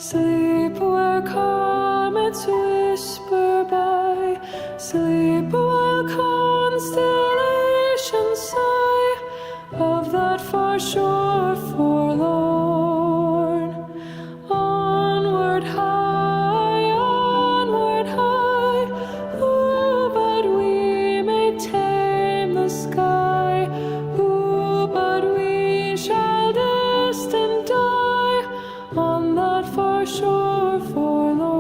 Sleep where comets whisper by. Sleep while constellations sigh of that far shore forlorn. Onward high, who but we may tame the sky? Who but we shall destined die on that far shore forlorn?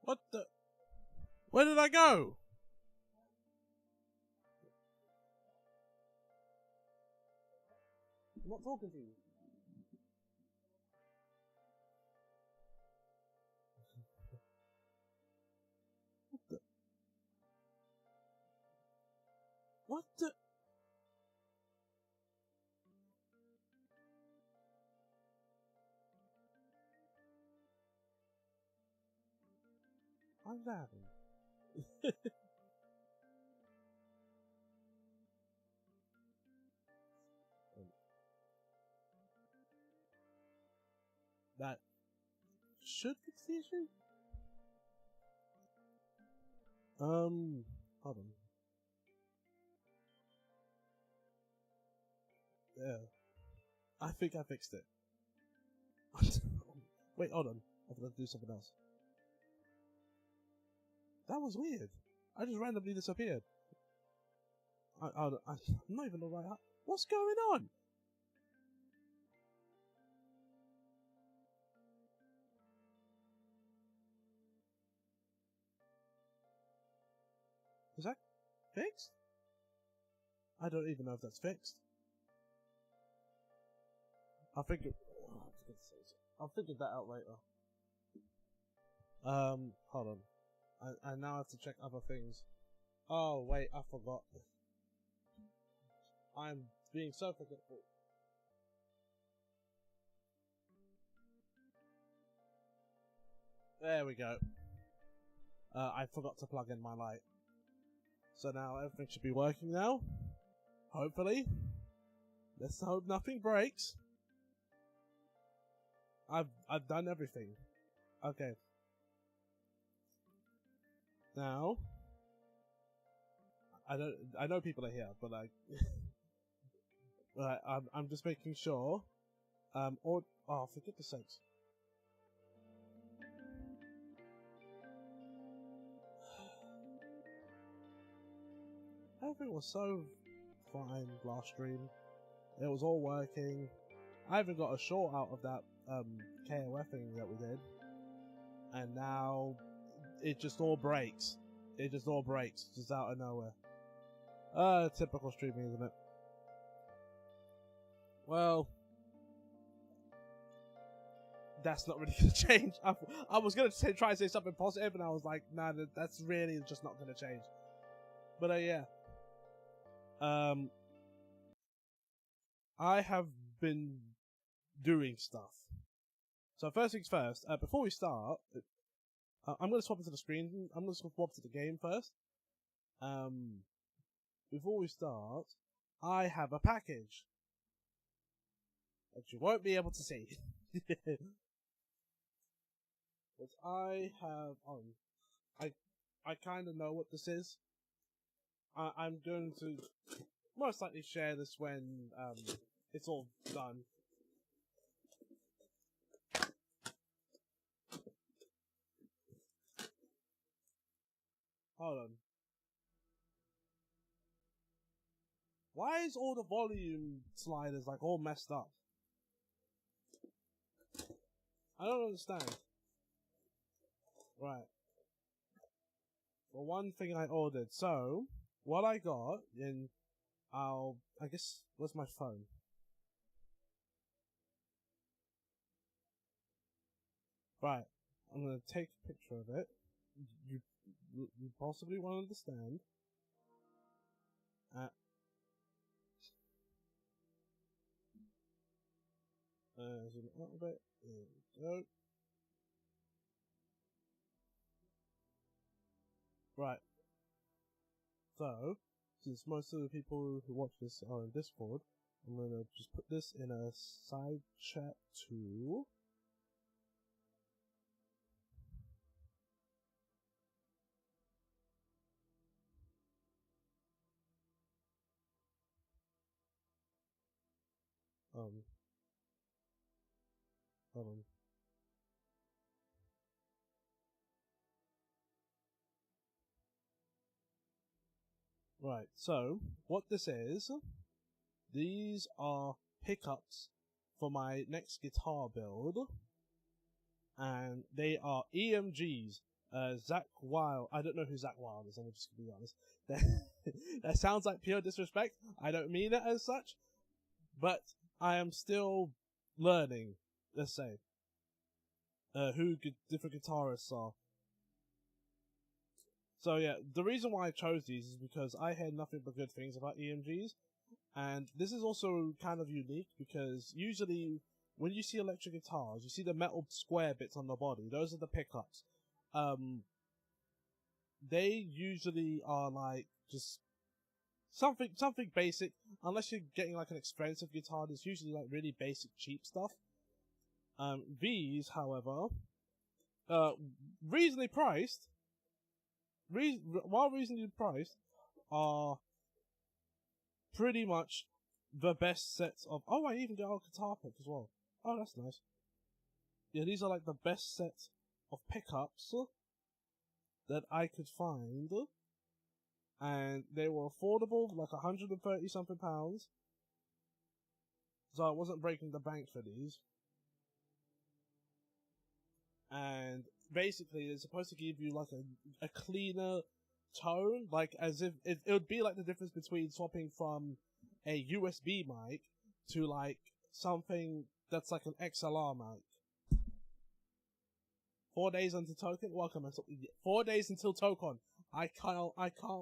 What the? Where did I go? I'm not talking to you. What the? What's happening? That should fix the issue? Hold on. Yeah. I think I fixed it. Wait, hold on. I forgot to do something else. That was weird. I just randomly disappeared. I'm not even alright. What's going on? Is that fixed? I don't even know if that's fixed. I'll figure that out later. Hold on. I now have to check other things. Oh wait, I forgot. I'm being so forgetful. There we go. I forgot to plug in my light. So now everything should be working now. Hopefully. Let's hope nothing breaks. I've done everything. Okay. Now I know people are here, but like I'm just making sure. Or for goodness sakes. Everything was so fine last stream. It was all working. I even got a short out of that KOF thing that we did. And now it just all breaks. It just all breaks, just out of nowhere. Typical streaming, isn't it? Well, that's not really gonna change. I was gonna try to say something positive, and I was like, nah, that's really just not gonna change. But yeah. I have been doing stuff. So first things first, before we start, I'm going to swap into the screen. I'm going to swap to the game first. Before we start, I have a package that you won't be able to see. But I have on. I kind of know what this is. I'm going to most likely share this when it's all done. Hold on. Why is all the volume sliders like all messed up? I don't understand. Right. Well, one thing I ordered. So, what I got in, I guess, where's my phone? Right. I'm gonna take a picture of it. You possibly won't understand. Zoom it out a bit. There we go. Right. So, since most of the people who watch this are in Discord, I'm gonna just put this in a side chat too. Hold on. Right, so, what this is, these are pickups for my next guitar build, and they are EMGs. Zach Wild, I don't know who Zach Wild is, I'm just gonna be honest. That sounds like pure disrespect, I don't mean it as such, but I am still learning, let's say, who different guitarists are. So yeah, the reason why I chose these is because I heard nothing but good things about EMGs, and this is also kind of unique because usually when you see electric guitars, you see the metal square bits on the body. Those are the pickups. They usually are like just something basic. Unless you're getting like an expensive guitar, it's usually like really basic, cheap stuff. These, however, reasonably priced. While reasonably priced, are pretty much the best sets of. Oh, I even got a guitar pick as well. Oh, that's nice. Yeah, these are like the best set of pickups that I could find, and they were affordable, like 130 something pounds. So I wasn't breaking the bank for these. And basically, it's supposed to give you like a cleaner tone, like as if it would be like the difference between swapping from a USB mic to like something that's like an XLR mic. 4 days until Tokon. Welcome. 4 days until Tokon. I can't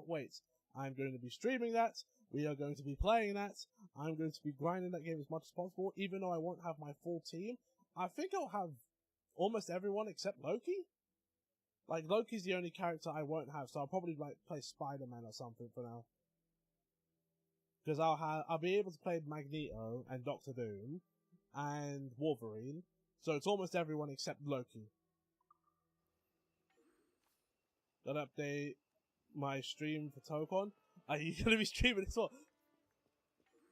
wait. I'm going to be streaming that. We are going to be playing that. I'm going to be grinding that game as much as possible, even though I won't have my full team. I think I'll have almost everyone except Loki. Like, Loki's the only character I won't have, so I'll probably like play Spider-Man or something for now. Because I'll be able to play Magneto and Doctor Doom and Wolverine. So it's almost everyone except Loki. Gotta update my stream for Tokon. Are you gonna be streaming as well?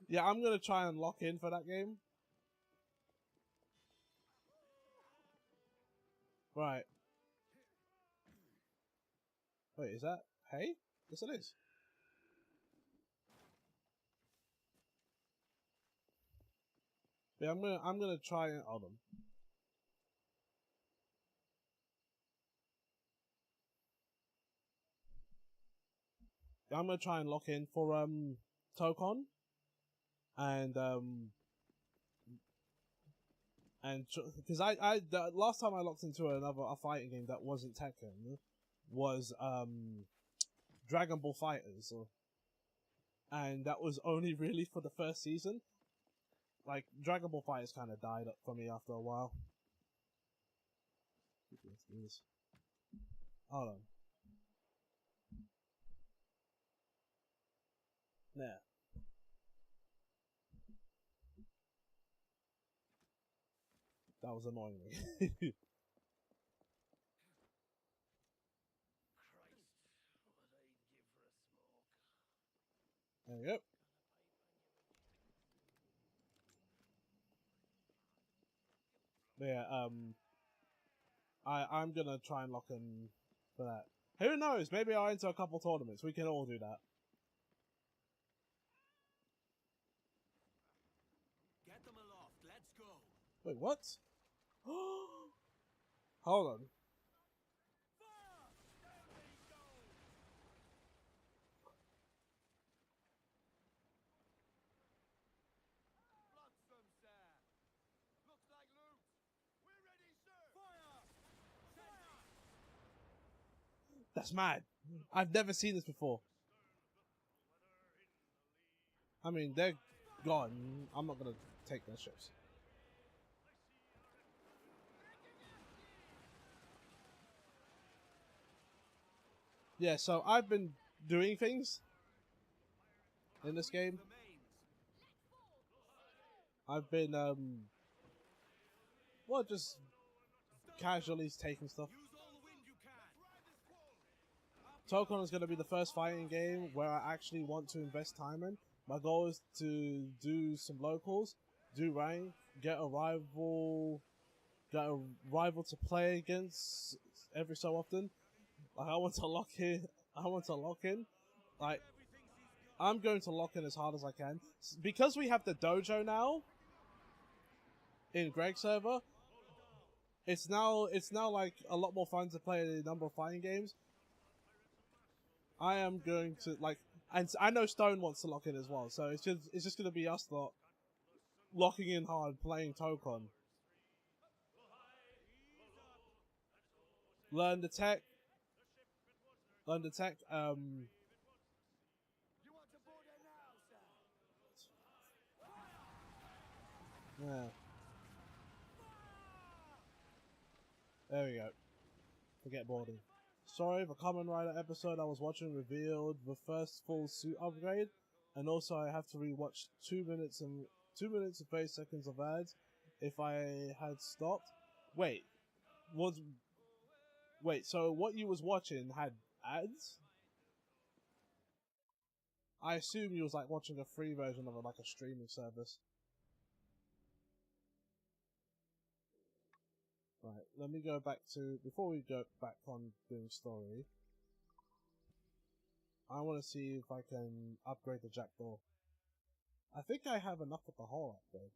Yeah, I'm gonna try and lock in for that game. Right. Wait, is that Hey? Yes, it is. Yeah, I'm gonna try and hold on. Yeah, I'm gonna try and lock in for Tokon, and because the last time I locked into a fighting game that wasn't Tekken was Dragon Ball FighterZ, and that was only really for the first season. Like, Dragon Ball FighterZ kind of died up for me after a while. Hold on. There. That was annoying me. There we go. But yeah, I'm gonna try and lock in for that. Who knows? Maybe I'll enter a couple tournaments. We can all do that. Get them aloft. Let's go. Wait, what? Hold on. Looks like loot. We're ready, sir. Fire! Fire! That's mad. I've never seen this before. I mean, they're gone. I'm not gonna take their ships. Yeah, so I've been doing things in this game. I've been, well, just casually taking stuff. Tokon is going to be the first fighting game where I actually want to invest time in. My goal is to do some locals, do rank, get a rival to play against every so often. Like, I want to lock in. Like, I'm going to lock in as hard as I can. Because we have the dojo now in Greg's server, it's now like a lot more fun to play a number of fighting games. I am going to like, and I know Stone wants to lock in as well, so it's just going to be us lot locking in hard, playing Tokon. Learn the tech. Thundertech, You want to board her now, sir? yeah. There we go. Forget boarding. Sorry, the Kamen Rider episode I was watching revealed the first full suit upgrade, and also I have to rewatch 2 minutes and 30 seconds of ads if I had stopped. Wait, so what you was watching had ads? I assume you was like watching a free version of it, like a streaming service. Right, let me go back to, before we go back on doing story, I want to see if I can upgrade the Jackdaw. I think I have enough with the whole upgrade.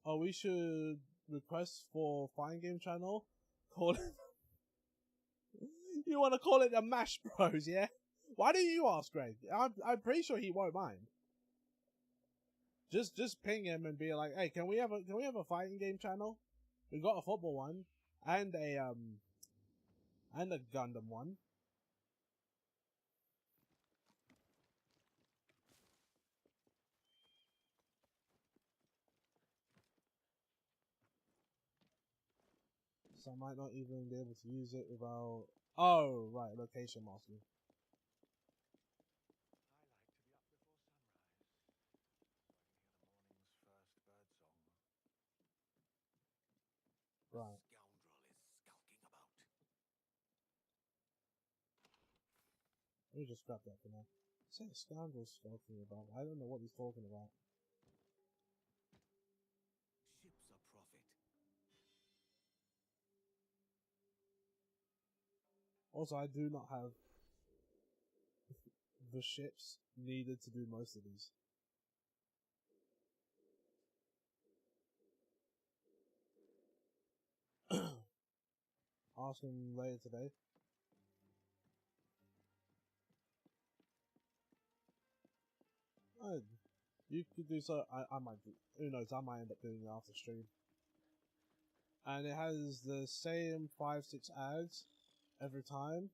Oh, we should request for Fine Game Channel, call it... You want to call it the Mash Bros, yeah? Why don't you ask Greg? I'm pretty sure he won't mind. Just ping him and be like, hey, can we have a fighting game channel? We've got a football one and a Gundam one. So I might not even be able to use it without... Oh, right, location masking. Right. Let me just grab that for now. Say scoundrel's talking about. I don't know what he's talking about. Ships are profit. Also, I do not have the ships needed to do most of these. Ask him later today. You could do so. I might do. Who knows? I might end up doing it after stream. And it has the same 5-6 ads every time.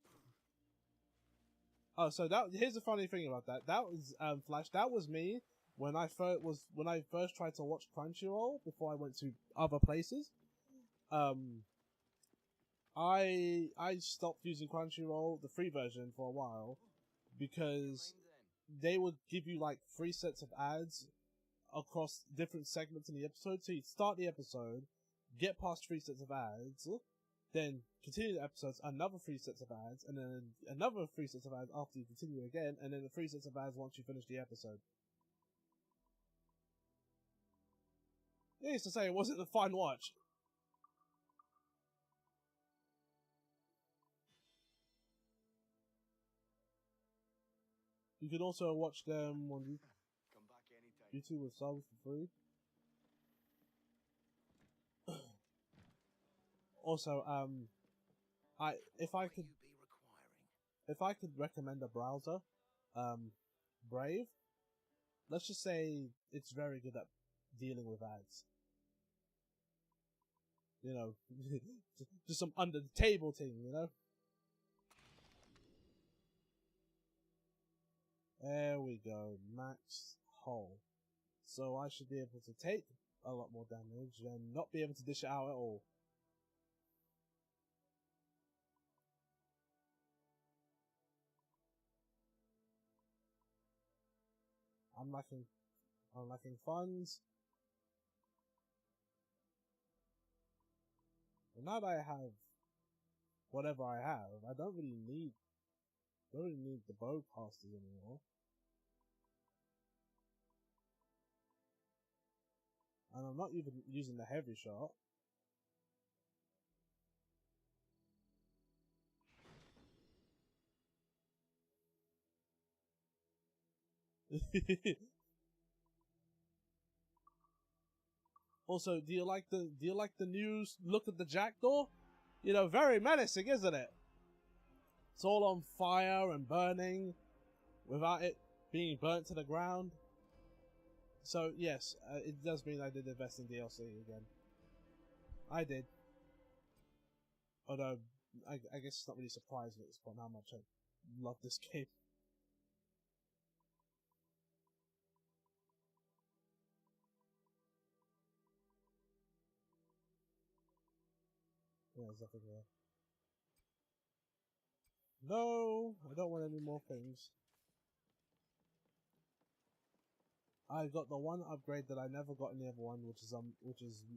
Oh, so here's the funny thing about that. That was Flash. That was me when I first tried to watch Crunchyroll before I went to other places. I stopped using Crunchyroll, the free version, for a while because they would give you like 3 sets of ads across different segments in the episode. So you'd start the episode, get past 3 sets of ads, then continue the episodes, another 3 sets of ads, and then another 3 sets of ads after you continue again, and then the 3 sets of ads once you finish the episode. Needless to say, it wasn't a fun watch. You can also watch them on Come back anytime. YouTube with subs for free. Also, if I could recommend a browser, Brave, let's just say it's very good at dealing with ads. You know, just some under the table thing, you know? There we go, max hull. So I should be able to take a lot more damage and not be able to dish it out at all. I'm lacking funds. And now that I have whatever I have, I don't really need the bowcasters anymore. And I'm not even using the heavy shot. Also, do you like the new look at the Jackdaw? You know, very menacing, isn't it? It's all on fire and burning without it being burnt to the ground. So yes, it does mean I did invest in DLC again. I did. Although I guess it's not really surprising at this point how much I love this game. Yeah, there's nothing there. No, I don't want any more things. I got the one upgrade that I never got in the other one, which is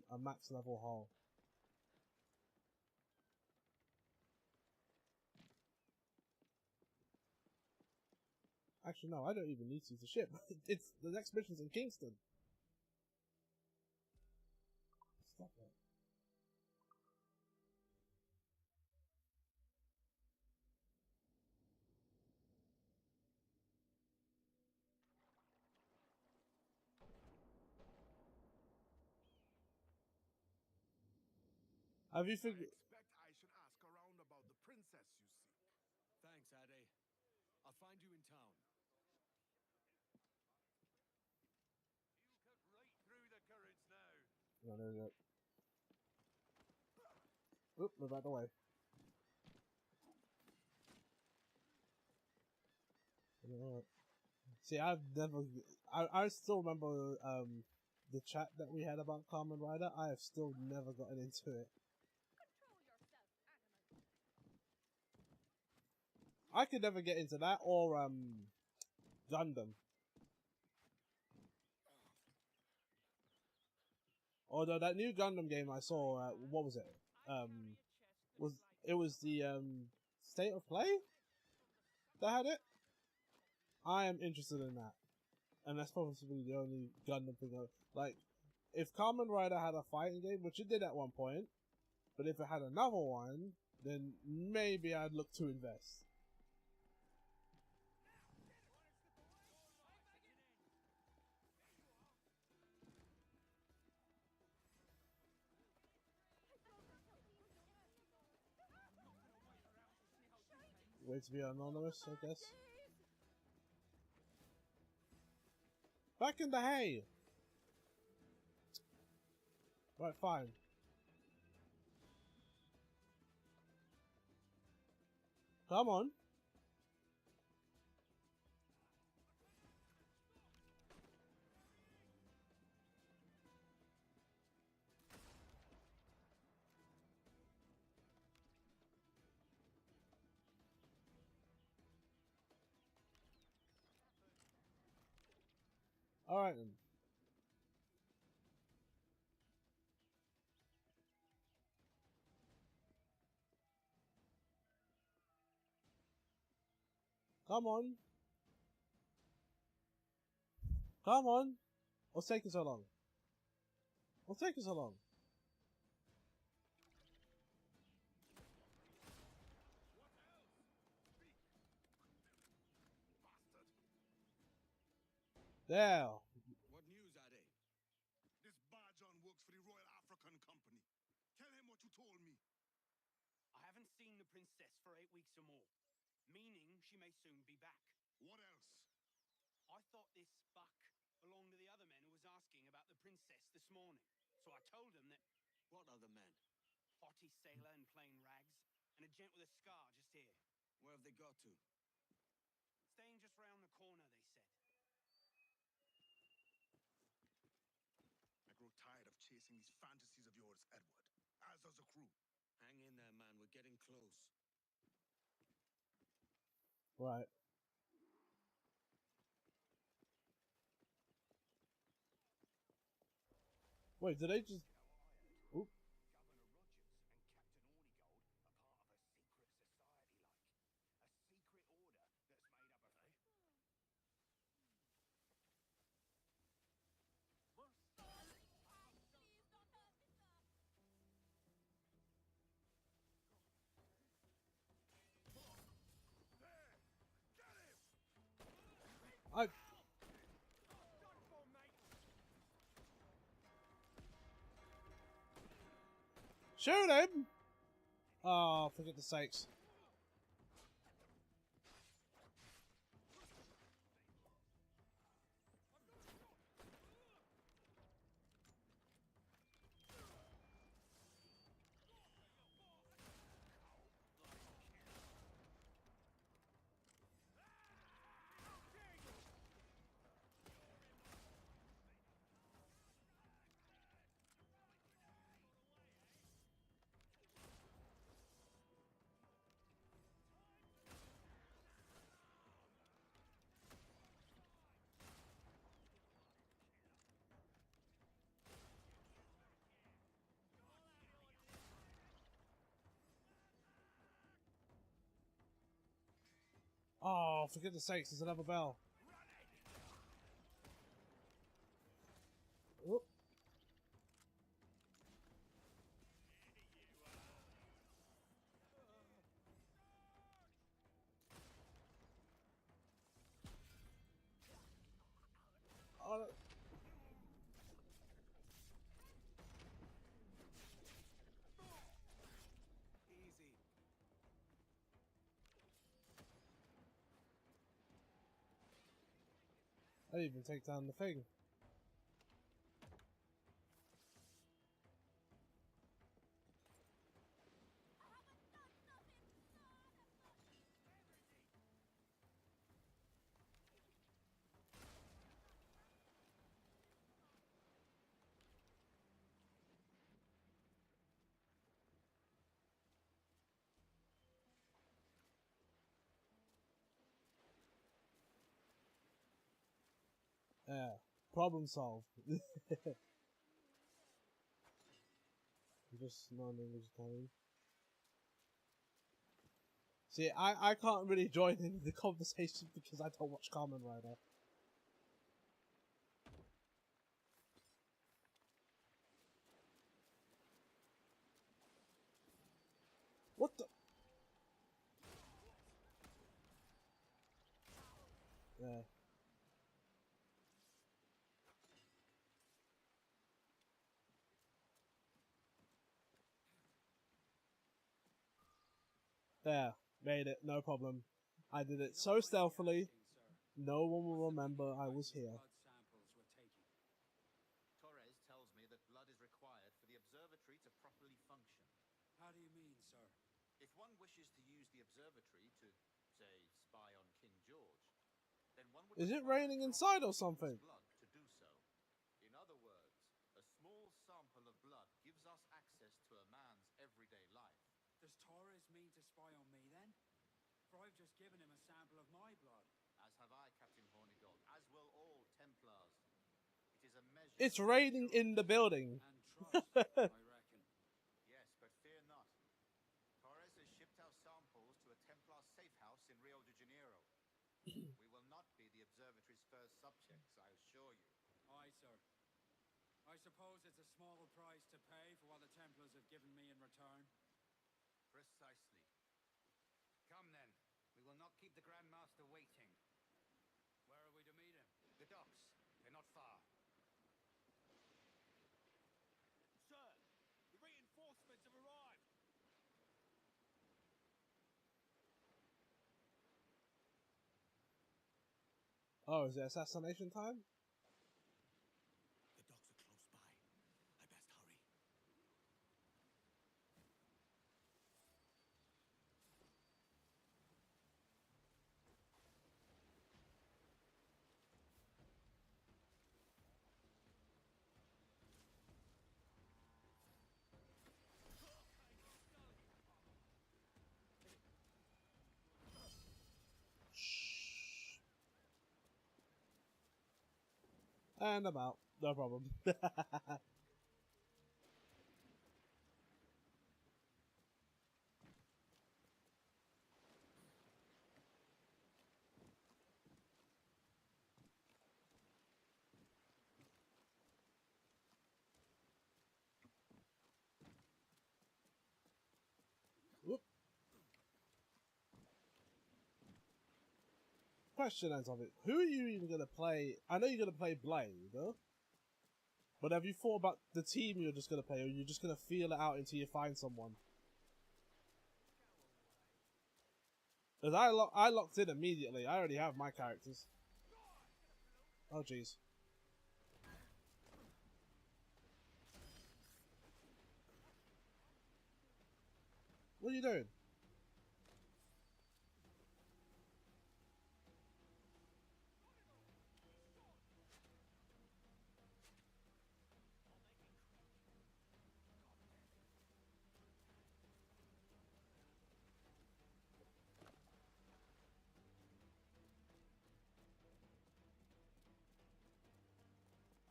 a max level hull. Actually, no, I don't even need to use the ship. It's the next mission's in Kingston. Stop it. Have you I figured? expect I should ask around about the princess you seek. Thanks, Ade. I'll find you in town. You cut right through the currents now. No. Oop, move out the way. See, I've never. I still remember the chat that we had about Kamen Rider. I have still never gotten into it. Control yourself, animal. I could never get into that or Gundam. Although that new Gundam game I saw, what was it? Was the State of Play that had it? I am interested in that, and that's probably the only Gundam thing. Like, if Kamen Rider had a fighting game, which it did at one point, but if it had another one, then maybe I'd look to invest. Way to be anonymous, I guess. Back in the hay! Right, fine. Come on. Alright then. Come on. Come on. What's taking so long? What's taking so long? Bastard! There. What news, Ade? This Bajan works for the Royal African Company. Tell him what you told me. I haven't seen the princess for 8 weeks or more, meaning she may soon be back. What else? I thought this Buck belonged to the other men who was asking about the princess this morning. So I told them that What other men? haughty sailor in plain rags and a gent with a scar just here. Where have they got to? Staying just round the corner, they said. I grow tired of chasing these fantasies of yours, Edward. As does the crew. Hang in there, man. We're getting close. Right. Wait, did they just... Oop. Governor Rogers and Captain Ornigold are part of a secret society, like. A secret order that's made up of... There! Get him! I... Done for, mate! Shoot him! Oh, for goodness sakes. Oh, for goodness sakes, there's another bell. Oh. Oh, no. Easy. I didn't even take down the thing. Yeah, problem solved. Just non-English Italian. See, I can't really join in the conversation because I don't watch Kamen Rider. What the? Yeah. There, made it, no problem. I did it so stealthily, no one will remember I was here. Blood samples were taken. Torres tells me that blood is required for the observatory to properly function. How do you mean, sir? If one wishes to use the observatory to, say, spy on King George, then one would Is it require raining a inside drop or of human something? blood to do so. In other words, a small sample of blood gives us access to a man's everyday life. Does Torres mean to spy on me then? For I've just given him a sample of my blood. As have I, Captain Hornigold, as will all Templars. It is a measure It's of raining in the security. building. And trust, I reckon. Yes, but fear not. Torres has shipped our samples to a Templar safe house in Rio de Janeiro. We will not be the observatory's first subjects, I assure you. Aye, sir. I suppose it's a small price to pay for what the Templars have given me in return. Precisely. Come then. We will not keep the Grand Master waiting. Where are we to meet him? The docks. They're not far. Sir, the reinforcements have arrived. Oh, is it assassination time? The docks are close by. I best hurry. Shh. And I'm out. No problem. Whoop. Question as of it, who are you even gonna play? I know you're gonna play Blade, huh? But have you thought about the team you're just gonna play, or you're just gonna feel it out until you find someone? Because I locked in immediately. I already have my characters. Oh jeez. What are you doing?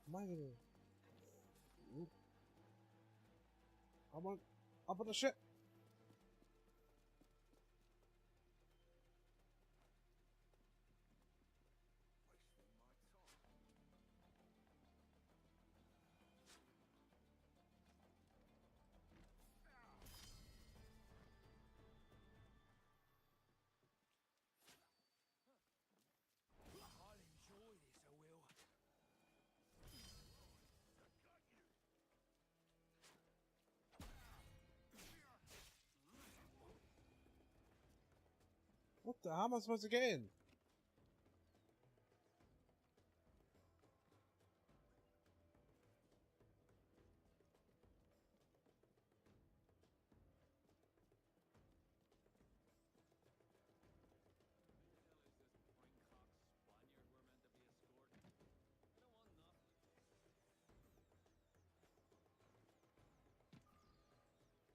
Am I gonna... Ooh. I'm on... Up on the ship! What the? How am I supposed to get in?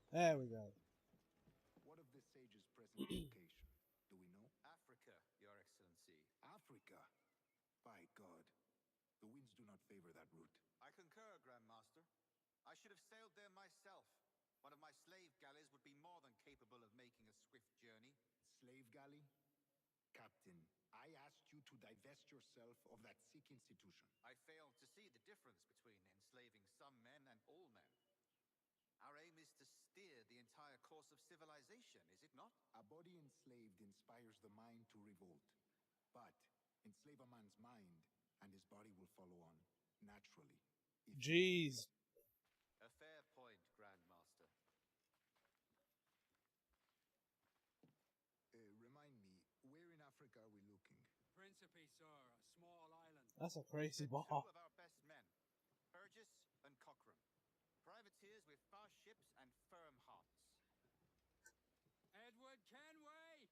There we go. What of the sage's present location? Do we know? Africa, Your Excellency. Africa? By God. The winds do not favor that route. I concur, Grandmaster. I should have sailed there myself. One of my slave galleys would be more than capable of making a swift journey. Slave galley? Captain, I asked you to divest yourself of that Sikh institution. I failed to see the difference between enslaving some men and all men. Our aim is to steer the entire course of civilization, is it not? A body enslaved inspires the mind to revolt. But enslave a man's mind, and his body will follow on, naturally. Jeez. A fair point, Grandmaster. Remind me, where in Africa are we looking? Principe, sir, a small island. That's a crazy Sent bar. two of our best men, Burgess and Cochrane. Privateers with fast ships and firm hearts. Edward Kenway!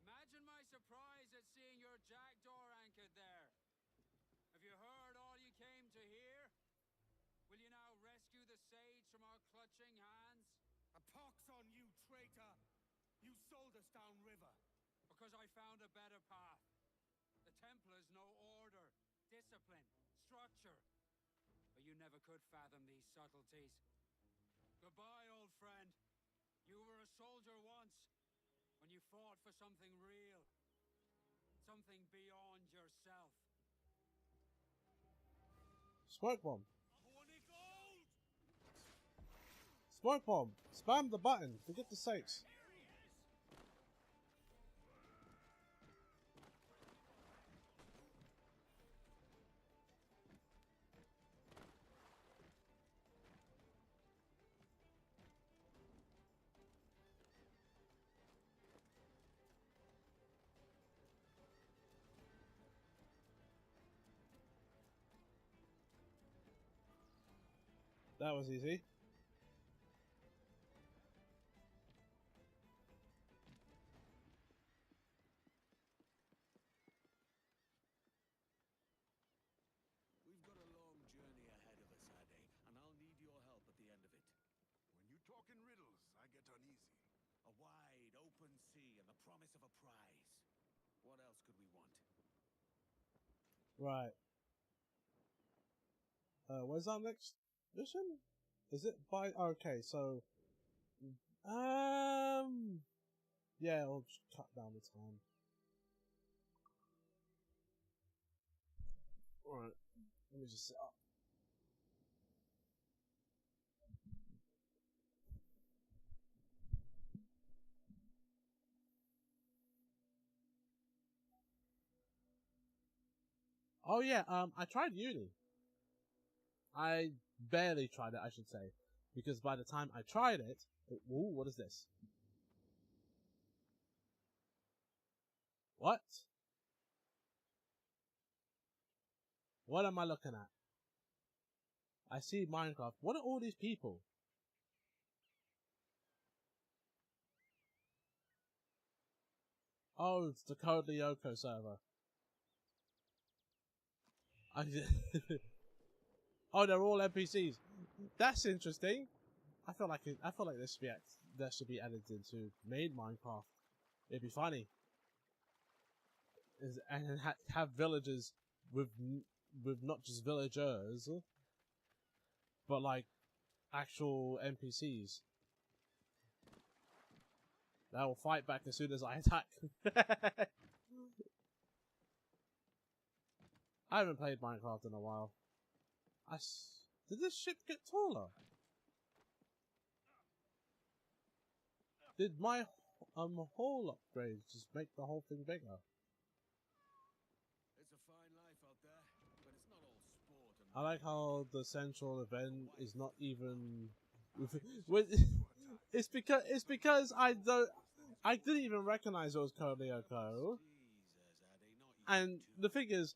Imagine my surprise at seeing your jackdaw anchored there. Have you heard all you came to hear? Will you now rescue the sage from our clutching hands? A pox on you, traitor! You sold us downriver. Because I found a better path. The Templars know order, discipline, structure. But you never could fathom these subtleties. Goodbye, old friend. You were a soldier once, when you fought for something real. Something beyond yourself. Smoke bomb. Horny gold! Smoke bomb. Spam the button. For goodness sakes. That was easy. We've got a long journey ahead of us, Ade, and I'll need your help at the end of it. When you talk in riddles, I get uneasy. A wide, open sea and the promise of a prize. What else could we want? Right. Where's our next mission? Is it by... Okay, so... Yeah, I'll just cut down the time. Alright, let me just set up. Oh yeah, I tried uni. I barely tried it, I should say. Because by the time I tried it... Ooh, what is this? What? What am I looking at? I see Minecraft. What are all these people? Oh, it's the Code Lyoko server. Oh, they're all NPCs. That's interesting. I feel like this should be added into main Minecraft. It'd be funny. And have villagers with not just villagers, but like actual NPCs that will fight back as soon as I attack. I haven't played Minecraft in a while. Did this ship get taller? Did my hull upgrade just make the whole thing bigger? It's a fine life out there, but it's not all sport and I like how the central event is not even. It's because I didn't even recognize it was Code Lyoko. And the thing is,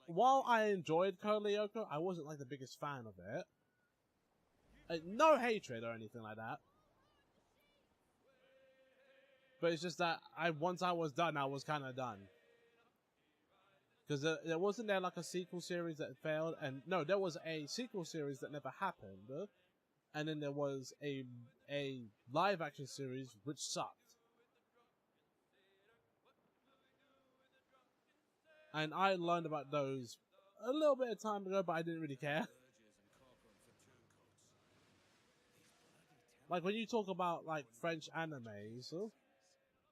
while I enjoyed Code Lyoko, I wasn't like the biggest fan of it. No hatred or anything like that. But it's just that once I was done, I was kind of done. Because there wasn't there like a sequel series that failed, and no, there was a sequel series that never happened, and then there was a live action series which sucked. And I learned about those a little bit of time ago, but I didn't really care. Like when you talk about like French animes,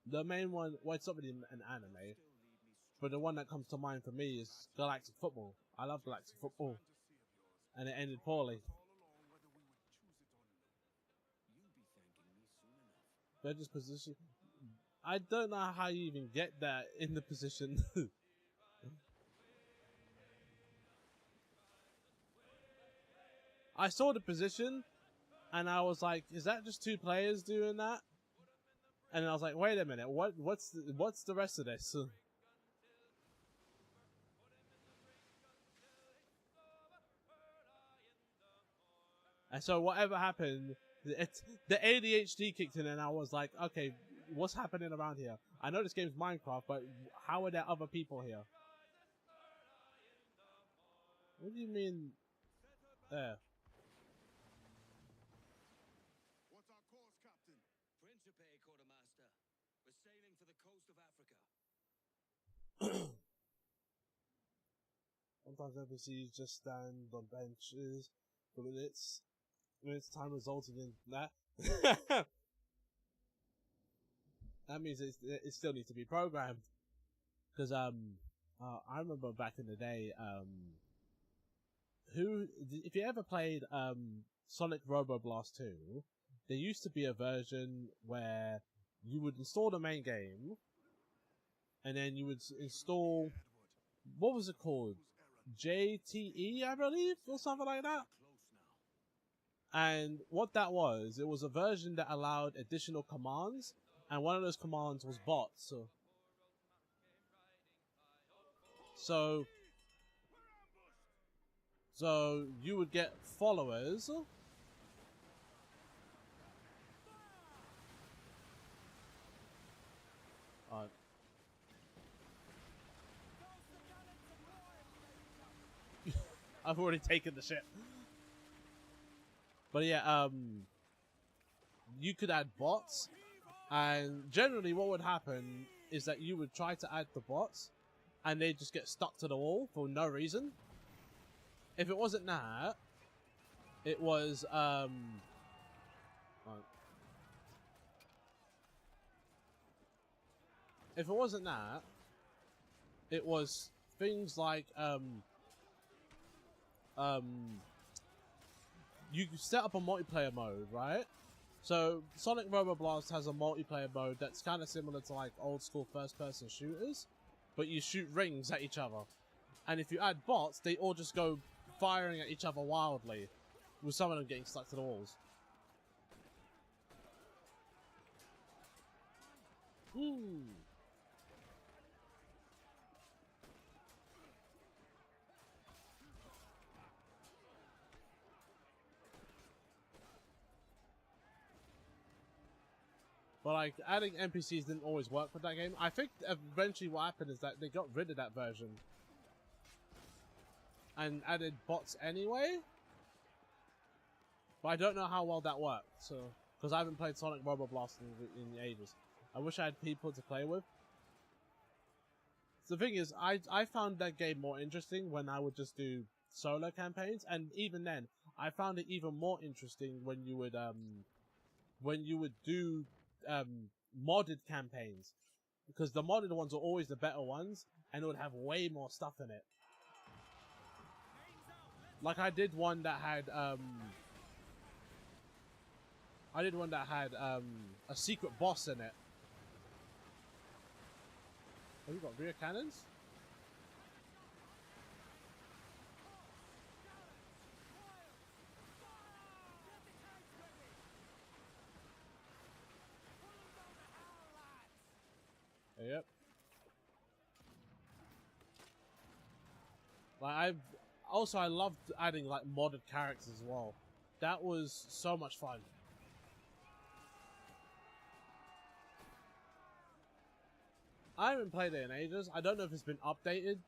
the main one, well, it's not really an anime, but the one that comes to mind for me is Galactic Football. I love Galactic Football, and it ended poorly. They're just position. I don't know how you even get that in the position. I saw the position, and I was like, "Is that just two players doing that?" And I was like, "Wait a minute, what's the rest of this?" And so whatever happened, the ADHD kicked in, and I was like, "Okay, what's happening around here? I know this game's Minecraft, but how are there other people here?" What do you mean? There. What's our course, Captain? Principe, Quartermaster. We're sailing for the coast of Africa. Sometimes NPCs just stand on benches for minutes. Minutes time resulting in that. That means it still needs to be programmed. Because I remember back in the day, if you ever played Sonic Robo Blast 2, there used to be a version where you would install the main game, and then you would install, what was it called? JTE, I believe, or something like that. And what that was, it was a version that allowed additional commands, and one of those commands was bots. So you would get followers. I've already taken the ship. But yeah, you could add bots, and generally what would happen is that you would try to add the bots, and they just get stuck to the wall for no reason. If it wasn't that, it was if it wasn't that, it was things like you set up a multiplayer mode, right? So Sonic Robo Blast has a multiplayer mode that's kind of similar to like old school first-person shooters, but you shoot rings at each other, and if you add bots, they all just go firing at each other wildly, with some of them getting stuck to the walls. But like adding NPCs didn't always work with that game. I think eventually what happened is that they got rid of that version and added bots anyway. But I don't know how well that worked, so because I haven't played Sonic Robo Blast in ages. I wish I had people to play with. So the thing is, I found that game more interesting when I would just do solo campaigns, and even then, I found it even more interesting when you would do modded campaigns, because the modded ones are always the better ones, and it would have way more stuff in it. Like I did one that had a secret boss in it. Have you got rear cannons? Yep. Like I loved adding like modded characters as well. That was so much fun. I haven't played it in ages. I don't know if it's been updated.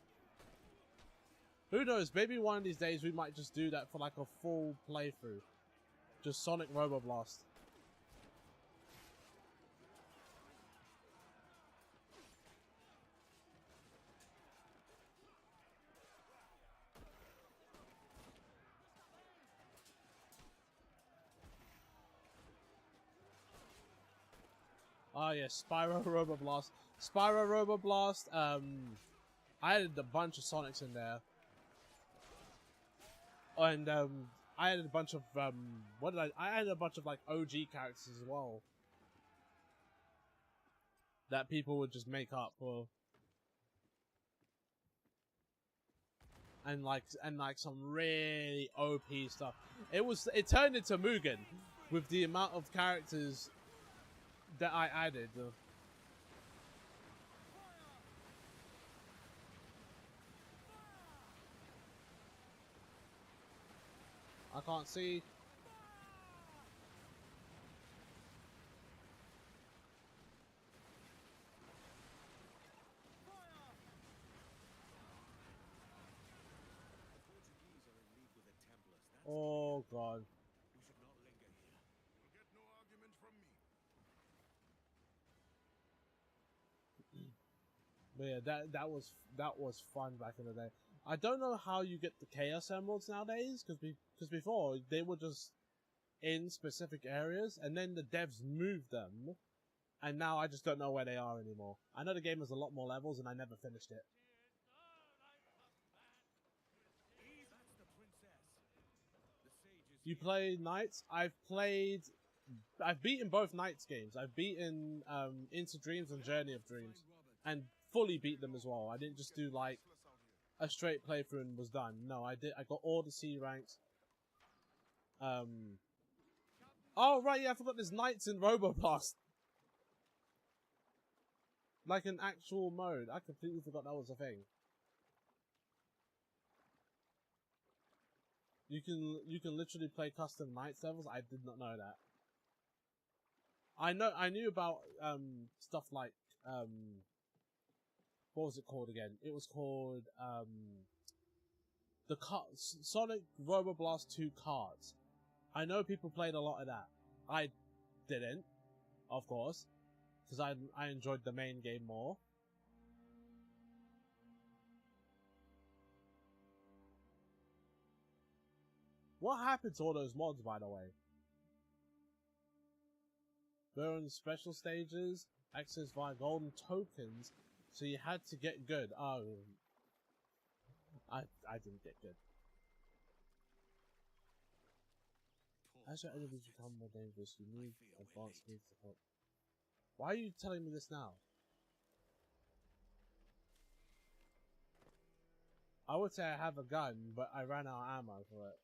Who knows? Maybe one of these days we might just do that for like a full playthrough. Just Sonic Robo Blast. Oh yeah, Spyro Robo Blast. Spyro Robo Blast. I added a bunch of Sonics in there, and I added a bunch of what did I added a bunch of like OG characters as well that people would just make up for, and like some really OP stuff. It turned into Mugen with the amount of characters that I added. I can't see. Portuguese are in league with the Templars. That's Oh god. we should not linger here. You'll get no argument from me. But yeah, that was fun back in the day. I don't know how you get the Chaos Emeralds nowadays, because before they were just in specific areas, and then the devs moved them, and now I just don't know where they are anymore. I know the game has a lot more levels, and I never finished it. That's the princess. The sage is You here. play Knights? I've beaten both Knights games. I've beaten Into Dreams and Journey of Dreams, and fully beat them as well. I didn't just do like a straight playthrough and was done. No, I got all the C ranks. Oh right, yeah, I forgot there's Knights in Roboblast. Like an actual mode. I completely forgot that was a thing. You can literally play custom Knights levels. I did not know that. I knew about stuff like what was it called again? It was called the Sonic Roboblast 2 cards. I know people played a lot of that. I didn't, of course, because I enjoyed the main game more. What happened to all those mods, by the way? They're on special stages, access via golden tokens, so you had to get good. Oh, I didn't get good. As your enemies become more dangerous, you need advanced moves to help. Why are you telling me this now? I would say I have a gun, but I ran out of ammo for it.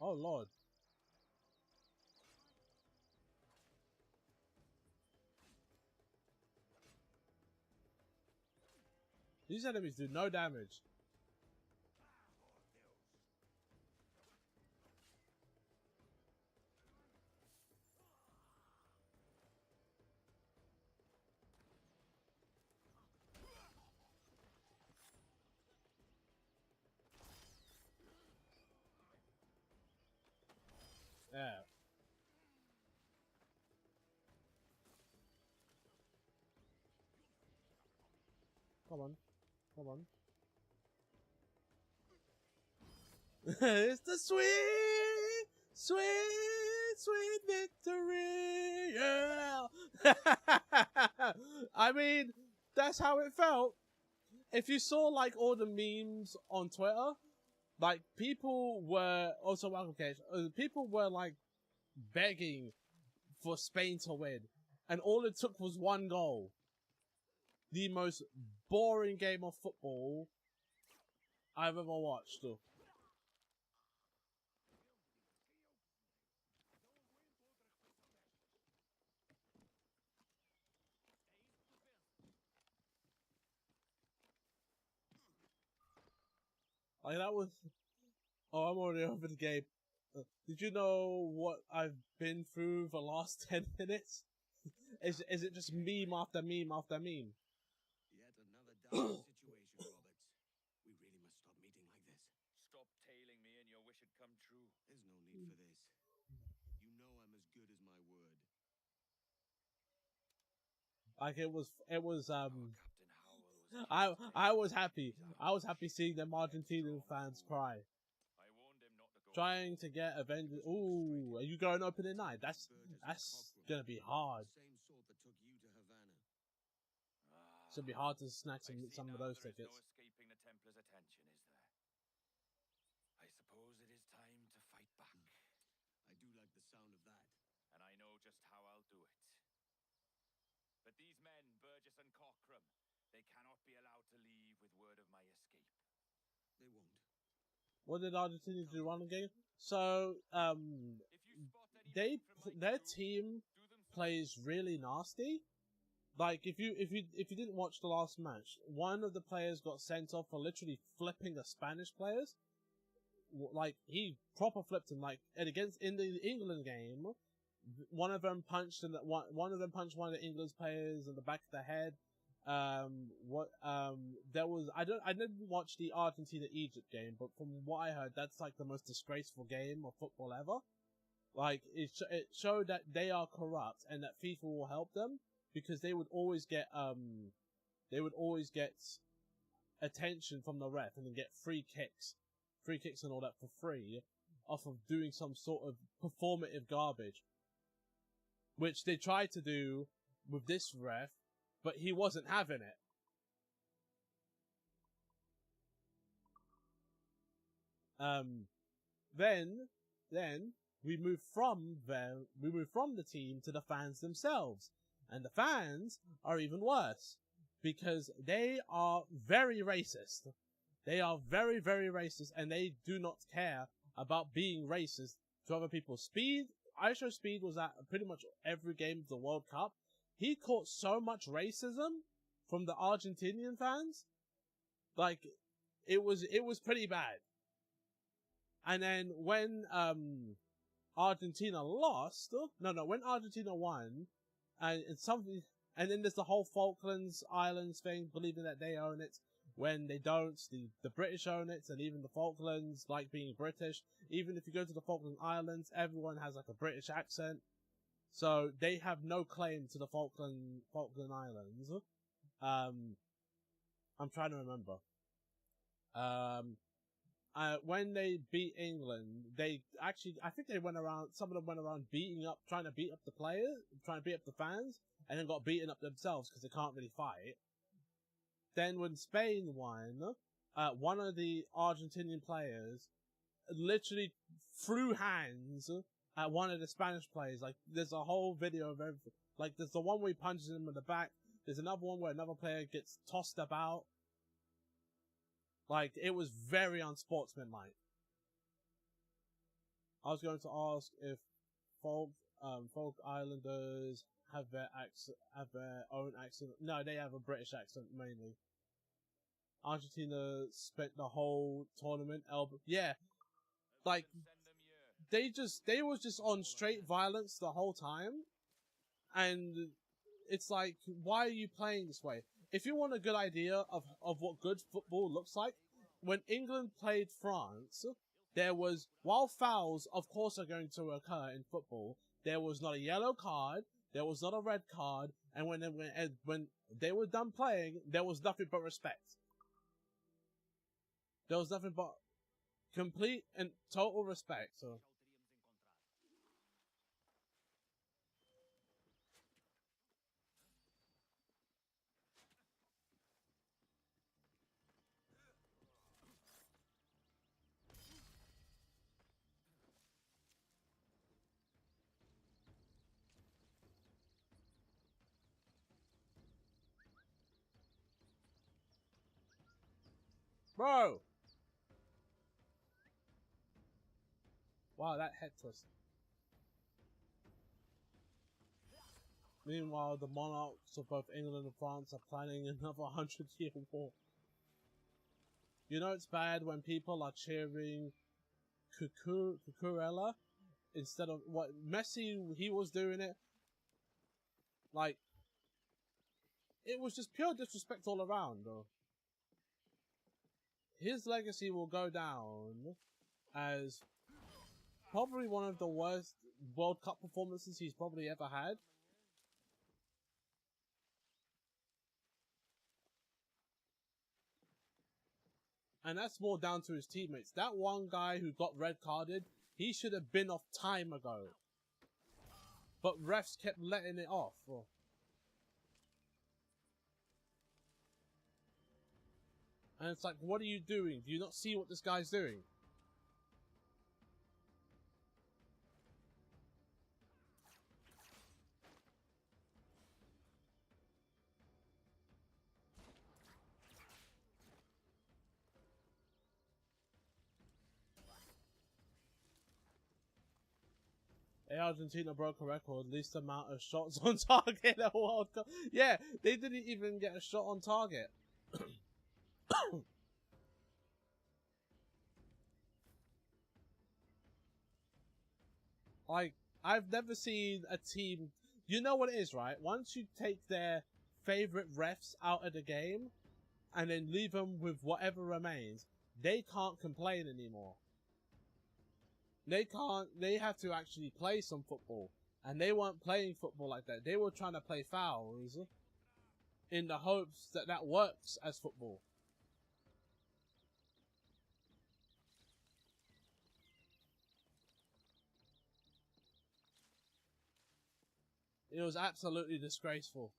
Oh lord. These enemies do no damage. Yeah. Come on. Come on. It's the sweet, sweet, sweet victory. Yeah. I mean, that's how it felt. If you saw like all the memes on Twitter, Like, people were also welcome, Cage. People were like begging for Spain to win, and all it took was one goal. The most boring game of football I've ever watched. Like, that was... Oh, I'm already over the game. Did you know what I've been through the last 10 minutes? Is it just meme after meme after meme? Yet another dire situation, Roberts. We really must stop meeting like this. Stop tailing me and your wish had come true. There's no need for this. You know I'm as good as my word. Like, it was Captain Howell was I was happy. I was happy seeing them Argentinian fans cry. I warned him not to go. Trying to get Avengers. Ooh, are you going opening night? That's gonna be hard. Same sort that took you to Havana. It's gonna be hard to snag I see some of now those there is tickets. no escaping the Templars' attention, is there? I suppose it is time to fight back. I do like the sound of that. And I know just how I'll do it. But these men, Burgess and Cockram, they cannot be allowed to leave with word of my escape. They won't. What did Argentina do wrong again? So, If you spot any from my their crew, team do them for plays really nasty. Like, if you didn't watch the last match, one of the players got sent off for literally flipping the Spanish players. Like, he proper flipped him. Like, and against in the England game, one of them punched one of the England's players in the back of the head. There was I didn't watch the Argentina Egypt game, but from what I heard, that's like the most disgraceful game of football ever. Like, it showed that they are corrupt and that FIFA will help them, because they would always get attention from the ref and then get free kicks and all that for free off of doing some sort of performative garbage, which they tried to do with this ref, but he wasn't having it. Then we move from the team to the fans themselves, and the fans are even worse because they are very racist. They are very, very racist, and they do not care about being racist to other people. Aisho Speed was at pretty much every game of the World Cup. He caught so much racism from the Argentinian fans. Like, it was pretty bad. And then when Argentina won, and then there's the whole Falklands Islands thing, believing that they own it when they don't. The British own it, and even the Falklands like being British. Even if you go to the Falkland Islands, everyone has like a British accent, so they have no claim to the Falkland Islands. I'm trying to remember. When they beat England, I think they went around, some of them went around trying to beat up the players, trying to beat up the fans, and then got beaten up themselves because they can't really fight. Then when Spain won, one of the Argentinian players literally threw hands at one of the Spanish players. Like, there's a whole video of everything. Like, there's the one where he punches him in the back. There's another one where another player gets tossed about. Like, it was very unsportsmanlike. I was going to ask if Falk Islanders have their own accent. No, they have a British accent mainly. Argentina spent the whole tournament yeah. Like, they was just on straight violence the whole time. And it's like, why are you playing this way? If you want a good idea of what good football looks like, when England played France, there was, while fouls of course are going to occur in football, there was not a yellow card, there was not a red card, and when they were done playing, there was nothing but respect. There was nothing but complete and total respect. So Bro! Wow, that head twist. Meanwhile, the monarchs of both England and France are planning another 100-year war. You know it's bad when people are cheering Cucurella instead of what Messi, he was doing it. Like, it was just pure disrespect all around, though. His legacy will go down as probably one of the worst World Cup performances he's probably ever had. And that's more down to his teammates. That one guy who got red carded, he should have been off time ago. But refs kept letting it off. And it's like, what are you doing? Do you not see what this guy's doing? Argentina broke a record, least amount of shots on target in a World Cup. Yeah, they didn't even get a shot on target. Like, I've never seen a team... You know what it is, right? Once you take their favourite refs out of the game, and then leave them with whatever remains, they can't complain anymore. They have to actually play some football. And they weren't playing football like that. They were trying to play fouls in the hopes that that works as football. It was absolutely disgraceful.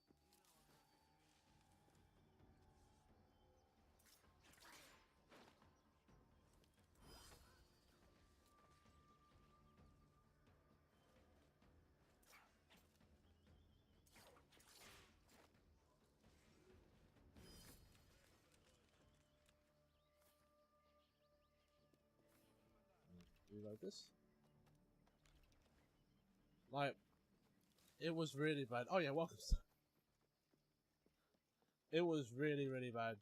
Reload this. Like, it was really bad. Oh yeah, welcome. It was really, really bad.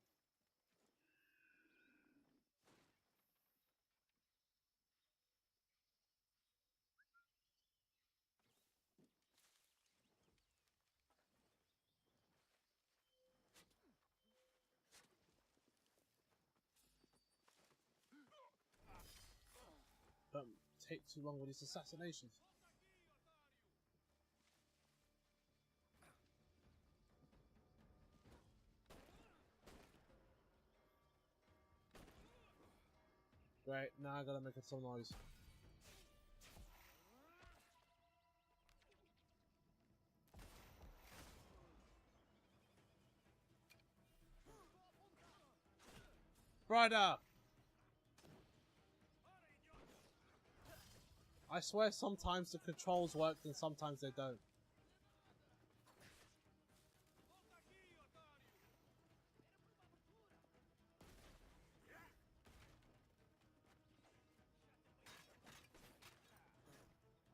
Don't take too long with these assassinations. Great, now I gotta make some noise. Brother! I swear sometimes the controls work and sometimes they don't.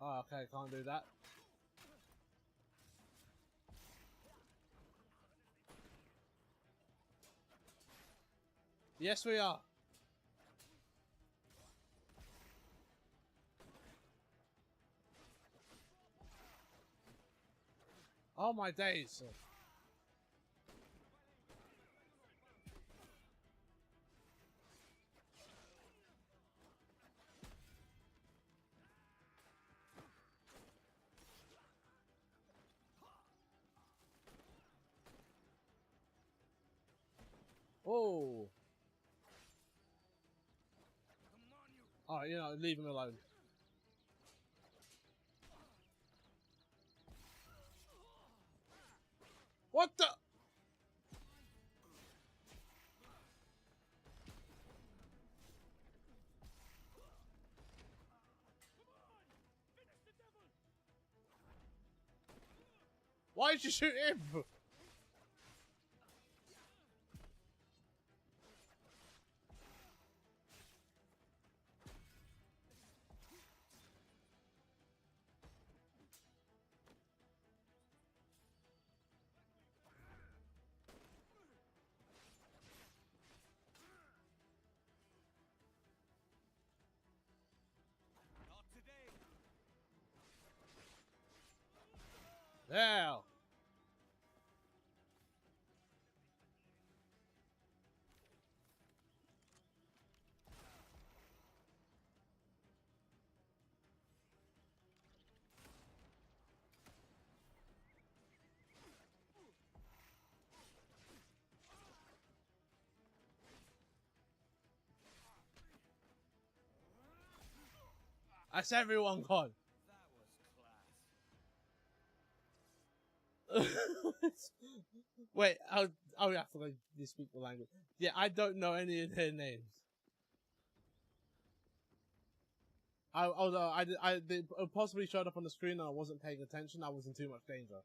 Oh, okay, can't do that. Yes, we are. Oh my days. Oh. Alright, you know, leave him alone. What the? Why did you shoot him? There! That's everyone gone. That was class. Wait, oh yeah, I forgot you speak the language. Yeah, I don't know any of their names. Although they possibly showed up on the screen and I wasn't paying attention, I was in too much danger.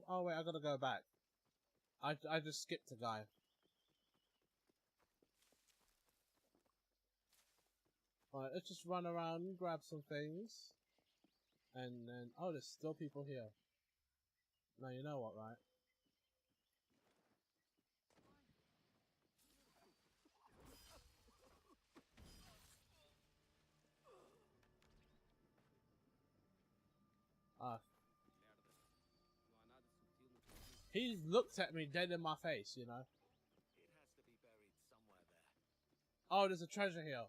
Oh wait, I gotta go back. I just skipped a guy. Alright, let's just run around and grab some things. And then, oh, there's still people here. Now you know what, right? He looked at me dead in my face, you know. It has to be buried somewhere there. Oh, there's a treasure here.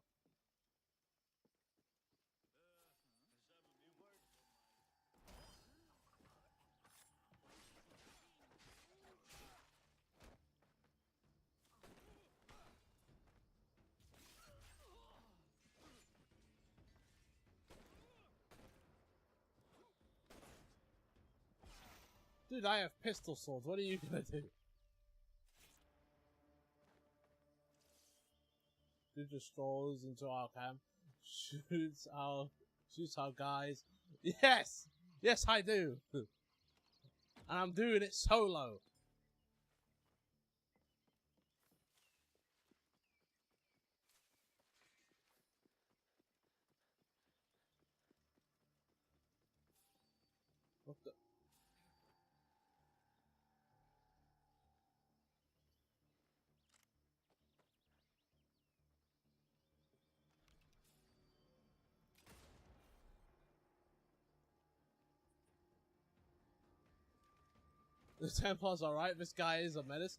Dude, I have pistol swords. What are you gonna do? Dude just strolls into our camp, shoots our guys. Yes! Yes, I do! And I'm doing it solo. What the? The Templars alright, this guy is a menace.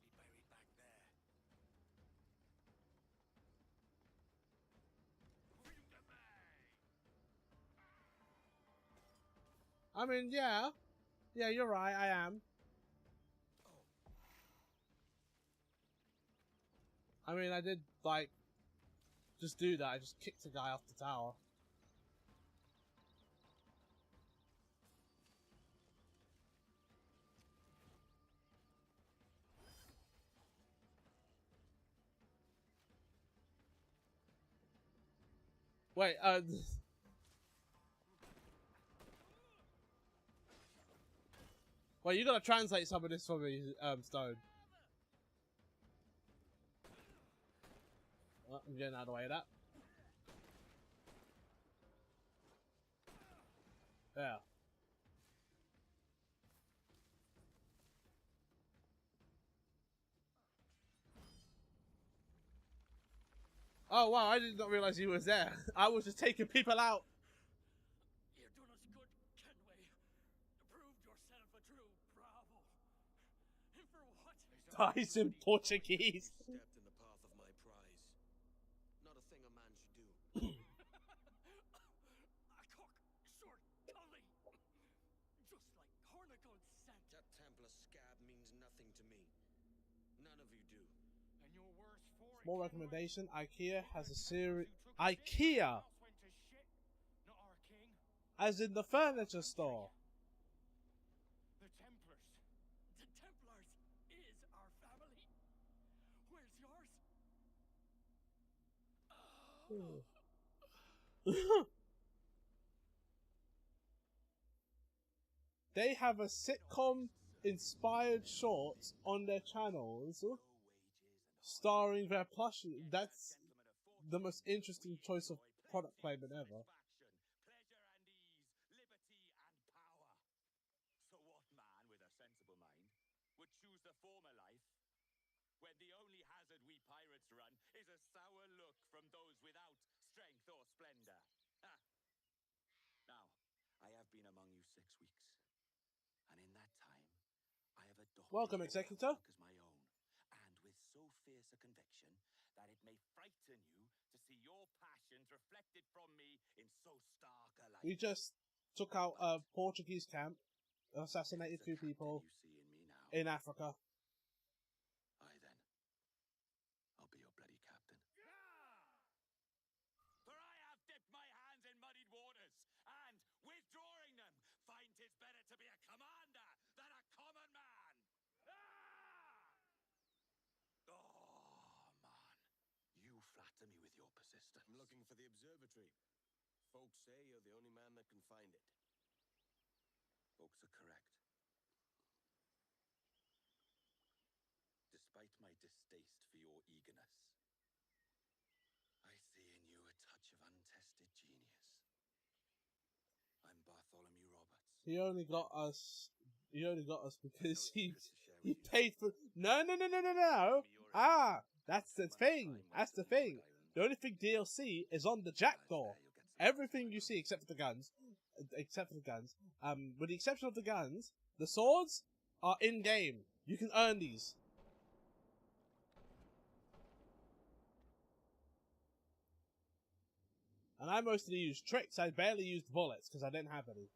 Be buried back there. I mean, yeah. Yeah, you're right, I am. I mean, I did, like, just do that. I just kicked a guy off the tower. Wait, Well, you gotta translate some of this for me, Stone. Oh, I'm getting out of the way of that. Yeah. Oh wow, I did not realize he was there. I was just taking people out. You done us good, Kenway. You proved yourself a true bravo. And for what? Dies in Portuguese. Stepped in the path of my prize. Not a thing a man should do. A cock, short, cully. Just like Hornigold said. That Templar scab means nothing to me. None of you do. And you're worse for it. Small recommendation: IKEA has a series. IKEA, Went to shit, not our king. as in the furniture store. The Templars. The Templars is our family. Where's yours? They have a sitcom-inspired short on their channels, starring their plush. That's the most interesting choice of product placement ever. 6 weeks. And in that time, I have adopted Welcome, your Executor. outlook as my own, and with so fierce a conviction that it may frighten you to see your passions reflected from me in so stark a light. We just took out a Portuguese camp, assassinated This is 2 the people captain you see in me now. in Africa. Aye then, I'll be your bloody captain. For I have dipped my hands in muddied waters, and, withdrawing them, find 'tis better to be a commander than a common man. Oh, man. You flatter me with your persistence. I'm looking for the observatory. Folks say you're the only man that can find it. Folks are correct. Despite my distaste for your eagerness, I see in you a touch of untested genius. I'm Bartholomew Roberts. He only got us. He only got us because No he secrets to share with you. paid for. No. Ah, that's the thing. That's the thing. The only thing DLC is on the Jackdaw. Everything you see except for the guns, with the exception of the guns, the swords are in game. You can earn these. And I mostly used tricks. I barely used bullets because I didn't have any.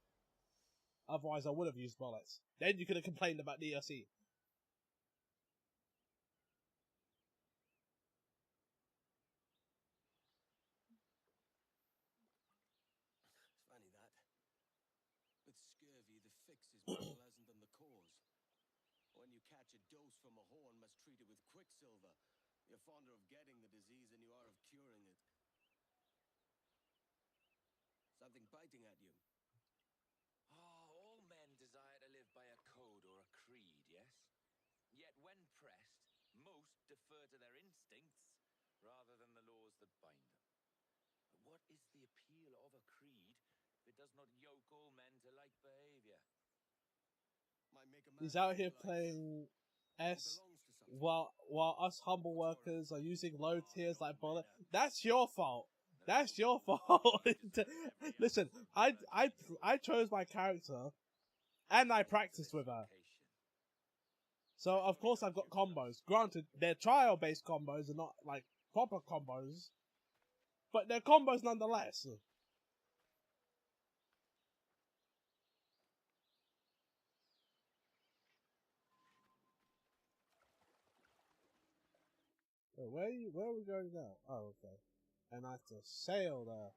Otherwise, I would have used bullets. Then you could have complained about DLC. It's funny that. With scurvy, the fix is more pleasant than the cause. When you catch a dose from a horn, must treat it with quicksilver. You're fonder of getting the disease than you are of curing it. Something biting at you. All men desire to live by a code or a creed, yes? Yet when pressed, most defer to their instincts rather than the laws that bind them. But what is the appeal of a creed if it does not yoke all men to like behavior? Might make a man He's out here feel like playing he S belongs to something. while us humble workers are using low tiers like bullet. That's your fault. That's your fault. Listen, I chose my character, and I practiced with her. So of course I've got combos. Granted, they're trial-based combos and not like proper combos, but they're combos nonetheless. Oh, where are we going now? Oh, okay. And I have to sail there.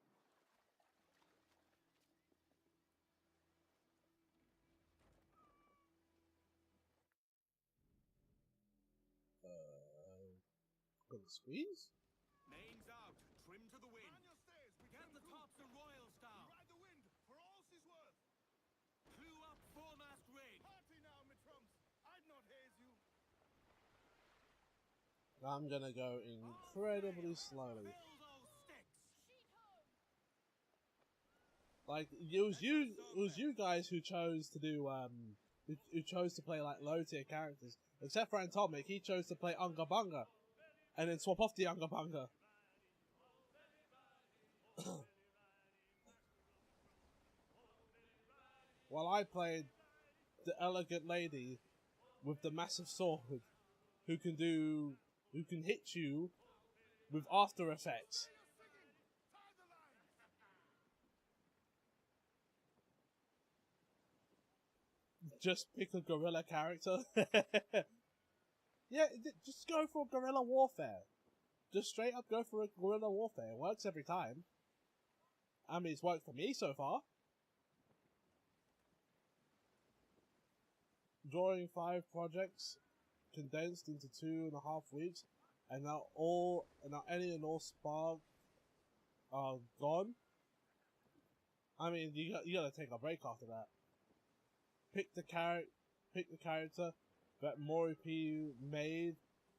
Gonna squeeze? Mains out, trim to the wind. On your stairs, we Get can the through. tops and royals down. Ride the wind for all she's worth. Clew up foremast rig. Party now, Mitrums. I'd not haze you. I'm gonna go incredibly slowly. Fill those sticks. Like it was you guys who chose to do who chose to play like low tier characters. Except for Atomic, he chose to play Unga Bunga, and then swap off the Unga Bunga. While I played the elegant lady with the massive sword, who can hit you with After Effects. Just pick a guerrilla character. Yeah, just go for guerrilla warfare. Just straight up go for a guerrilla warfare. It works every time. I mean, it's worked for me so far. Drawing 5 projects condensed into 2.5 weeks, and now any and all Spark are gone. I mean, you gotta take a break after that. Pick the character that Mori P made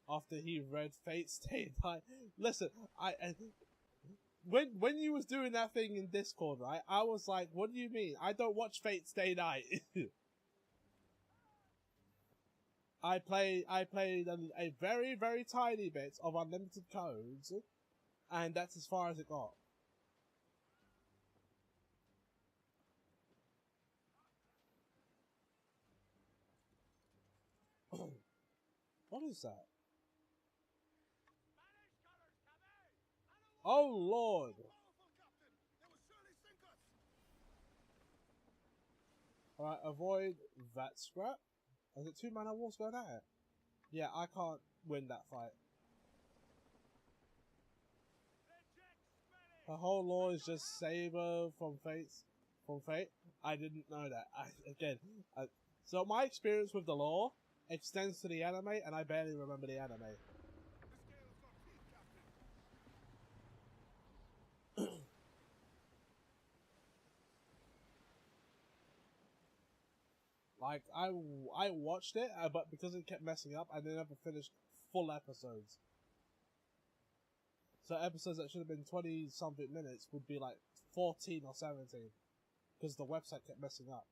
after he read Fate Stay Night. Listen, when you was doing that thing in Discord, right? I was like, what do you mean? I don't watch Fate Stay Night. I played a very, very tiny bit of Unlimited Codes, and that's as far as it got. What is that? Oh Lord! Alright, avoid that scrap. Is it 2 mana wolves going at it? Yeah, I can't win that fight. Her whole lore is just Saber from Fate. I didn't know that. So my experience with the lore extends to the anime, and I barely remember the anime. Like, I watched it, but because it kept messing up, I never finished full episodes. So episodes that should have been 20-something minutes would be like 14 or 17. Because the website kept messing up.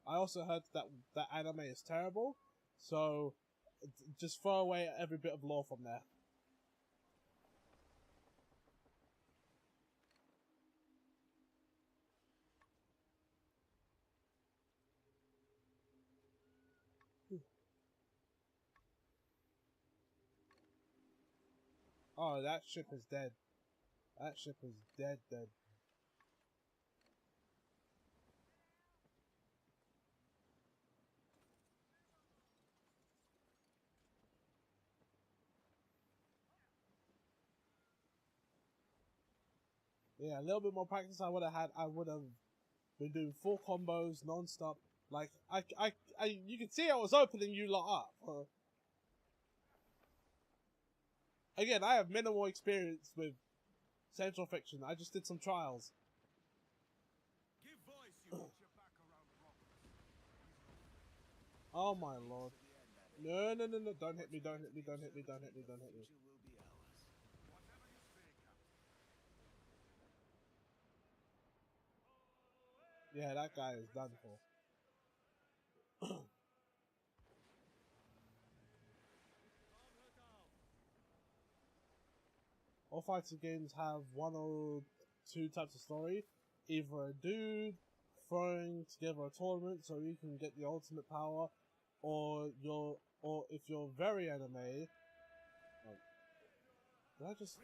I also heard that that anime is terrible, so just throw away every bit of lore from there. Oh, that ship is dead. That ship is dead. Yeah, a little bit more practice I would have had. I would have been doing full combos non-stop. Like, you can see I was opening you lot up. Again, I have minimal experience with Central Fiction. I just did some trials. Give voice, you your back around Oh my lord. No, don't hit me, don't hit me, don't hit me, don't hit me, don't hit me. Yeah, that guy is done for. All fighting games have one or two types of story. Either a dude throwing together a tournament so you can get the ultimate power, or if you're very anime. Did I just?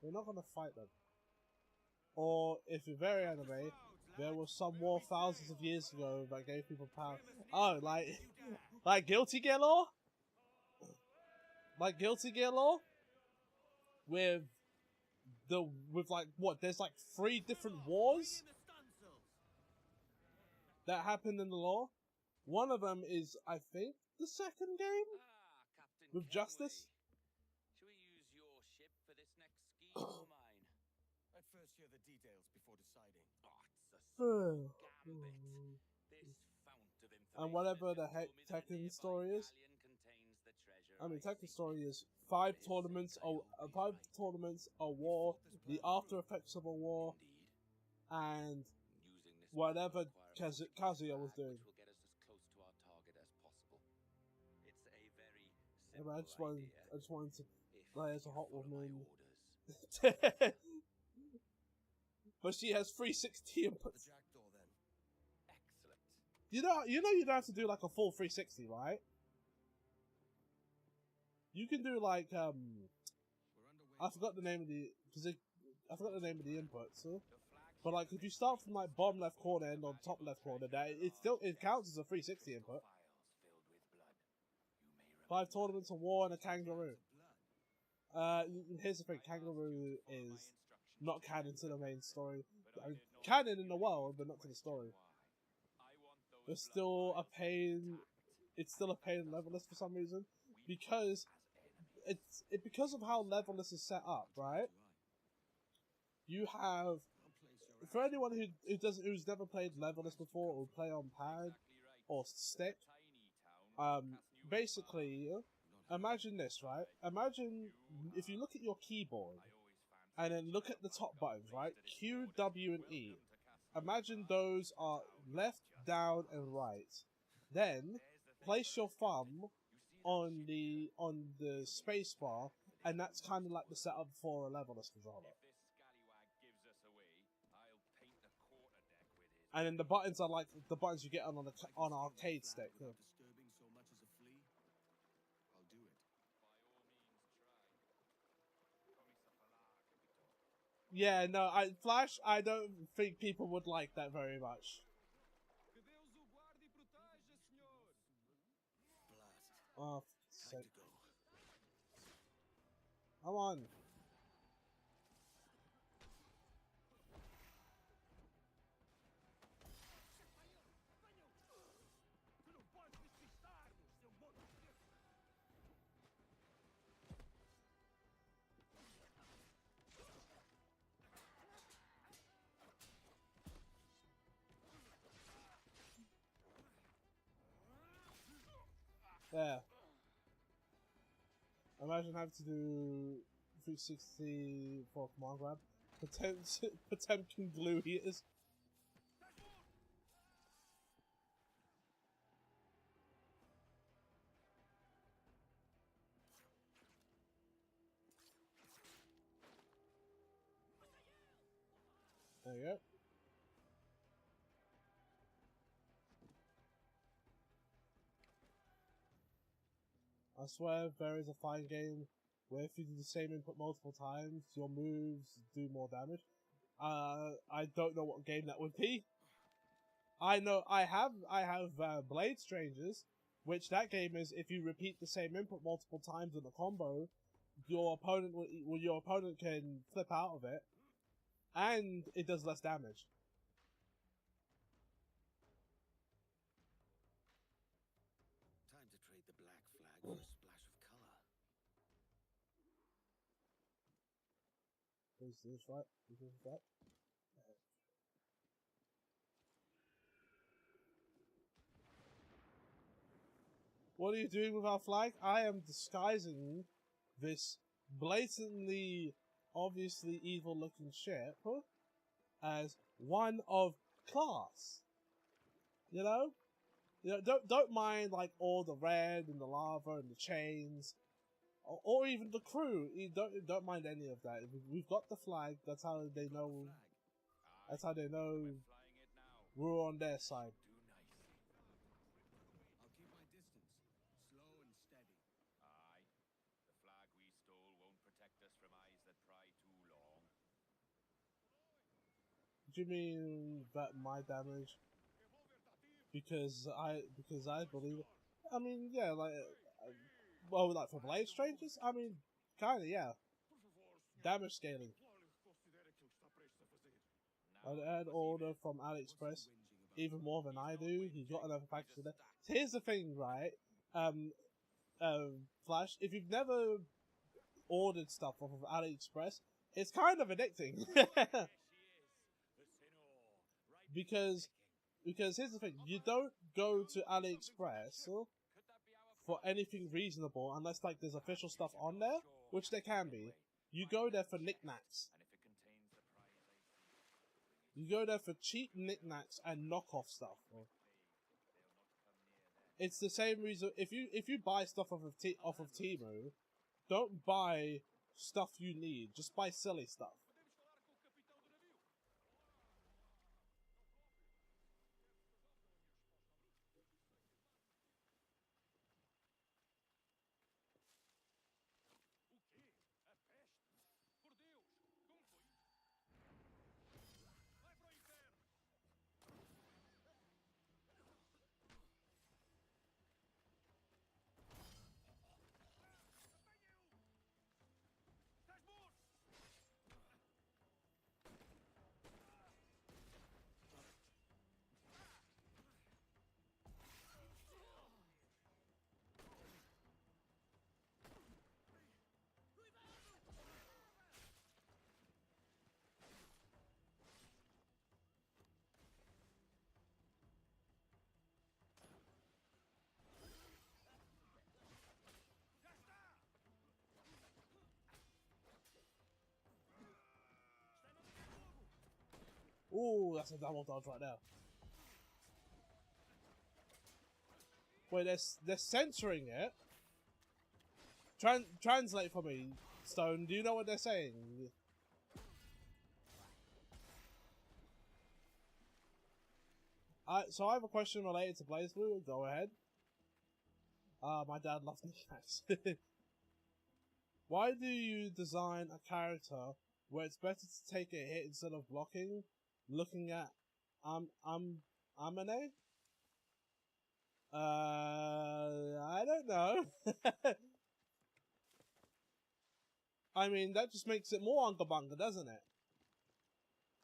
We're not gonna fight them. Or if you're very anime, there was some war thousands of years ago that gave people power. Oh, like Guilty Gear Lore? Like Guilty Gear Lore? With like what? There's like 3 different wars that happened in the lore. One of them is, I think, the second game with Justice. Should we use your ship for this next scheme or mine? I'd first hear the details before deciding. Oh, it's a small gambit. This fount of information And whatever the heck has just told me that a Tekken story nearby is. galleon contains the treasure I mean, I Tekken seek. story is 5 tournaments, a war, the after effects of a war, Indeed. and Using this whatever will require a Kazuya was flag doing. which will get us as close to our target as possible. It's a very Yeah, simple but idea. I just wanted to If play as a you hot follow my woman. orders. But she has 360 The inputs. jackdaw then. Excellent. You know you don't have to do like a full 360, right? You can do like I forgot the name of the I forgot the name of the inputs. Huh? But like if you start from like bottom left corner and on top left corner, that it counts as a 360 input. 5 tournaments, a war, and a kangaroo. Here's the thing: kangaroo is not canon to the main story. I mean, canon in the world, but not to the story. It's still a pain. It's still a pain levelist for some reason because because of how levelist is set up, right? You have, for anyone who's never played levelist before or play on pad or stick, basically, imagine this, right? Imagine if you look at your keyboard and then look at the top buttons, right? Q, W, and E. Imagine those are left, down, and right. Then place your thumb on the space bar, and that's kind of like the setup for a levelist controller. If this scallywag gives us away, I'll paint the quarterdeck And then the buttons are like the buttons you get on the on arcade stick. Without disturbing so much as a flea? I'll do it. Yeah, no, Flash. I don't think people would like that very much. Blast. Oh, Time to go. come on. Tu não podes despistar-nos, seu monstro! There. Imagine having to do 360 for command grab. Potemkin glue heaters. There you go. I swear there is a fighting game where if you do the same input multiple times, your moves do more damage. I don't know what game that would be. I know I have Blade Strangers, which that game is if you repeat the same input multiple times in a combo, your opponent can flip out of it, and it does less damage. Time to trade the black flag for a splash of color. Is this right? Is this right? What are you doing with our flag? I am disguising this blatantly, obviously evil-looking ship as one of class. You know, don't mind like all the red and the lava and the chains, or even the crew. You don't mind any of that. We've got the flag. That's how they know. That's how they know we're on their side. I'll keep my distance. Slow and steady. Aye. The flag we stole won't protect us from eyes that pry too long. Do you mean that my damage? Because I believe it. I mean, yeah, like, well, like for Blade Strangers, I mean, kinda, yeah. Damage scaling. I'd add order from AliExpress, even more than I do. He's got another package there. So here's the thing, right? Flash, if you've never ordered stuff off of AliExpress, it's kind of addicting. because here's the thing, you don't go to AliExpress for anything reasonable unless like there's official stuff on there, which there can be. You go there for knickknacks. You go there for cheap knickknacks and knockoff stuff. It's the same reason if you buy stuff off of Temu, don't buy stuff you need. Just buy silly stuff. Ooh, that's a double dodge right there. Wait, they're censoring it. Translate for me, Stone. Do you know what they're saying? So I have a question related to BlazBlue. Go ahead. My dad loves knickknacks. Why do you design a character where it's better to take a hit instead of blocking? Looking at Amane? I don't know. I mean, that just makes it more Unga Bunga, doesn't it?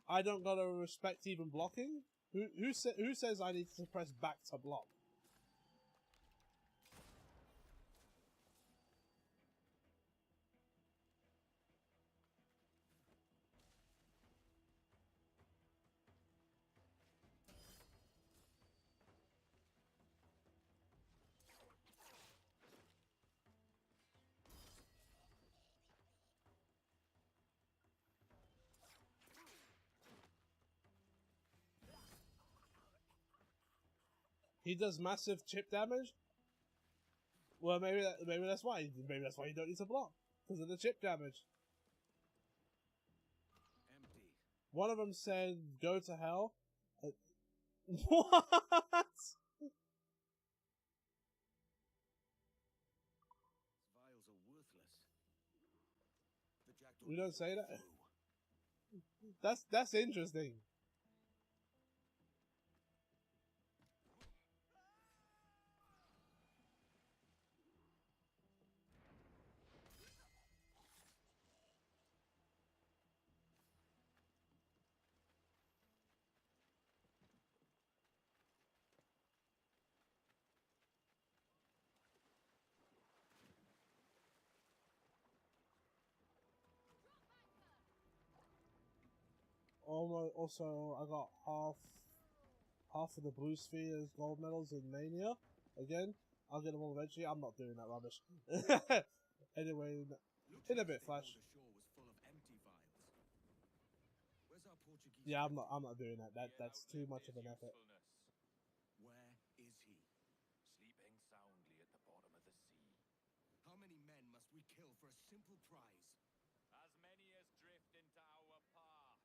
I don't gotta respect even blocking? Who says I need to press back to block? He does massive chip damage? Well, maybe that's why. Maybe that's why you don't need to block. Because of the chip damage. Empty. One of them said, go to hell. What? Vials are worthless. The jackdaw You don't say that? through. That's interesting. Also, I got half of the Blue Sphere's gold medals in Mania. Again, I'll get them all eventually. I'm not doing that rubbish. Anyway, in a bit, Flash. The shore was full of empty vials. Where's our Portuguese? Yeah, I'm not doing that. That's too much of an effort. Where is he? Sleeping soundly at the bottom of the sea. How many men must we kill for a simple prize? As many as drift into our path.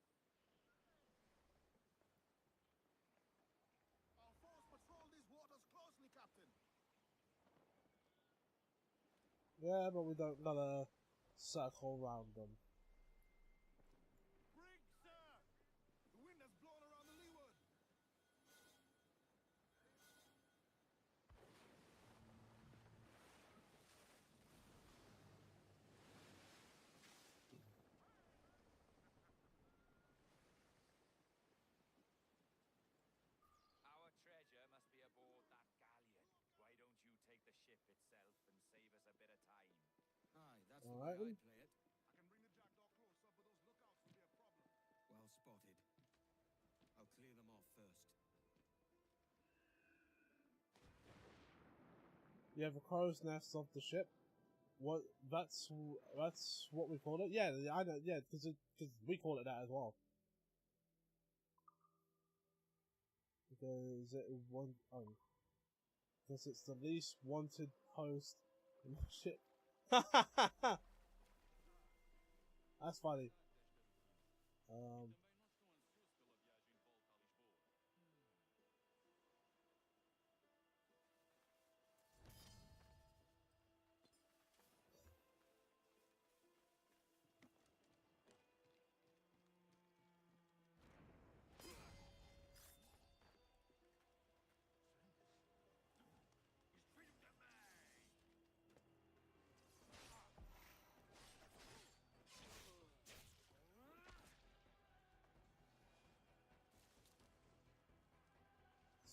Our force patrol these waters closely, Captain. Yeah, but we don't gotta circle around them. Brig, sir! The wind has blown around the leeward. Our treasure must be aboard that galleon. Why don't you take the ship itself and save us a bit of time? Aye, that's All the right, way then. I play it. I can bring the jackdaw closer, but those lookouts will be a problem. Well spotted. I'll clear them off first. You have a crow's nest of the ship. What? That's what we call it. Yeah, I know. Yeah, because we call it that as well. Because it one because it's the least wanted post in the ship. That's funny.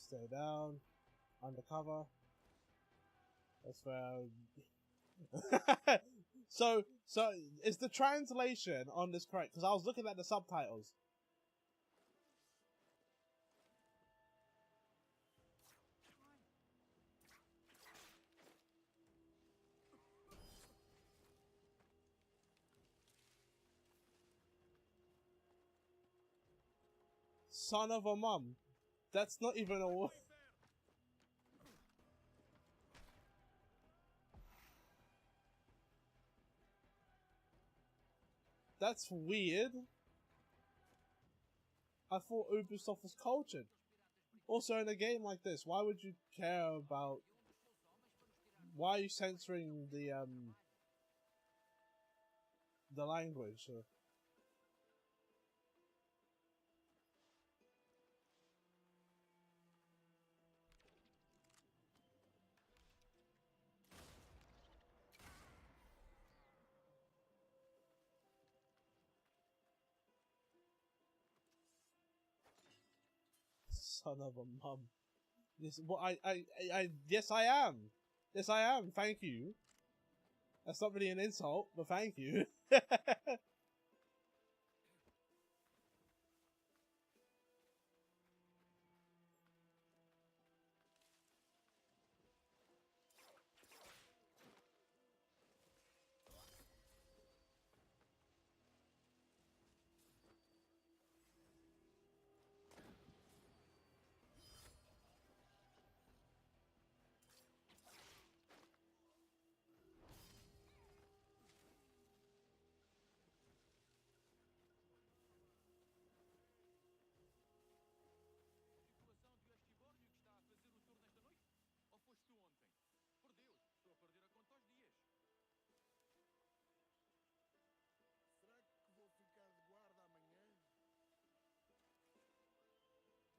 Stay down. Undercover. That's where. So is the translation on this correct? Because I was looking at the subtitles. Son of a mum. That's not even a word. That's weird. I thought Ubisoft was cultured. Also, in a game like this, why would you care about... Why are you censoring the language? Son of a mum. Yes, well, yes, I am. Yes, I am. Thank you. That's not really an insult, but thank you.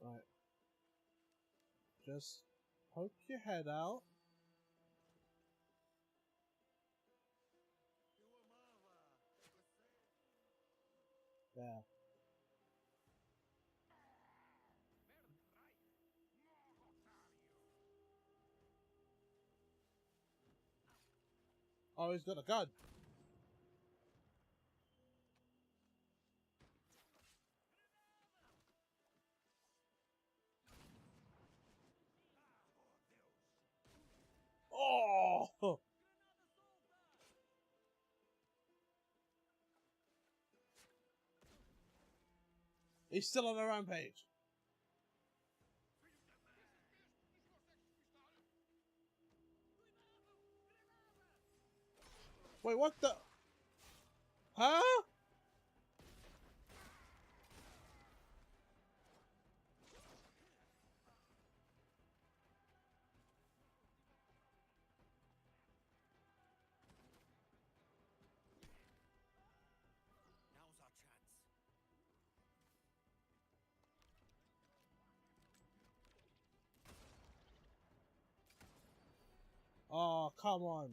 Right. Just poke your head out. There. Oh, he's got a gun. Oh! He's still on a rampage. Wait, what the? Huh? Now's our chance. Oh, come on.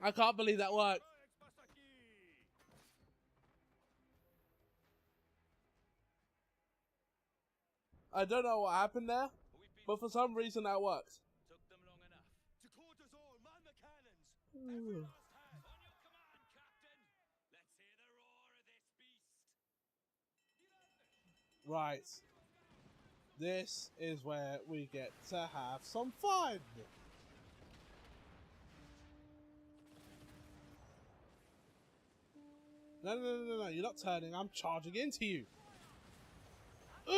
I can't believe that worked. I don't know what happened there, but for some reason that worked. Took them long enough. To quarters all, man the cannons! Mm. On your command, Captain. Let's hear the roar of this beast. Right. This is where we get to have some fun. No, you're not turning, I'm charging into you. Ugh!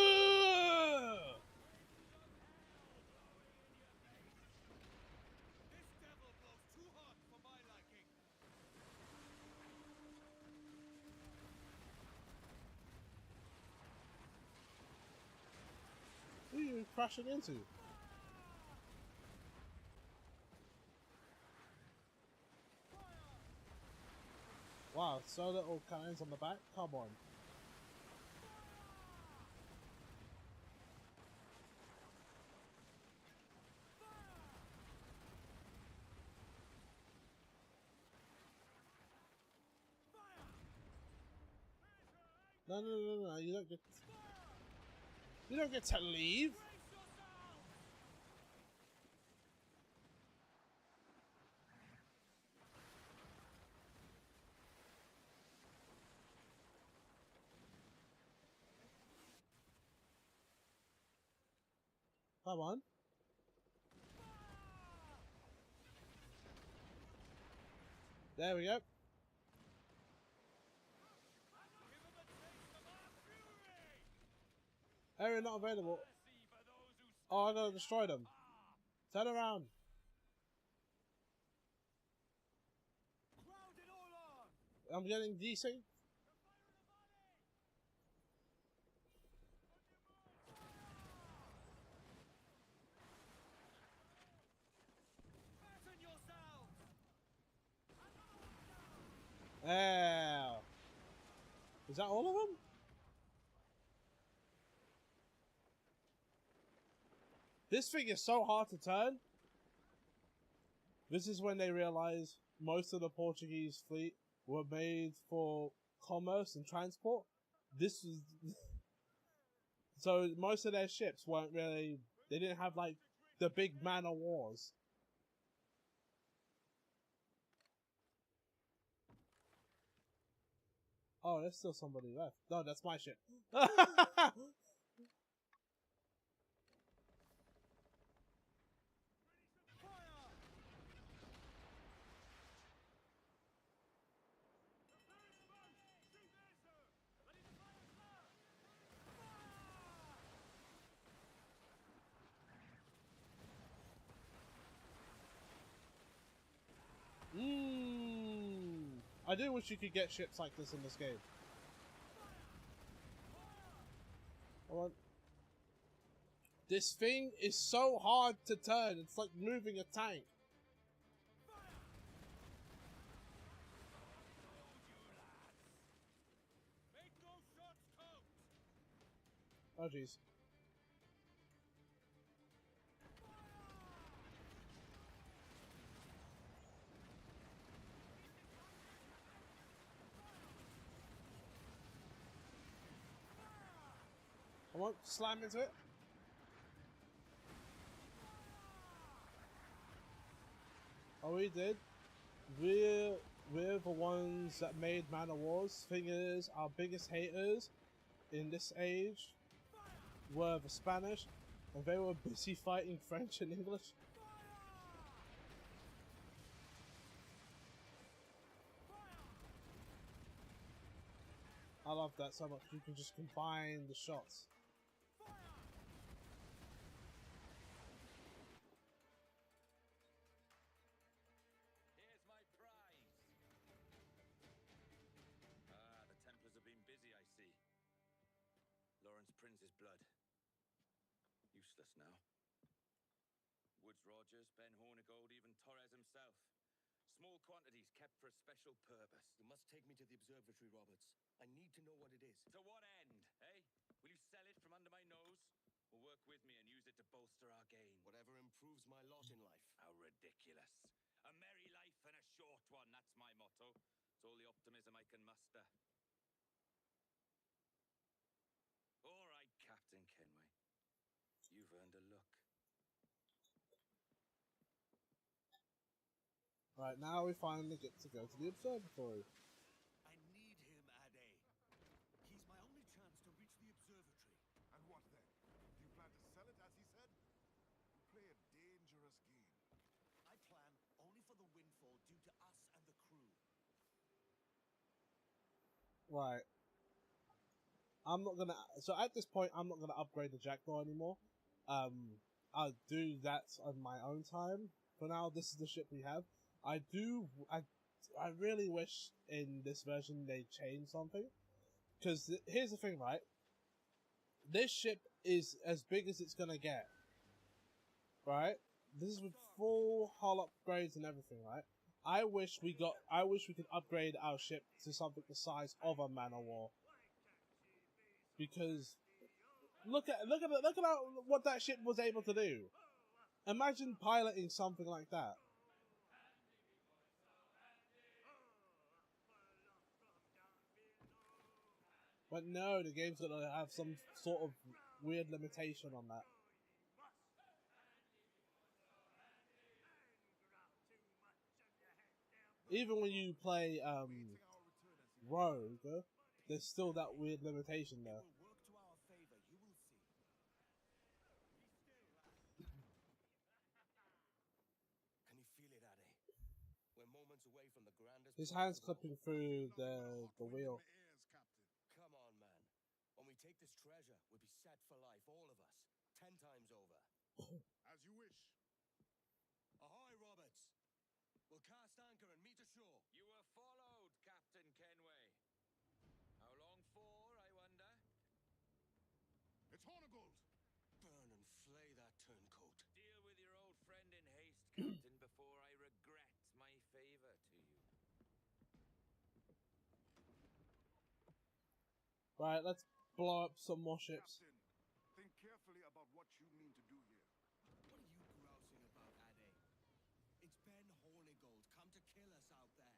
This devil blows too hot for my liking. Who are you crashing into? Wow, so little cannons on the back? Come on. No, you don't get... You don't get to leave! Come on. There we go. Area not available. Oh, I gotta destroy them. Turn around. Crowd it all on! I'm getting DC. Fasten yourselves! Yeah. Is that all of them? This thing is so hard to turn. This is when they realize most of the Portuguese fleet were made for commerce and transport. This is so most of their ships weren't really. They didn't have like the big man of wars. Oh, there's still somebody left. No, that's my ship. I do wish you could get ships like this in this game. This thing is so hard to turn. It's like moving a tank. Make those shots count! Oh jeez. I won't slam into it. Oh, we did. We're the ones that made Man of Wars. Thing is, our biggest haters in this age were the Spanish, and they were busy fighting French and English. I love that so much. You can just combine the shots. Here's my prize. Ah, the Templars have been busy, I see. Lawrence Prince's blood. Useless now. Woods Rogers, Ben Hornigold, even Torres himself. Small quantities kept for a special purpose. You must take me to the observatory, Roberts. I need to know what it is. To what end, eh? Will you sell it from under my nose? Or work with me and use it to bolster our gain? Whatever improves my lot in life. How ridiculous. A merry life and a short one, that's my motto. It's all the optimism I can muster. All right, Captain Kenway. You've earned a look. Right, now we finally get to go to the observatory. I need him, Ade. He's my only chance to reach the observatory. And what then? Do you plan to sell it, as he said? You play a dangerous game. I plan only for the windfall due to us and the crew. Right. I'm not gonna. So at this point, I'm not gonna upgrade the Jackdaw anymore. I'll do that on my own time. For now, this is the ship we have. I really wish in this version they changed something. Because here's the thing, right? This ship is as big as it's gonna get. Right? This is with full hull upgrades and everything, right? I wish we could upgrade our ship to something the size of a Man of War. Because look at what that ship was able to do. Imagine piloting something like that. But no, the game's gonna have some sort of weird limitation on that. Even when you play Rogue, there's still that weird limitation there. It will work to our favor, you will see. Can you feel it, Ade? We're moments away from the grandest... His hand's clipping through the wheel. Come on, man. When we take this treasure, we'll be set for life, all of us. 10 times over. As you wish. Ahoy, Roberts! We'll cast anchor and meet ashore. You were followed, Captain Kenway. How long for, I wonder? It's Hornigold! Burn and flay that turncoat. Deal with your old friend in haste, Captain, before I regret my favor to you. Right, let's blow up some more ships. Captain, think carefully about what you mean to do here. What are you grousing about, Ade? It's Ben Hornigold, come to kill us out there.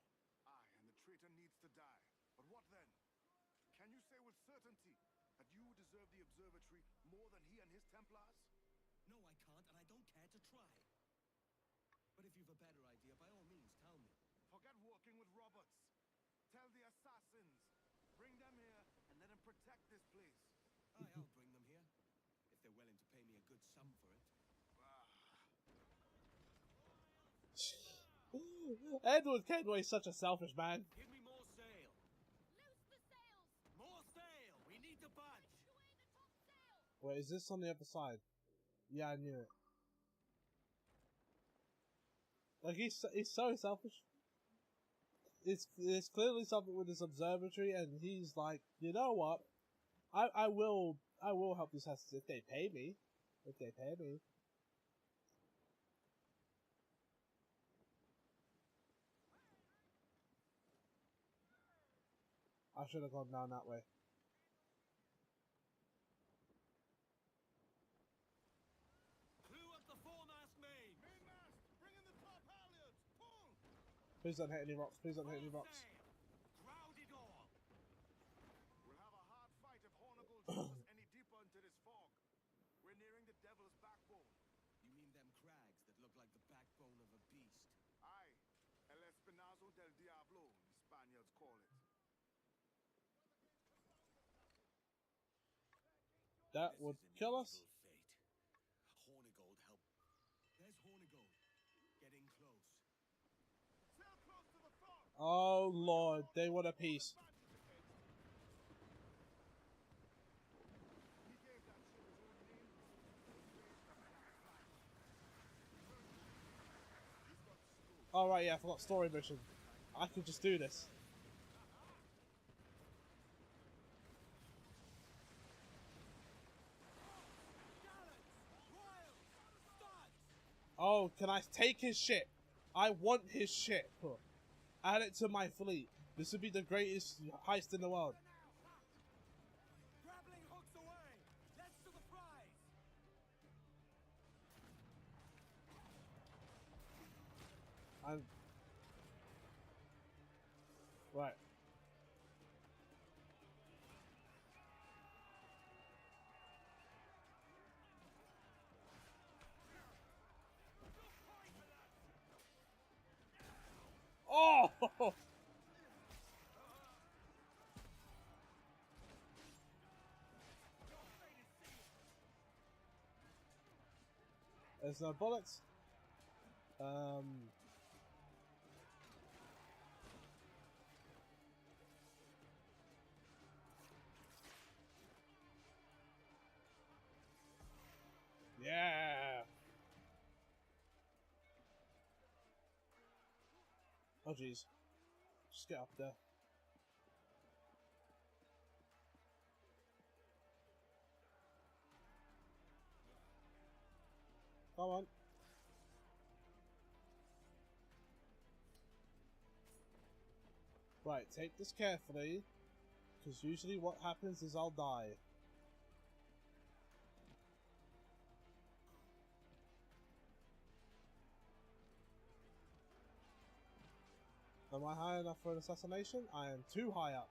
Aye, and the traitor needs to die. But what then? Can you say with certainty that you deserve the observatory more than he and his Templars? No, I can't, and I don't care to try. But if you've a better idea, by all means, tell me. Forget working with Roberts. Tell the assassins. Bring them here and let them protect this place. Aye, I'll bring them here. If they're willing to pay me a good sum for it. Edward Kenway's such a selfish man. Give me more sail. Loose the sails! More sail! We need to budge! Take away the top sail! Wait, is this on the other side? Yeah, I knew it. Like, he's so selfish. It's clearly something with this observatory, and he's like, you know what? I will help these assassins if they pay me. If they pay me. I should have gone down that way. Clew up the foremast main! Mainmast, bring in the top halyards. Pull! Please don't hit any rocks. Please don't hit any rocks. Crowd it all! We'll have a hard fight if Hornigold shows us any deeper into this fog. We're nearing the Devil's Backbone. You mean them crags that look like the backbone of a beast? Aye, El Espinazo del Diablo, the Spaniards call it. That would kill us. Evil fate. Hornigold help. There's Hornigold. Getting close. Sail close to the fog. Oh lord, they want a piece. He gave that ship his own name. Oh right, yeah, I forgot story mission. I could just do this. Oh, can I take his ship? I want his ship. Add it to my fleet. This would be the greatest heist in the world. Grappling hooks away! That's to the prize! I'm... Right. Oh! There's no bullets. Yeah. Oh jeez. Just get up there. Come on. Right, take this carefully, because usually what happens is I'll die. Am I high enough for an assassination? I am too high up.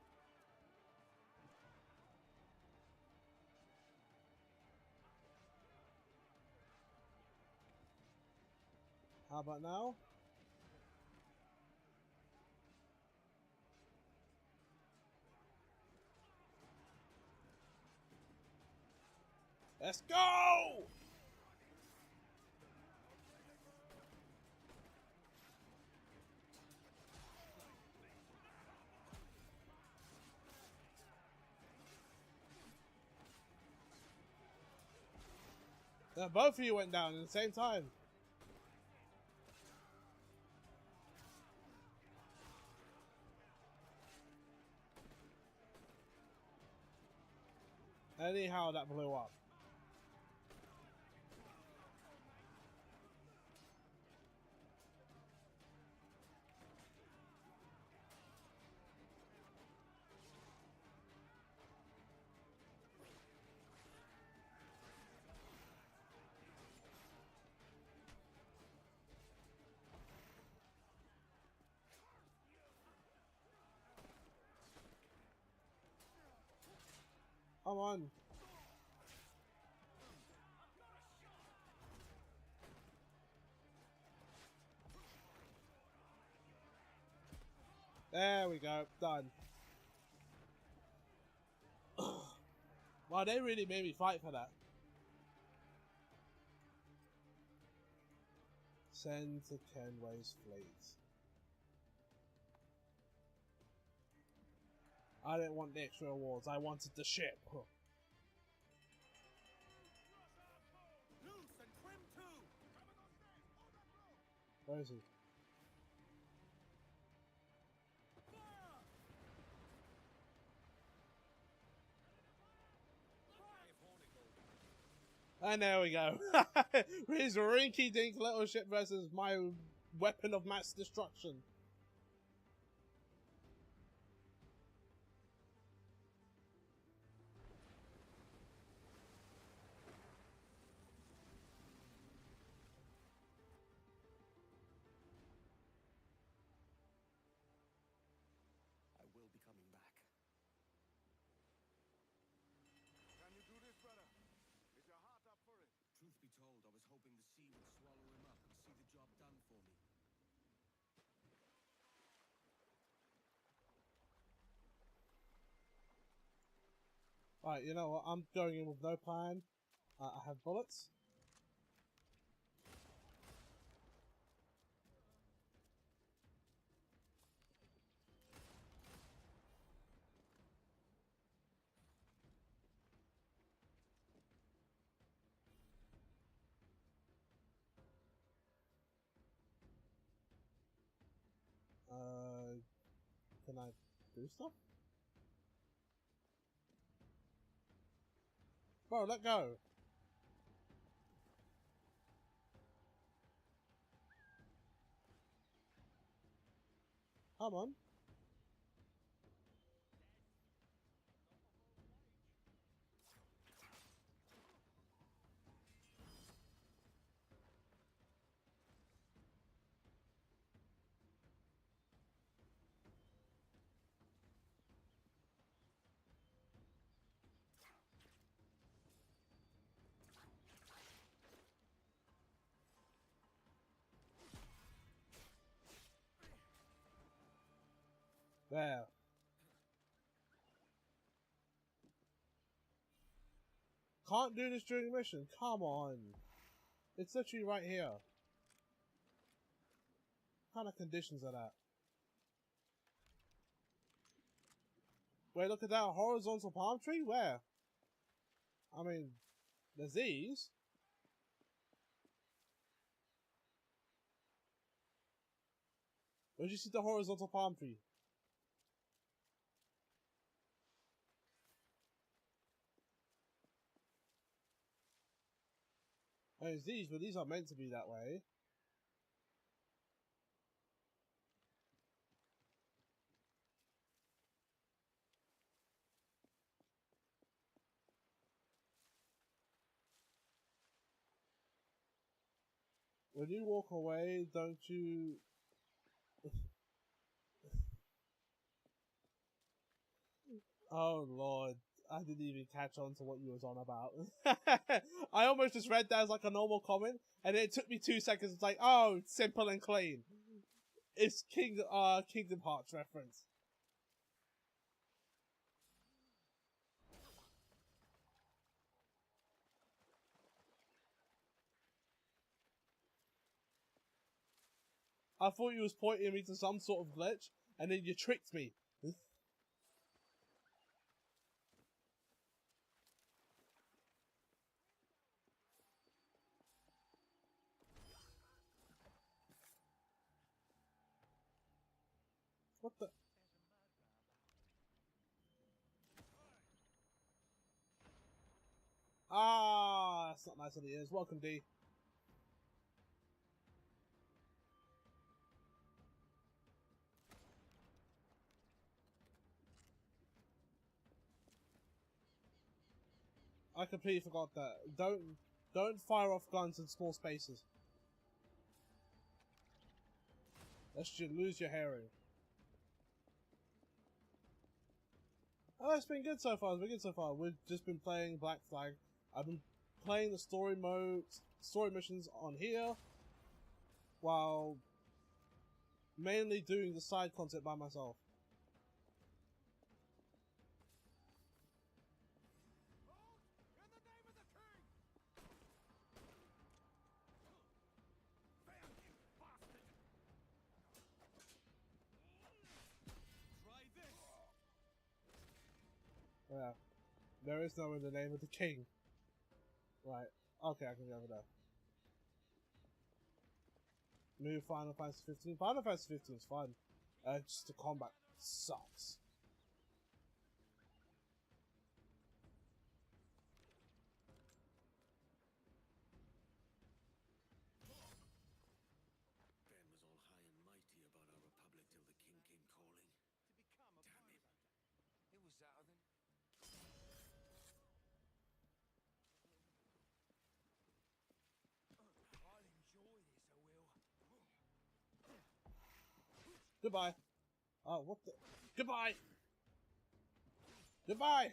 How about now? Let's go! Both of you went down at the same time. Anyhow, that blew up. Come on. There we go. Done. Wow, they really made me fight for that. Send to Kenway's fleet. I didn't want the extra awards. I wanted the ship. Loose and trim too. Where is he? And there we go. His rinky-dink little ship versus my weapon of mass destruction. I will be coming back. Can you do this, brother? Is your heart up for it? Truth be told, I was hoping the sea would swallow him up and see the job done for me. Right, you know what? I'm going in with no plan. I have bullets. Can I do stuff? Bro, let go. Come on. There. Can't do this during mission. Come on. It's literally right here. What kind of conditions are that? Wait, look at that horizontal palm tree? Where? I mean, there's these. Where'd you see the horizontal palm tree? There's these, but these are meant to be that way. When you walk away, don't you... Oh lord, I didn't even catch on to what you was on about. I almost just read that as like a normal comment, and it took me 2 seconds. It's like, oh, simple and clean. It's Kingdom Hearts reference. I thought you was pointing me to some sort of glitch, and then you tricked me. What the? Ah, that's not nice on the ears. Welcome, D. I completely forgot that. Don't fire off guns in small spaces. Lest you lose your hearing. Oh, it's been good so far. It's been good so far. We've just been playing Black Flag. I've been playing the story missions on here, while mainly doing the side content by myself. In the name of the king! Bam, you bastard! Try this! Yeah. There is no in the name of the king. Right. Okay, I can go over there. New Final Fantasy 15. Final Fantasy 15 is fun. Just the combat sucks. Ben was all high and mighty about our republic till the king came calling. To become a Damn it. Who was that then? I'll enjoy this, I will. Goodbye. Oh, what the? Goodbye! Goodbye!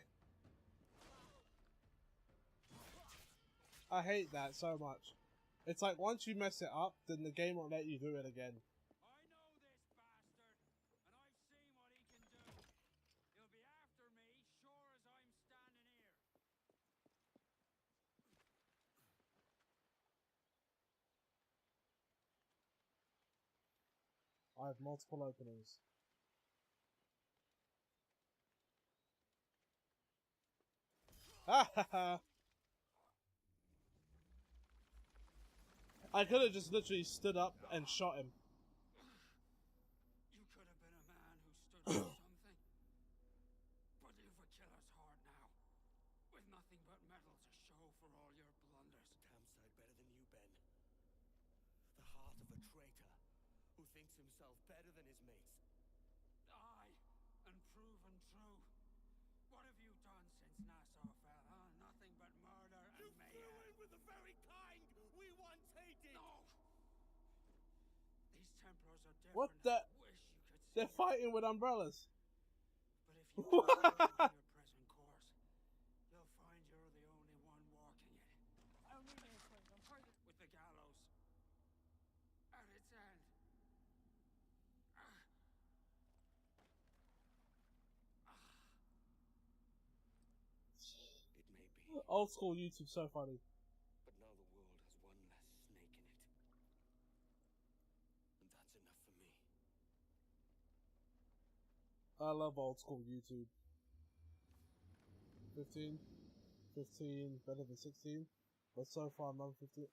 I hate that so much. It's like once you mess it up, then the game won't let you do it again. I know this bastard, and I've seen what he can do. He'll be after me, sure as I'm standing here. I have multiple openings. Ha ha ha! I could have just literally stood up and shot him. You could have been a man who stood for something. But you've a killer's heart now. With nothing but metal to show for all your blunders. Damn sight better than you, Ben. The heart of a traitor who thinks himself better than his mates. Aye, and proven true. What have you done since Nassau fell, huh? Nothing but murder and You mayhem. flew in with the very kind we once hated! No! These Templars are different. What the? I wish you could see They're it. fighting with umbrellas. But if you continue on your present course, you'll find you're the only one walking it. Only this way, I'm further with the gallows. At its end. It may be, Old school YouTube, so funny. but now the world has one less snake in it. And that's enough for me. I love old school YouTube. 15? 15 better than 16? But so far I'm on 15.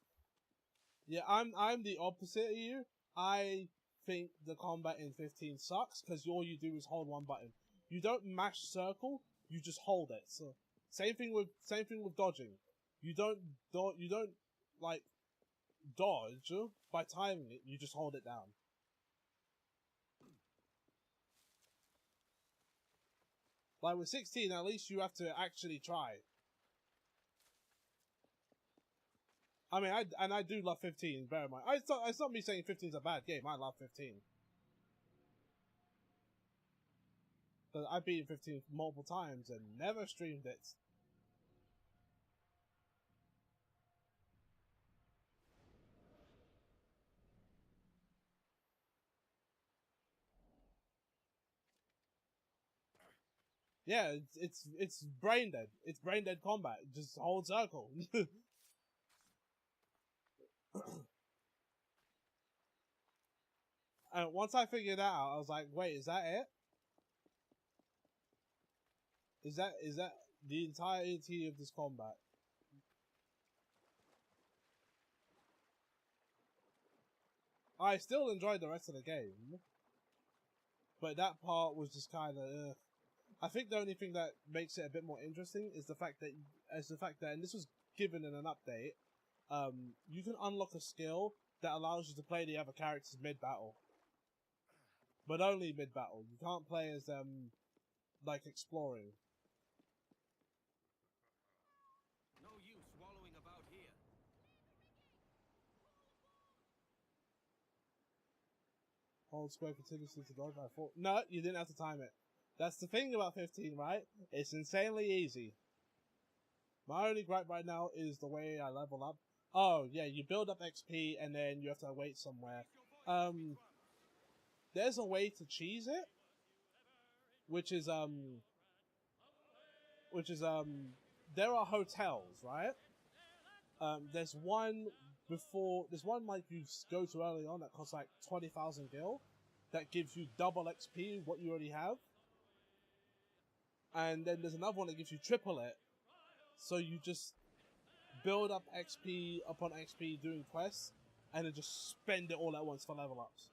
Yeah, I'm the opposite of you. I think the combat in 15 sucks because all you do is hold one button. You don't mash circle, you just hold it. So same thing with dodging. You don't like dodge by timing it, you just hold it down. Like with 16, at least you have to actually try. I mean, I do love 15, bear in mind. It's not me saying 15 is a bad game, I love 15. But I've beaten 15 multiple times and never streamed it. Yeah, it's brain dead. It's brain dead combat. Just hold circle. And once I figured that out, I was like, wait, is that it? Is that the entirety of this combat? I still enjoyed the rest of the game. but that part was just kind of. I think the only thing that makes it a bit more interesting is the fact that, and this was given in an update, you can unlock a skill that allows you to play the other characters mid-battle. But only mid-battle. You can't play as them, like, exploring. No use wallowing about here. Hold square continuously to dodge by 4. No, you didn't have to time it. That's the thing about 15, right? It's insanely easy. My only gripe right now is the way I level up. Oh, yeah, you build up XP and then you have to wait somewhere. There's a way to cheese it, which is, there are hotels, right? There's one like you go to early on that costs like 20,000 gil, that gives you double XP what you already have. And then there's another one that gives you triple it. So you just build up XP upon XP doing quests, and then just spend it all at once for level ups.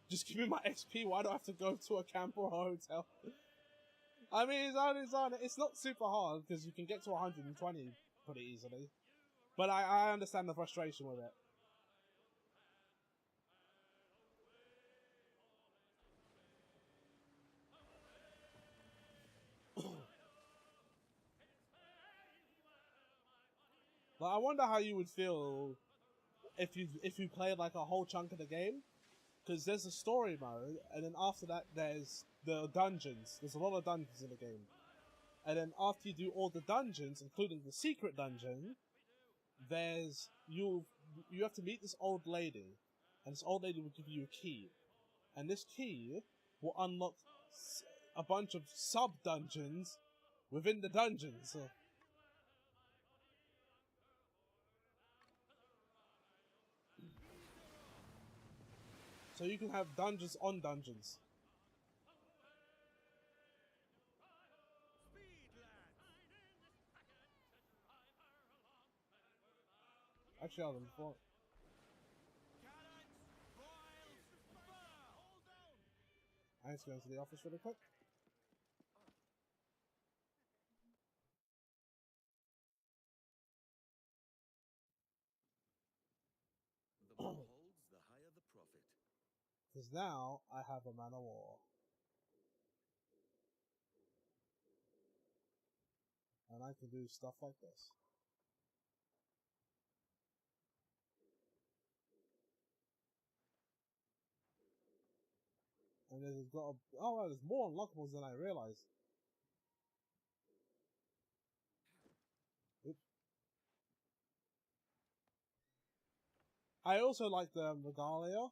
Just give me my XP, why do I have to go to a camp or a hotel? I mean, it's not super hard, because you can get to 120 pretty easily. But I understand the frustration with it. But I wonder how you would feel if you played like a whole chunk of the game, because there's a story mode, and then after that there's the dungeons. There's a lot of dungeons in the game, and then after you do all the dungeons, including the secret dungeon, you have to meet this old lady, and this old lady will give you a key, and this key will unlock a bunch of sub dungeons within the dungeons. So you can have dungeons on dungeons. Actually, I'll before. I need to go into the office really quick. The more holds, the higher the profit. Because now I have a man of war. And I can do stuff like this. And then there's got a, oh wow, there's more unlockables than I realized. Oops. I also like the Regalia.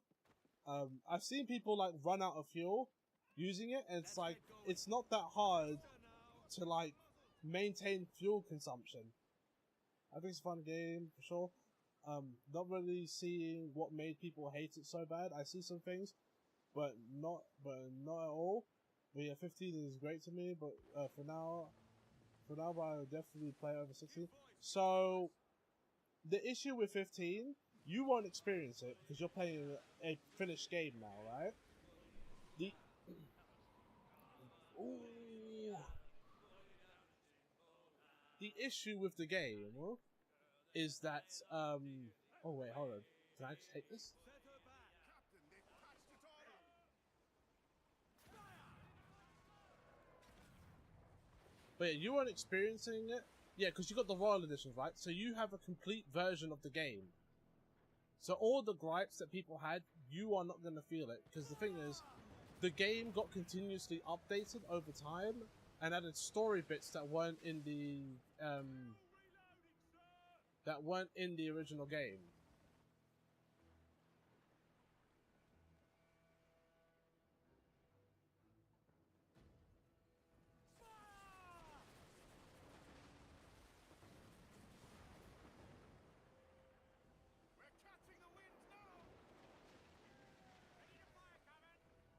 I've seen people like run out of fuel using it, and it's like, it's not that hard to like maintain fuel consumption. I think it's a fun game for sure. Not really seeing what made people hate it so bad. I see some things, but not at all. But yeah, 15 is great to me, but for now I'll definitely play over 16. So the issue with 15, you won't experience it because you're playing a finished game now, right? The issue with the game is that oh wait, hold on. Can I just take this? But yeah, you weren't experiencing it. Yeah, because you got the Royal Edition, right? So you have a complete version of the game. So all the gripes that people had, you are not going to feel it. Because the thing is, the game got continuously updated over time and added story bits that weren't in the original game.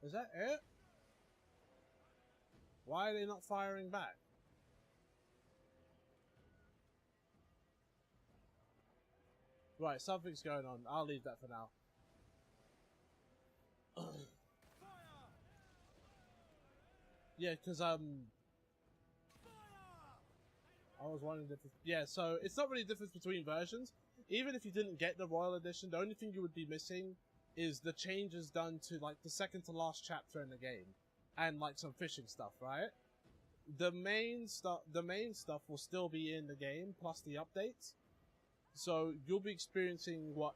Is that it? Why are they not firing back? Right, something's going on. I'll leave that for now. Yeah, because I was wondering the difference. Yeah, so it's not really a difference between versions. Even if you didn't get the Royal Edition, the only thing you would be missing is the changes done to like the second to last chapter in the game, and like some fishing stuff, right? The main stuff will still be in the game, plus the updates. So you'll be experiencing what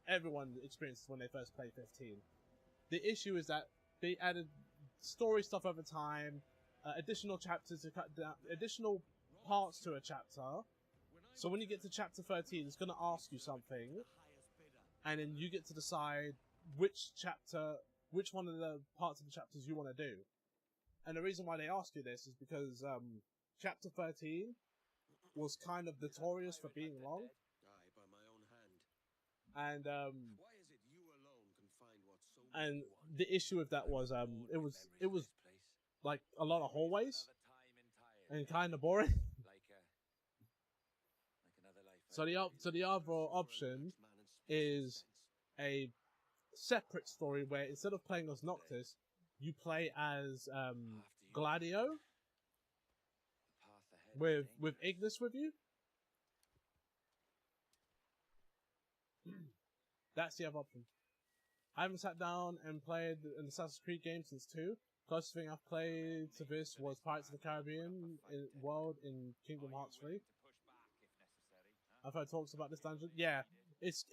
everyone experienced when they first played 15. The issue is that they added story stuff over time, additional chapters to cut down, additional parts to a chapter. So when you get to chapter 13, it's going to ask you something, and then you get to decide which one of the parts of the chapters you want to do. And the reason why they ask you this is because chapter 13 was kind of notorious for being long. Aye, by my own hand. And Why is it you alone can find what's so and the issue with that was it was like a lot of hallways and kind of boring. So the other option is a separate story where instead of playing as Noctis, you play as Gladio with Ignis with you. That's the other option. I haven't sat down and played an Assassin's Creed game since 2. Closest thing I've played to this was Pirates of the Caribbean world in Kingdom Hearts 3. I've heard talks about this dungeon. Yeah, it's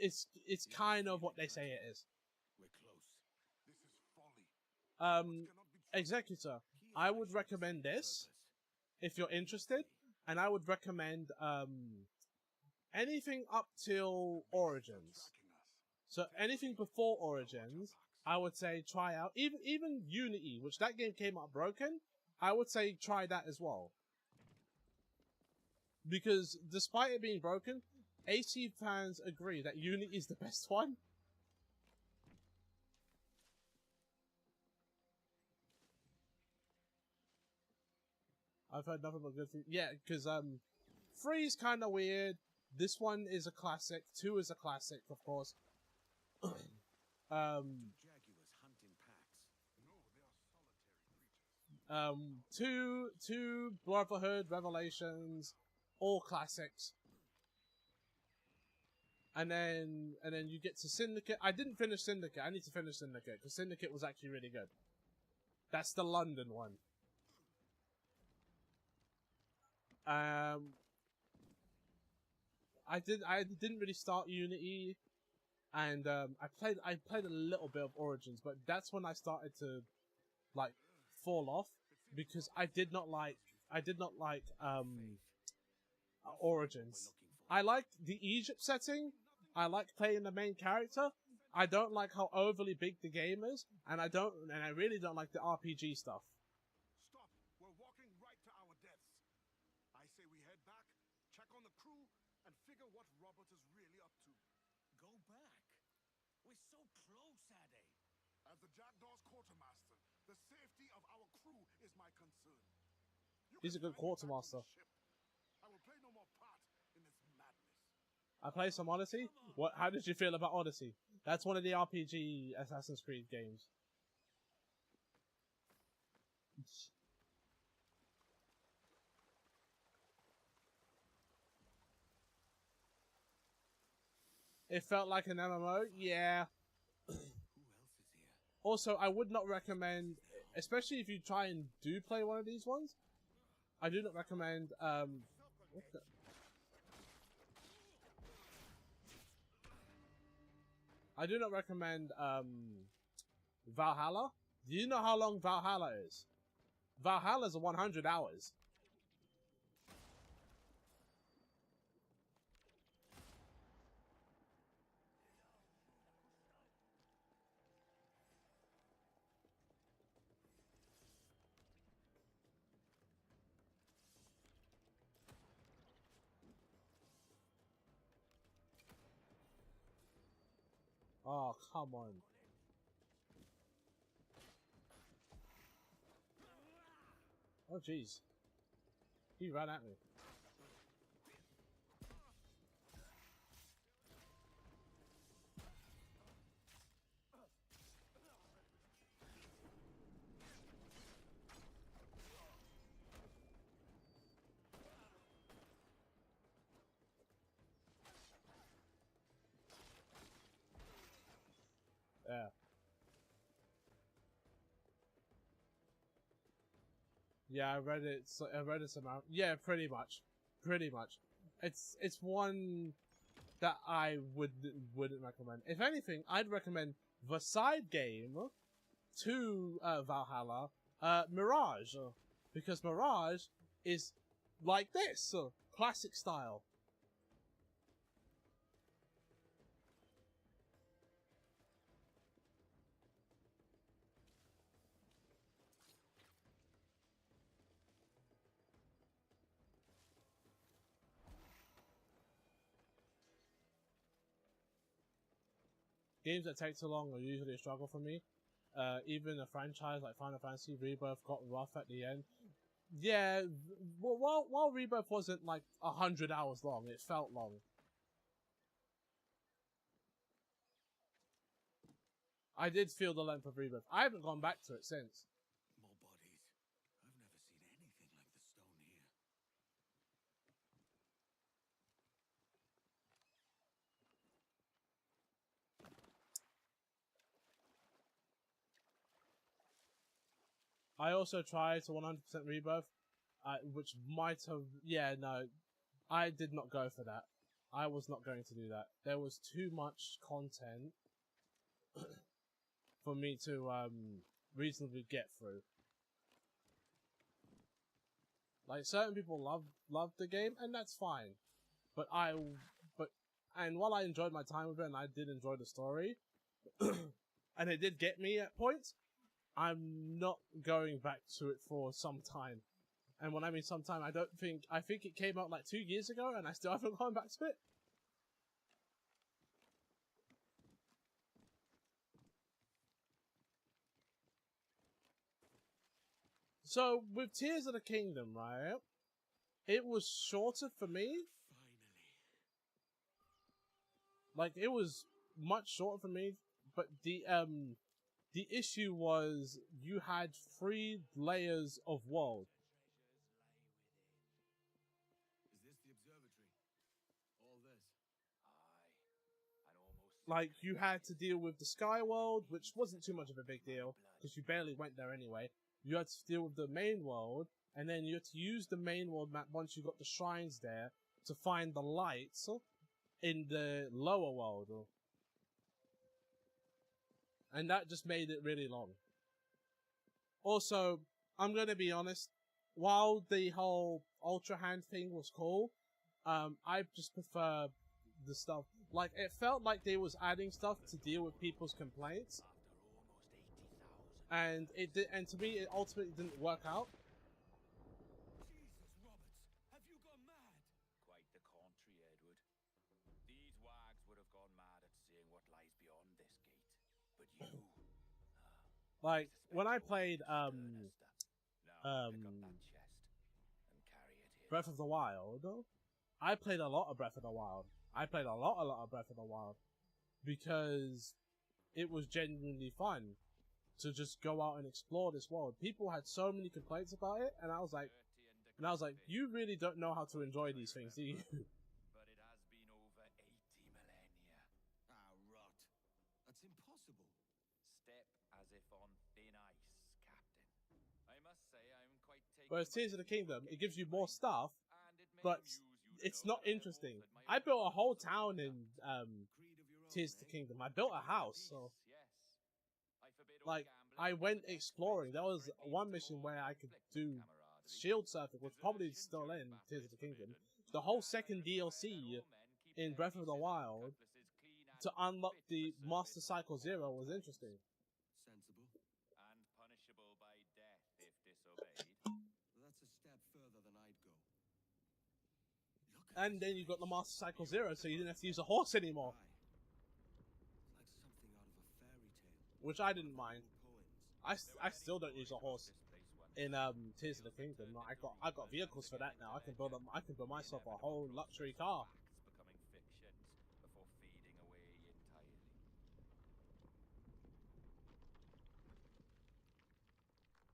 kind of what they say it is. We're close. This is folly. Executor, I would recommend this if you're interested, and I would recommend anything up till Origins. So anything before Origins, I would say try out. Even Unity, which that game came out broken, I would say try that as well. Because despite it being broken, AC fans agree that Unity is the best one. I've heard nothing but good things. Yeah, because 3 is kind of weird. This one is a classic. 2 is a classic, of course. Jaguars hunting packs. No, they are solitary creatures. 2 Brotherhood, Revelations, all classics. And then you get to Syndicate. I didn't finish Syndicate. I need to finish Syndicate because Syndicate was actually really good. That's the London one. I didn't really start Unity, and I played a little bit of Origins, but that's when I started to like fall off because I did not like Origins. I liked the Egypt setting. I like playing the main character. I don't like how overly big the game is, and I really don't like the RPG stuff. Stop. We're walking right to our deaths. I say we head back, check on the crew, and figure what Robert is really up to. Go back. We're so close, Ade. As the Jackdaw's quartermaster, the safety of our crew is my concern. He's a good quartermaster. I will play no more part in this madness. I played some Odyssey. What? How did you feel about Odyssey? That's one of the RPG Assassin's Creed games. It felt like an MMO, yeah. Who else is here? Also, I would not recommend, especially if you try and do play one of these ones, I do not recommend, what the? I do not recommend, Valhalla. Do you know how long Valhalla is? Valhalla's 100 hours. Oh, come on. Oh, jeez. He ran at me. Yeah, I read it. So I read it somehow. Yeah, pretty much. It's one that I wouldn't recommend. If anything, I'd recommend the side game to Valhalla, Mirage, because Mirage is like this, classic style. Games that take too long are usually a struggle for me. Even a franchise like Final Fantasy Rebirth got rough at the end. Yeah, while Rebirth wasn't like 100 hours long, it felt long. I did feel the length of Rebirth. I haven't gone back to it since. More bodies. I've never seen anything like the stone here. I also tried to 100% Rebirth, which might have... Yeah, no. I did not go for that. I was not going to do that. There was too much content for me to reasonably get through. Like, certain people love the game, and that's fine. And while I enjoyed my time with it, and I did enjoy the story, and it did get me at points, I'm not going back to it for some time. And when I mean some time, I think it came out like 2 years ago, and I still haven't gone back to it. So, with Tears of the Kingdom, right, it was shorter for me. Like, it was much shorter for me, but the issue was you had 3 layers of world. Is this the observatory? All this? Like, you had to deal with the Sky World, which wasn't too much of a big deal, because you barely went there anyway. You had to deal with the main world, and then you had to use the main world map once you got the shrines there to find the lights in the lower world. And that just made it really long. Also, I'm gonna be honest, while the whole Ultra Hand thing was cool, I just prefer the stuff. Like, it felt like they was adding stuff to deal with people's complaints. And to me, it ultimately didn't work out. Jesus, Roberts, have you gone mad? Quite the contrary, Edward. These wags would have gone mad at seeing what lies beyond this gate. But you... Like, when I played, Breath of the Wild, I played a lot of Breath of the Wild. I played a lot of Breath of the Wild. Because it was genuinely fun to just go out and explore this world. People had so many complaints about it, and I was like, you really don't know how to enjoy these things, do you? But it has been over 80 millennia. Ah, rot. That's impossible. Step as if on thin ice, Captain. I must say I'm quite taken. Whereas Tears of the Kingdom, it gives you more stuff, but it's not interesting. I built a whole town in Tears of the Kingdom. I built a house, so like I went exploring. There was one mission where I could do shield surfing, which probably is still in Tears of the Kingdom. The whole second DLC in Breath of the Wild to unlock the Master Cycle Zero was interesting. Sensible. And punishable by death if disobeyed. That's a step further than I'd go. And then you got the Master Cycle Zero, so you didn't have to use a horse anymore. It's like something out of a fairy tale. Which I didn't mind. I still don't use a horse in Tears of the Kingdom. I got vehicles for that now. I can build myself a whole luxury car. Becoming fictions before fading away entirely.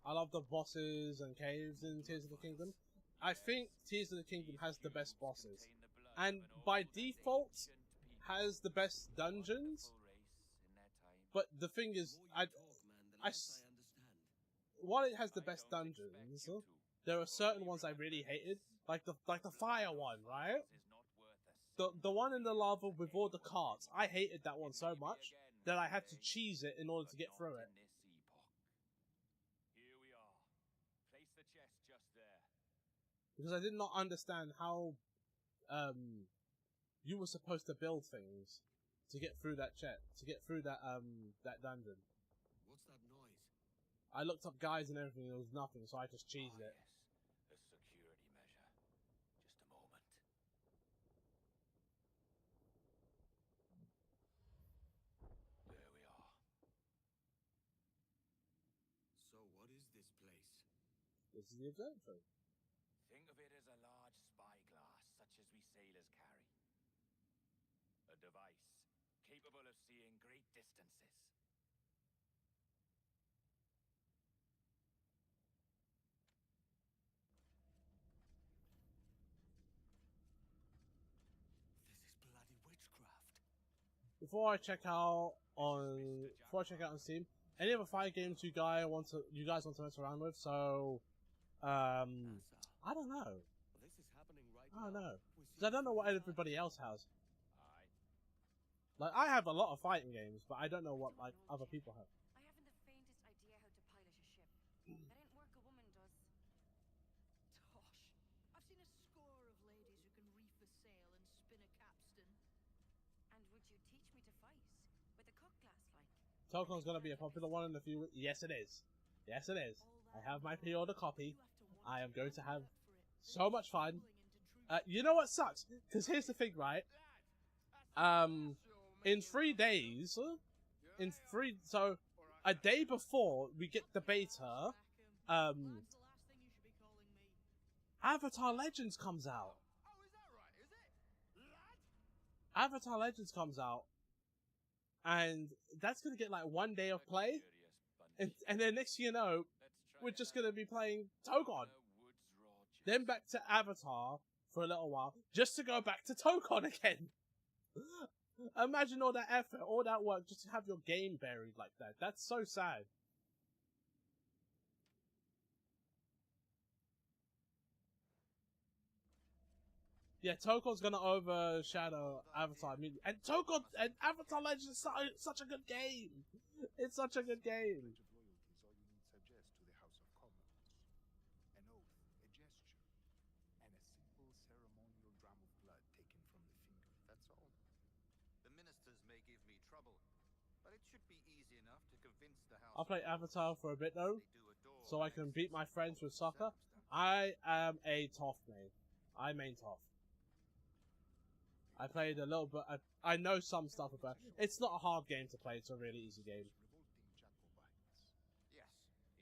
I love the bosses and caves in Tears of the Kingdom. I think Tears of the Kingdom has the best bosses, and by default has the best dungeons. But the thing is, while it has the best dungeons, there are certain ones I really hated, like the fire one, right? The one in the lava with all the carts. I hated that one so much that I had to cheese it in order to get through it. Here we are. Place the chest just there. Because I did not understand how you were supposed to build things to get through that that dungeon. What's that noise? I looked up guides and everything, there was nothing, so I just cheesed it. Yes, a security measure. Just a moment. There we are. So what is this place? This is the observatory. Think of it as a large spyglass, such as we sailors carry. A device capable of seeing great distances. This is bloody witchcraft. Before I check out on Steam, any other fire games you guys want to mess around with? So, I don't know. This is happening right I don't now. know. Because I don't know what everybody else has. Aye. Like, I have a lot of fighting games, but I don't know what like other people have. I haven't the faintest idea how to pilot a ship. That ain't work a woman does. Tosh, I've seen a score of ladies who can reef a sail and spin a capstan. And would you teach me to fight? With a cut glass like? Tokon's gonna be a popular one in a few weeks. Yes, it is. Yes, it is. I have my pre-order copy. I am going to have so much fun. You know what sucks? Because here's the thing, right? In 3 days, so a day before we get the beta, Avatar Legends comes out. Oh, is that right? Is it? Lad? Avatar Legends comes out, and that's gonna get like 1 day of play, and then next thing you know, we're just gonna be playing Tokon. Then back to Avatar for a little while, just to go back to Tokon again. Imagine all that effort, all that work, just to have your game buried like that. That's so sad. Yeah, Tokon's gonna overshadow Avatar immediately. And Tokon and Avatar Legends is such a good game. It's such a good game. Pledge of loyalty is all you need suggest to the House of Commons. An oath, a gesture, and a simple ceremonial dram of blood taken from the finger. That's all. The ministers may give me trouble, but it should be easy enough to convince the House. I'll play Avatar for a bit though, They do adore so I can beat my friends with soccer. I am a Toph main. I main Toph. I played a little bit. I know some stuff about it. It's not a hard game to play. It's a really easy game. Revolting Jacobites. Yes.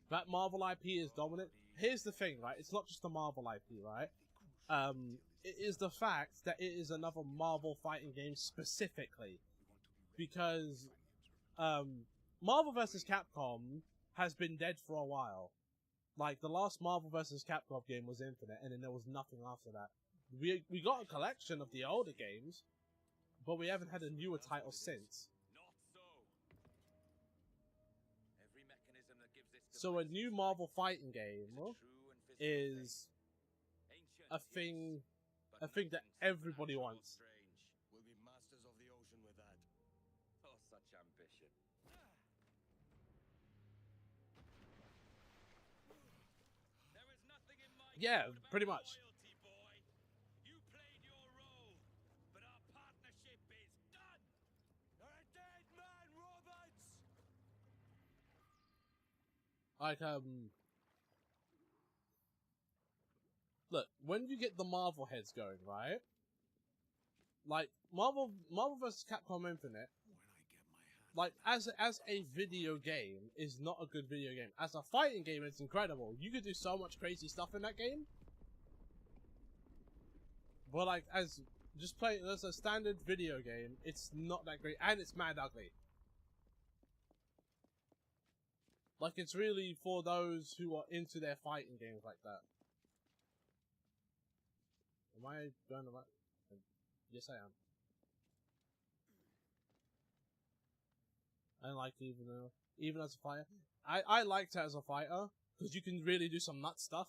That Marvel IP is dominant. Here's the thing, right? It's not just the Marvel IP, right? It is the fact that it is another Marvel fighting game specifically, because Marvel vs. Capcom has been dead for a while. Like the last Marvel vs. Capcom game was Infinite, and then there was nothing after that. We got a collection of the older games, but we haven't had a newer title since. Not so. Every mechanism that gives this So a new Marvel fighting game true and physical is Ancient, a thing, but a thing that nothing everybody supernatural or wants. Strange. We'll be masters of the ocean with that. Oh, such ambition. There is nothing in my Yeah, code about pretty much. loyalty, boy. You played your role, but our partnership is done. You're a dead man, Roberts! Like, look, when you get the Marvel heads going, right? Like, Marvel vs. Capcom Infinite, like, as a video game, is not a good video game. As a fighting game, it's incredible. You could do so much crazy stuff in that game. But, like, as a standard video game, it's not that great, and it's mad ugly. Like, it's really for those who are into their fighting games like that. Am I going the right? Yes, I am. And like, even as a fighter, I liked it as a fighter because you can really do some nut stuff.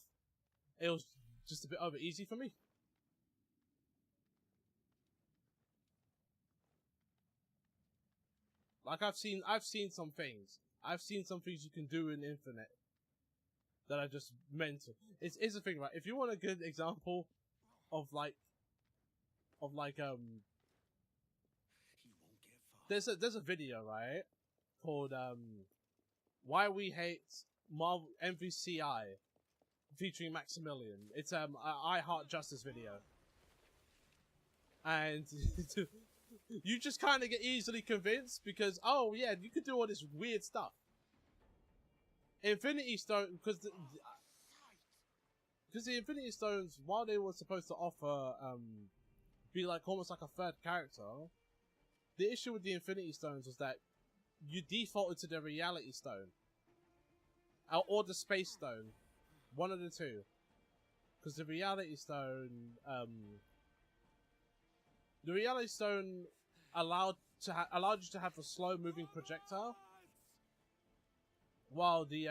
it was just a bit over easy for me. Like I've seen some things. I've seen some things you can do in Infinite that are just mental. It's the thing, right? If you want a good example of there's a video, right, called Why We Hate Marvel MVCI featuring Maximilian. It's I Heart Justice video. And you just kind of get easily convinced because, oh yeah, you could do all this weird stuff. Infinity Stone, because the Infinity Stones, while they were supposed to offer, be like almost like a third character, the issue with the Infinity Stones was that you defaulted to the Reality Stone. Or the Space Stone. One of the two. Because the Reality Stone, allowed you to have a slow moving projectile, while the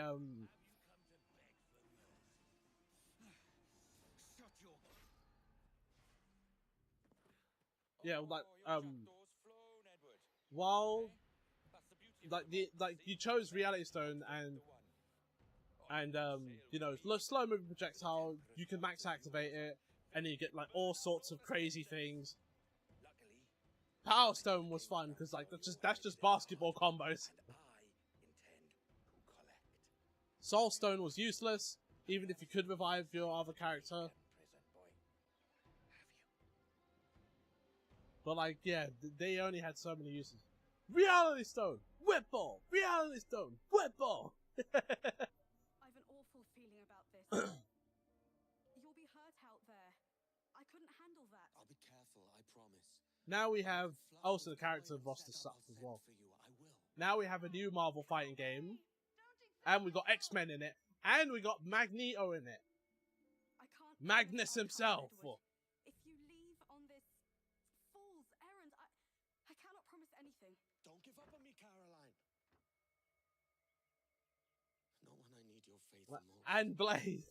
yeah, like while like you chose Reality Stone and you know, slow moving projectile, you can max activate it and you get like all sorts of crazy things. Power Stone was fun because like that's just basketball combos. Soul Stone was useless, even if you could revive your other character. But like, yeah, they only had so many uses. Reality Stone, Whip Ball. Reality Stone, Whip Ball. I've an awful feeling about this. You'll be hurt out there. I couldn't handle that. I'll be careful, I promise. Now we have also the character roster sucks as well. Now we have a new Marvel fighting game, and we got X-Men in it, and we got Magneto in it. Magnus himself. If you leave on this fool's errand, I cannot promise anything. Don't give up on me, Caroline. Not when I need your faith the most. And Blade.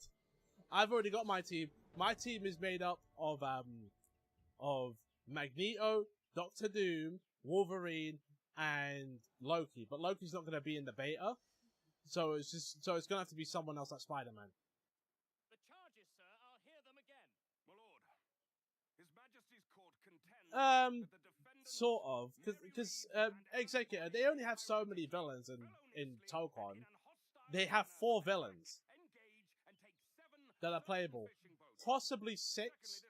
I've already got my team. My team is made up of Magneto, Doctor Doom, Wolverine, and Loki. But Loki's not going to be in the beta, so it's going to have to be someone else like Spider-Man. The charges, sir. I'll hear them again. My lord, His Majesty's court contends that the defendant Sort of, because Executor, they only have so many villains in Tokon. They have 4 villains that are playable, possibly 6,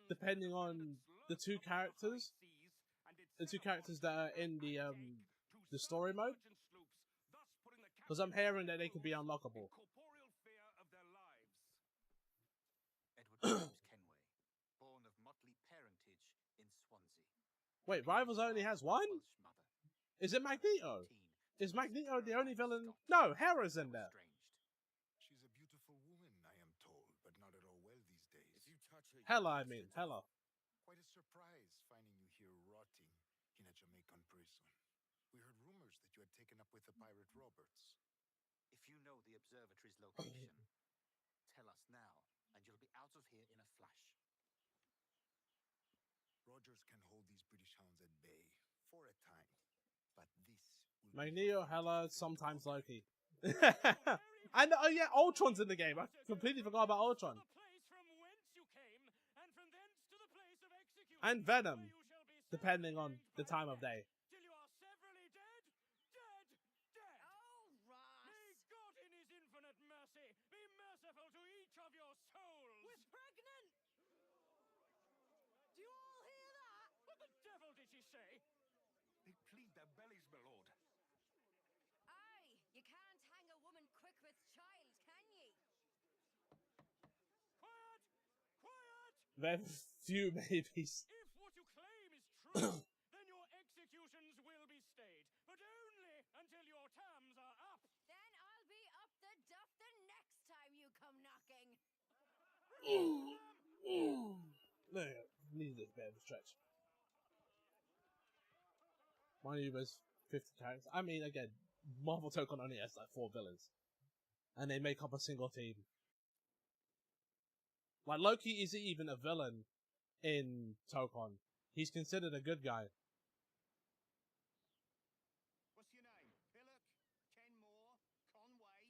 depending on the two characters that are in the story mode. Because I'm hearing that they could be unlockable. Edward James Kenway, born of motley parentage in Swansea. Wait, Rivals only has 1? Welsh mother. Is it Magneto? Is Magneto the only villain? No, Hera's in there. She's a beautiful woman, I am told, but not at all well these days. If you touch her, Hela, I mean, Hela. Quite a surprise finding you here rotting in a Jamaican prison. We heard rumors that you had taken up with the pirate Roberts. If you know the observatory's location, tell us now, and you'll be out of here in a flash. Rogers can hold these British hounds at bay for a time, but this will Magneto, Hela, sometimes Loki. And oh yeah, Ultron's in the game. I completely forgot about Ultron. And Venom, depending on the time of day. Till you are severally dead, dead, dead. Oh, Ross! May God in his infinite mercy be merciful to each of your souls. We're pregnant! Do you all hear that? What the devil did she say? They plead their bellies, my lord. Aye, you can't hang a woman quick with child, can ye? Quiet! Quiet! Very few babies. If what you claim is true, then your executions will be stayed, but only until your terms are up. Then I'll be up the duff the next time you come knocking. There you go. Needed a bit of a stretch. Mind you, there's 50 characters. I mean, again, Marvel Tokon only has like 4 villains. And they make up a single team. Like, Loki isn't even a villain in Tokon. He's considered a good guy. What's your name? Pillock? Kenmore? Conway?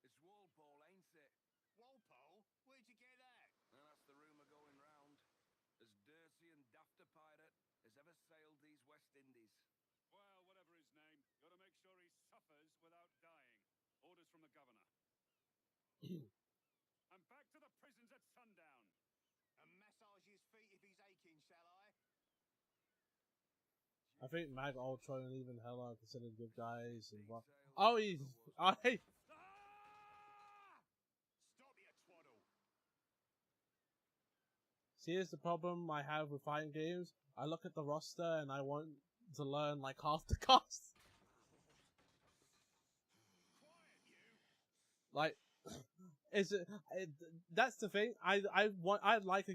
It's Walpole, ain't it? Walpole? Where'd you get that? Well, that's the rumour going round. As dirty and daft a pirate as ever sailed these West Indies. Well, whatever his name, gotta make sure he suffers without dying. Orders from the governor. And back to the prisons at sundown. And massage his feet if he's aching, shall I? I think Mag Ultron and even Hela are considered good guys. And what? Oh, he's. Oh, hey. Stop your twaddle! See, here's the problem I have with fighting games. I look at the roster and I want to learn like half the cast. Like, that's the thing. I like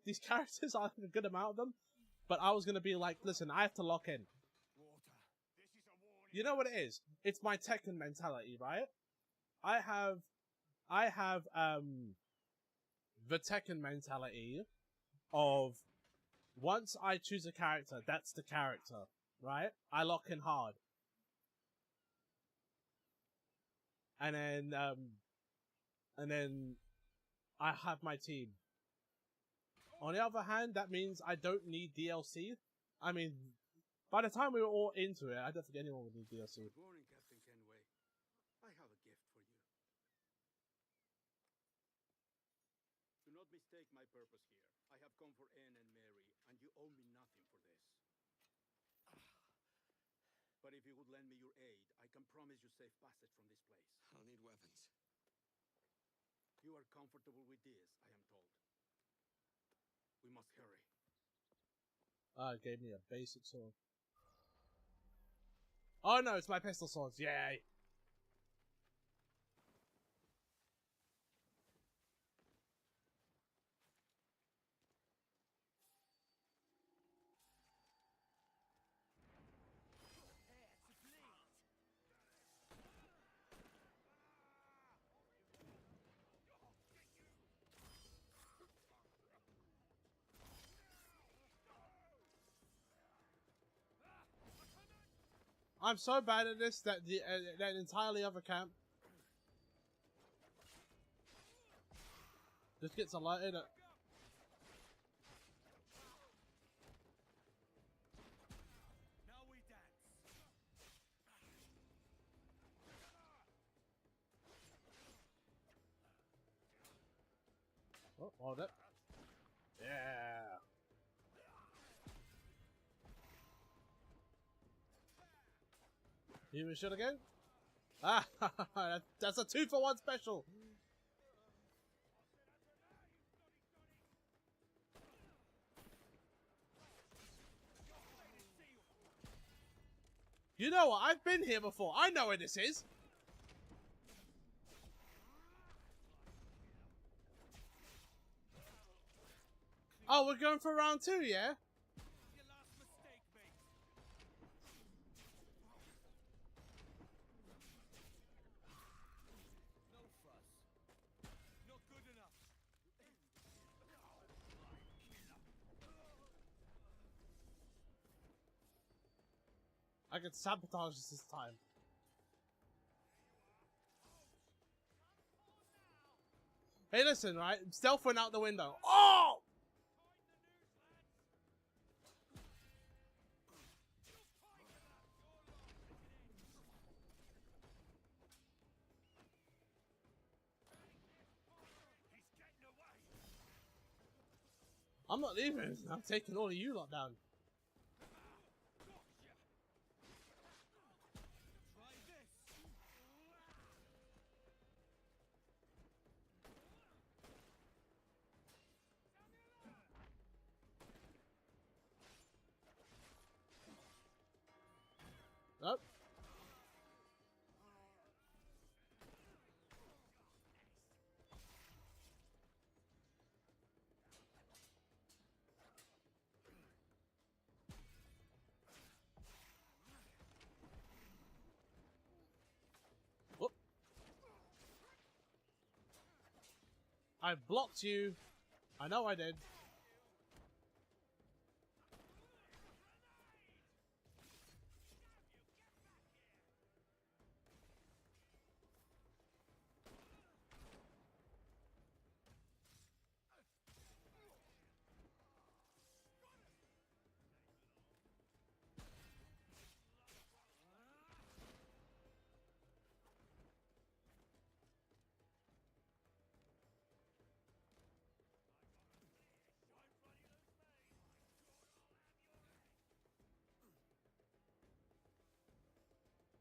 these characters. I like a good amount of them, but I was gonna be like, listen, I have to lock in. You know what it is? It's my Tekken mentality, right? I have the Tekken mentality of once I choose a character, that's the character, right? I lock in hard. And then I have my team. On the other hand, that means I don't need DLC. I mean, by the time we were all into it, I don't think anyone would need DLC. Good morning, Captain Kenway. I have a gift for you. Do not mistake my purpose here. I have come for Anne and Mary, and you owe me nothing for this. But if you would lend me your aid, I can promise you safe passage from this place. I'll need weapons. You are comfortable with this, I am told. We must hurry. Ah, it gave me a basic sword. Oh no, it's my pistol swords. Yay! I'm so bad at this that that entirely other camp just gets alerted. Now we dance. Oh, hold it. Yeah. Here we should again. Ah, that's a 2-for-1 special. You know what? I've been here before. I know where this is. Oh, we're going for round 2, yeah? I can sabotage this time. Hey, listen, right? Stealth went out the window. Oh! I'm not leaving. I'm taking all of you lot down. Nope. Whoop. I've blocked you I know I did.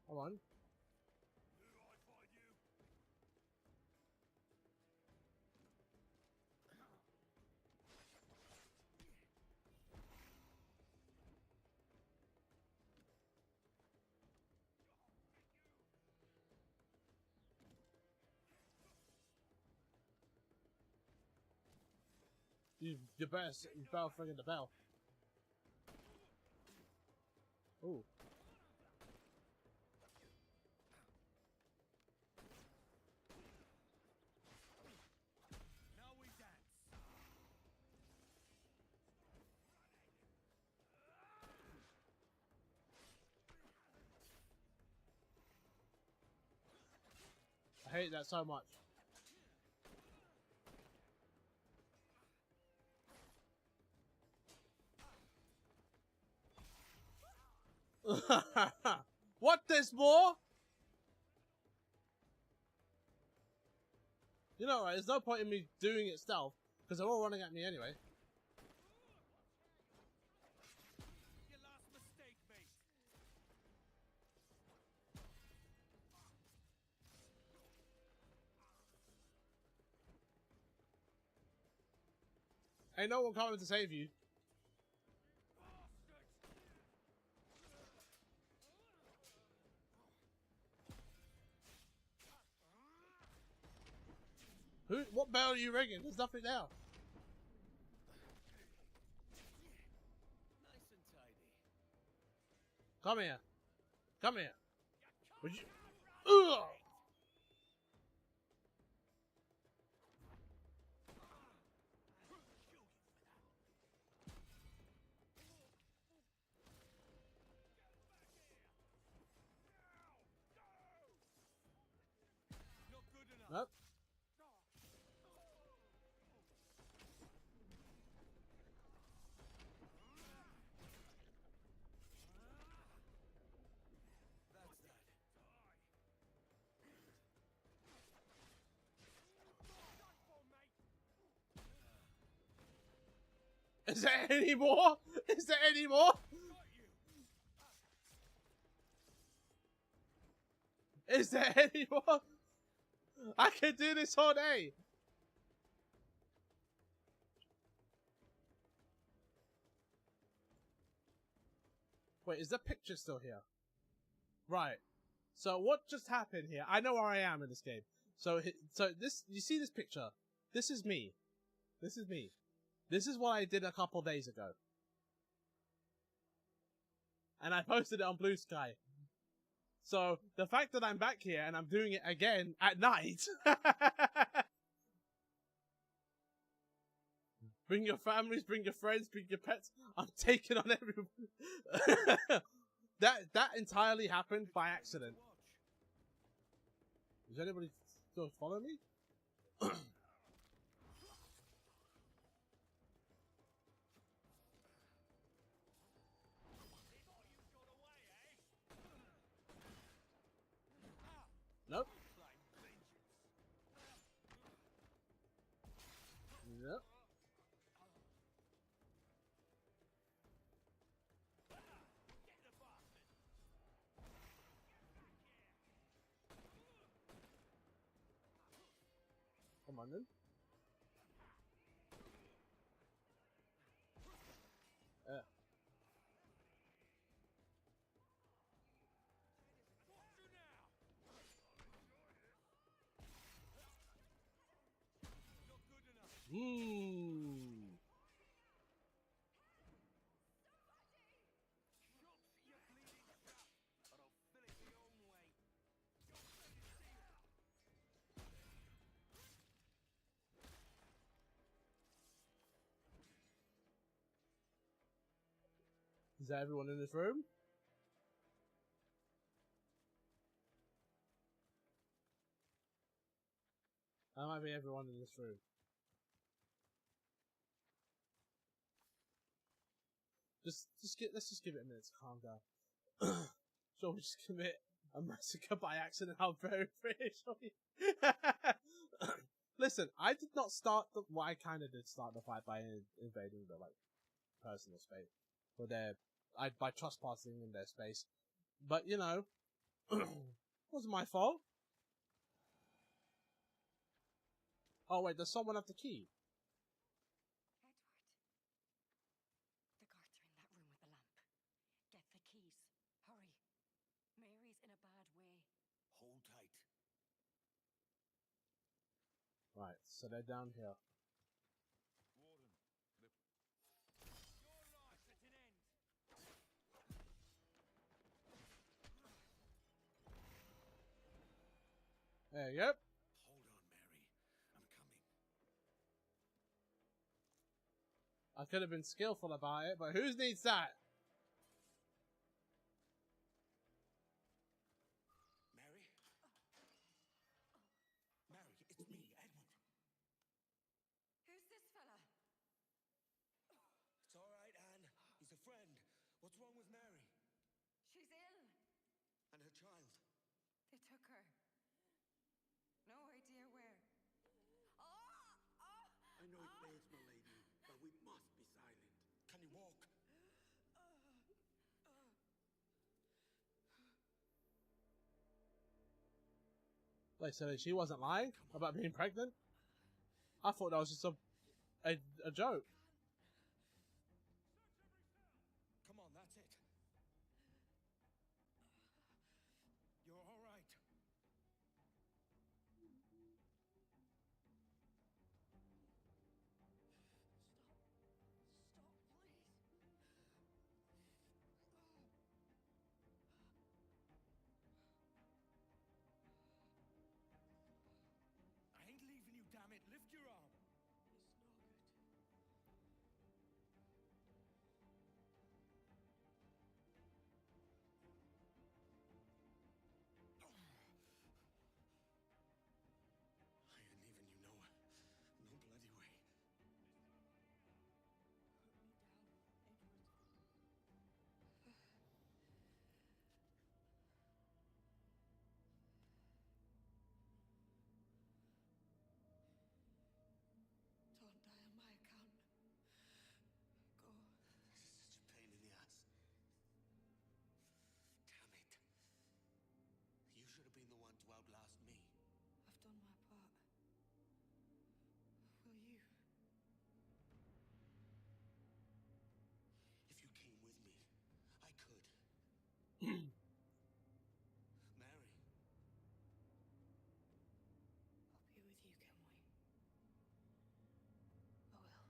Come on. You better friggin' the bell. Ooh. Now we dance. I hate that so much. What, there's more? You know, right, there's no point in me doing it stealth, because they're all running at me anyway. Your last mistake, mate. Ain't no one coming to save you. Who? What bell are you ringing? There's nothing there. Nice and tidy. Come here. Come here. Would you? Ugh! Not good enough. Nope. That's that. Is there any more? Is there any more? Is there any more? I can do this all day. Wait, is the picture still here? Right. So what just happened here? I know where I am in this game. So this, you see this picture? This is me. This is me. This is what I did a couple days ago. And I posted it on Blue Sky. So the fact that I'm back here and I'm doing it again at night. Bring your families, bring your friends, bring your pets. I'm taking on everyone. That entirely happened by accident. Is anybody still following me? Nope. Nope. Come on then. Is that everyone in this room? That might be everyone in this room. Let's just give it a minute to calm down. Shall we just commit a massacre by accident? How very British of you. Listen, I did not start the. Well, I kind of did start the fight by invading the like personal space, but by trespassing in their space. But you know, wasn't my fault. Oh wait, does someone have the key? Hold tight. Right, so they're down here. Warden, Your life at an end. There you go. hold on, Mary. I'm coming. I could have been skillful about it, but who needs that? Mary? Mary, it's me, Edward. Who's this fella? It's all right, Anne. He's a friend. What's wrong with Mary? She's ill. And her child? They took her. No idea where. I know it pains, my lady, but we must be silent. Can you walk? Wait, so she wasn't lying about being pregnant? I thought that was just a joke. Come on, that's it. You're all right. I ain't leaving you, damn it. Lift your arm. I ain't leaving you nowhere. No bloody way. Don't die on my account. Go. This is such a pain in the ass. Damn it. You should have been the one to outlast me. I've done my part. Will you? If you came with me, I could. Mary. I'll be with you, Kenway. I will.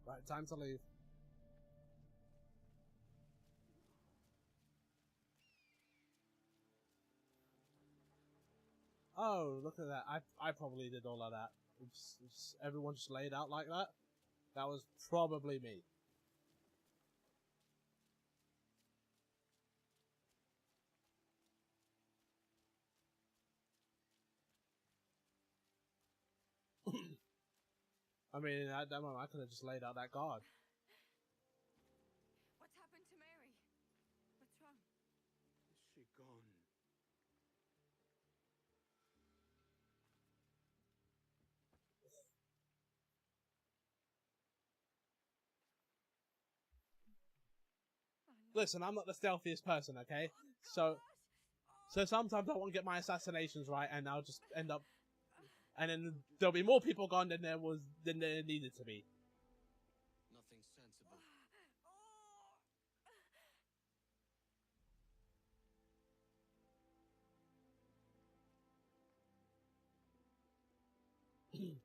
Right, time to leave. Oh, look at that. I probably did all of that. Everyone just laid out like that. That was probably me. I mean, at that moment, I could have just laid out that guard. What's happened to Mary? What's wrong? Is she gone? Listen, I'm not the stealthiest person, okay? So sometimes I won't get my assassinations right, and I'll just end up, and then there'll be more people gone than there needed to be. Nothing sensible. You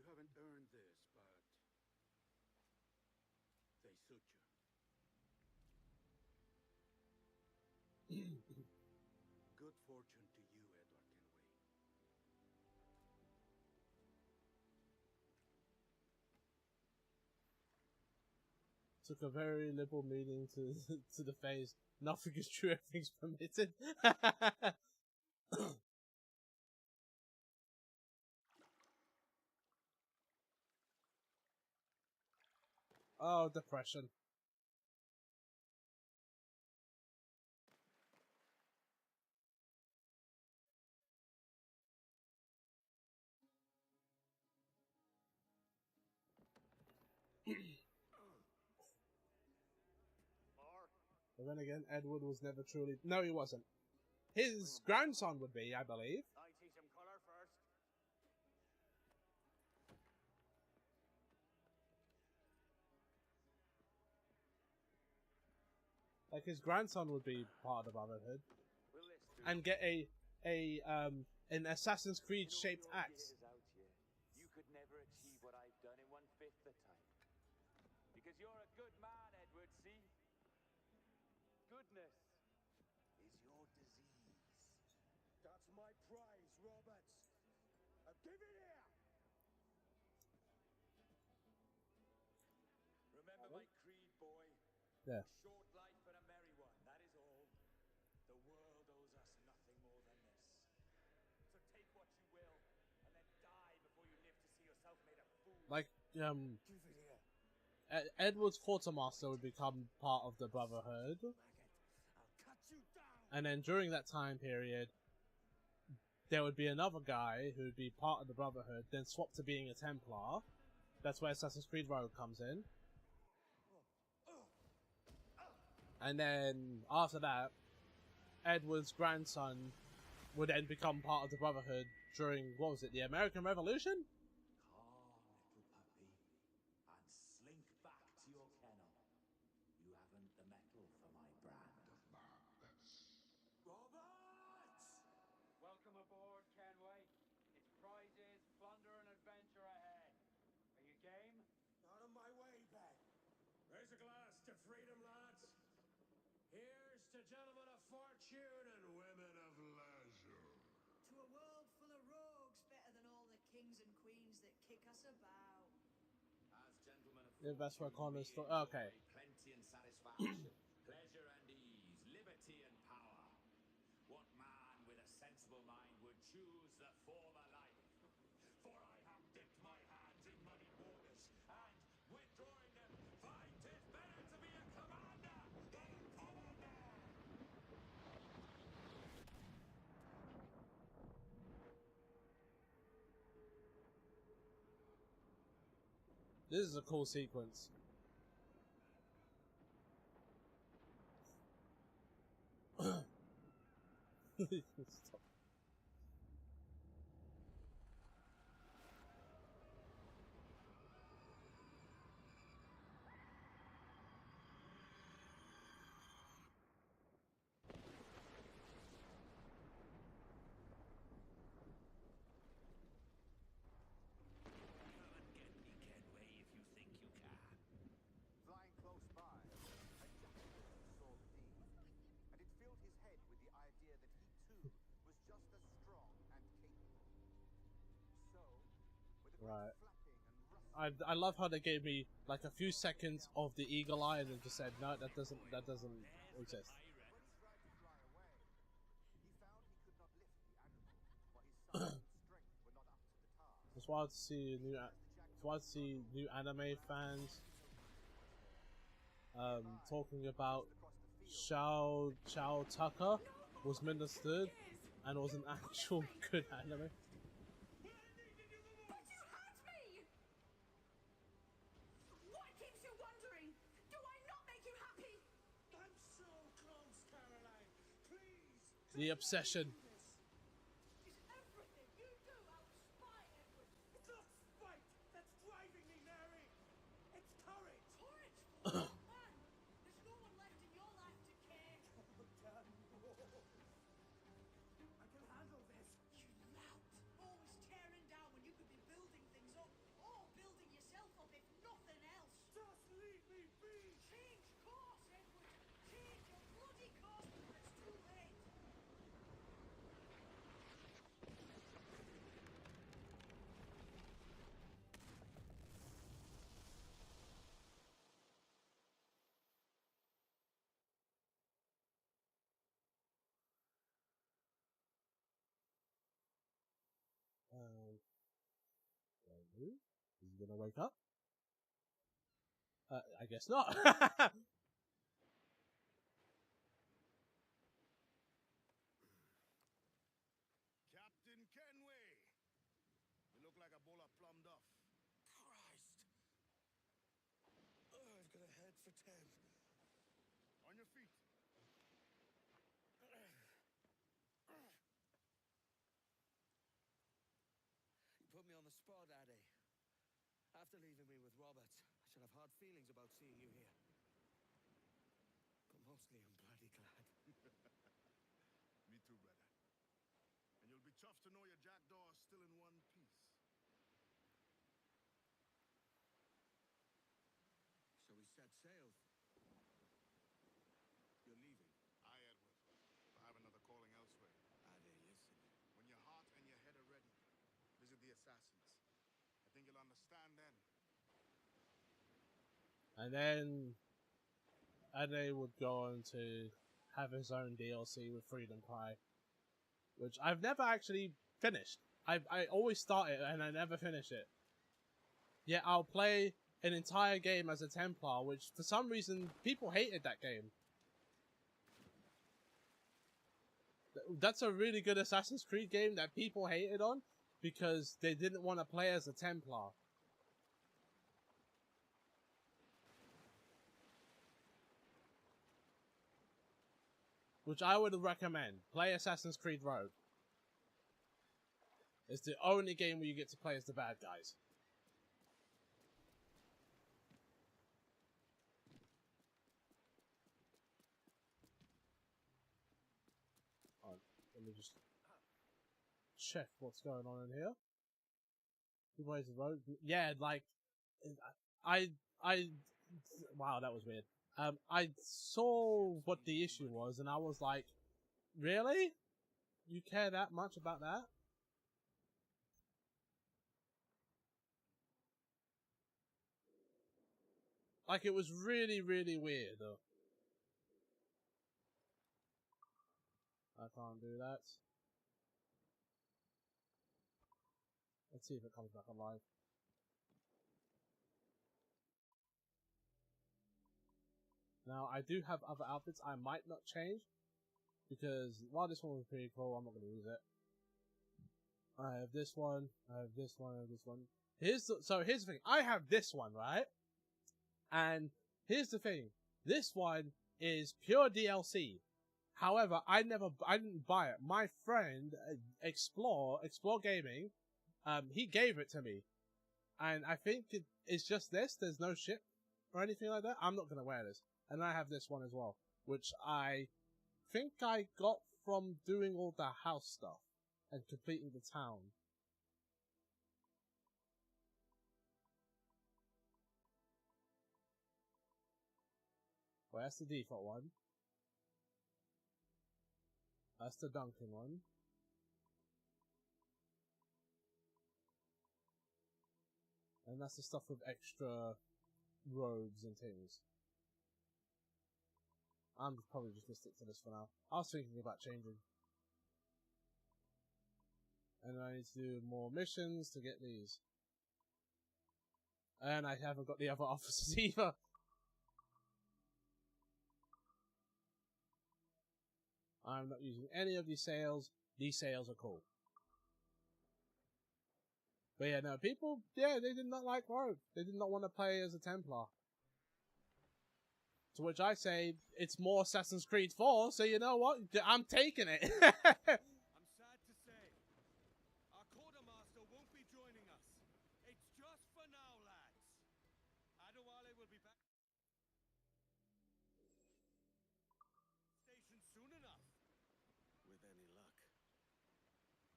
haven't earned this, but they suit you. Good fortune to you, Edward Kenway. Took a very liberal meaning to to the face. Nothing is true, everything's permitted. Oh, depression. But then again, Edward was never truly... No, he wasn't. His grandson would be, I believe. I teach him color first. Like, his grandson would be part of the Brotherhood. And get an Assassin's Creed shaped axe. You could never achieve what I've done in 1/5 the time. Because you're a good man, Edward, see? Goodness is your disease. That's my prize, Roberts. Now give it here! Remember my creed, boy. Yeah. A short life but a merry one, that is all. The world owes us nothing more than this. So take what you will, and then die before you live to see yourself made a fool. Like, Give it here. Edward's quartermaster would become part of the Brotherhood. I'll cut you down. And then during that time period, there would be another guy who would be part of the Brotherhood, then swap to being a Templar. That's where Assassin's Creed Rogue comes in. And then, after that, Edward's grandson would then become part of the Brotherhood during, what was it, the American Revolution? Calm, little puppy, and slink back to your kennel. You haven't the mettle for my brand. Roberts! Welcome aboard, Kenway. It's prizes, plunder, and adventure ahead. Are you game? Out of my way, Ben. Raise a glass to freedom, lads. Here's to gentlemen of fortune and women of leisure. To a world full of rogues, better than all the kings and queens that kick us about. As gentlemen of Yeah, that's where Connor's... we Okay. enjoy plenty and satisfaction, pleasure and ease, liberty and power. What man with a sensible mind would choose the former life? For I have dipped my hands in muddy waters, and withdrawing them, find 'tis better to be a commander than a commoner. This is a cool sequence. Stop. Flying close by, a jackal saw the deed, and it filled his head with the idea that he too was just as strong and capable. So, with a great Right. flapping and rustling, I love how they gave me like a few seconds of the eagle eye and then just said no, that doesn't exist. when he tried to fly away, he found he could not lift the animal, while his size and strength were not up to the task. It's wild to see new anime fans talking about Shao Tucker was misunderstood and was an actual good anime. But you hurt me! What keeps you wondering? Do I not make you happy? I'm so close, Caroline. Please. The obsession. Is everything you do out of spite, Edward? It's not spite that's driving me, Mary. It's courage. Courage for what, man? There's no one left in your life to care. Oh, damn. I can handle this. You lout! Always Move. Is he gonna wake up? I guess not. Captain Kenway! You look like a bowl of plum duff. Christ! Oh, I've got a head for 10. On your feet. You put me on the spot, Addy. After leaving me with Roberts, I should have hard feelings about seeing you here. But mostly I'm bloody glad. Me too, brother. And you'll be chuffed to know your jackdaw is still in one piece. So we set sail. You're leaving. Aye, Edward. I have another calling elsewhere. Addy, listen. When your heart and your head are ready, visit the assassins. I think you'll understand then. And then Ade would go on to have his own DLC with Freedom Cry, which I've never actually finished. I always start it and I never finish it. Yet I'll play an entire game as a Templar, which for some reason people hated that game. That's a really good Assassin's Creed game that people hated on because they didn't want to play as a Templar. Which I would recommend. Play Assassin's Creed Rogue. It's the only game where you get to play as the bad guys. Alright, let me just check what's going on in here. Who plays the Rogue? Yeah, like, wow, that was weird. I saw what the issue was, and I was like, really? You care that much about that? Like, it was really, really weird. I can't do that. Let's see if it comes back alive. Now, I do have other outfits I might not change, because while this one was pretty cool, I'm not going to use it. I have this one, I have this one, I have this one. Here's the thing, I have this one, right? And here's the thing, this one is pure DLC. However, I didn't buy it. My friend, Explore Gaming, he gave it to me. And I think it's just this, there's no ship or anything like that. I'm not going to wear this. And I have this one as well, which I think I got from doing all the house stuff and completing the town. Well, that's the default one. That's the Duncan one. And that's the stuff with extra robes and things. I'm probably just gonna stick to this for now. I was thinking about changing. And I need to do more missions to get these. And I haven't got the other officers either. I'm not using any of these sails. These sails are cool. But yeah, no, people, yeah, they did not like Rogue. They did not want to play as a Templar. To which I say, it's more Assassin's Creed 4, so you know what? I'm taking it. I'm sad to say, our quartermaster won't be joining us. It's just for now, lads. Adewale will be back station soon enough. With any luck.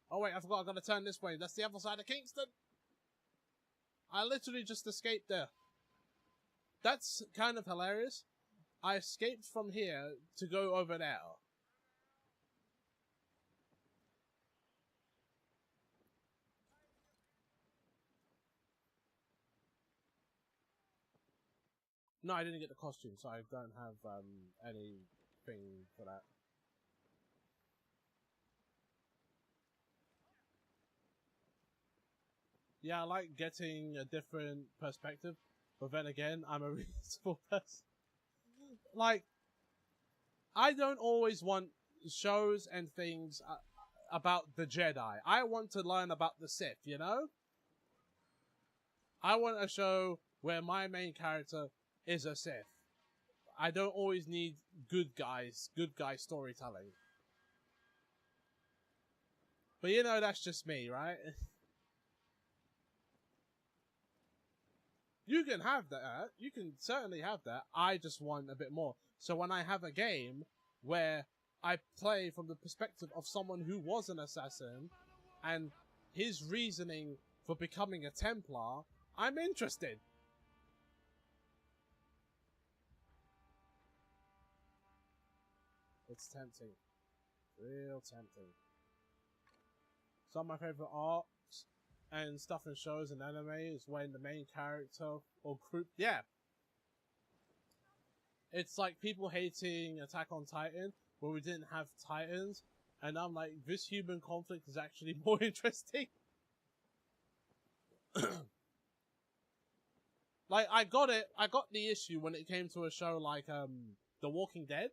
Oh wait, I forgot, I gotta turn this way. That's the other side of Kingston. I literally just escaped there. That's kind of hilarious. I escaped from here to go over there. No, I didn't get the costume, so I don't have anything for that. Yeah, I like getting a different perspective, but then again, I'm a reasonable person. Like, I don't always want shows and things about the Jedi. I want to learn about the Sith, you know? I want a show where my main character is a Sith. I don't always need good guy storytelling. But you know, that's just me, right? You can have that. You can certainly have that. I just want a bit more. So when I have a game where I play from the perspective of someone who was an assassin and his reasoning for becoming a Templar, I'm interested. It's tempting. Real tempting. Some of my favorite arcs and stuff in shows and anime is when the main character or group, yeah. It's like people hating Attack on Titan where we didn't have Titans, and I'm like, this human conflict is actually more interesting. Like, I got the issue when it came to a show like The Walking Dead.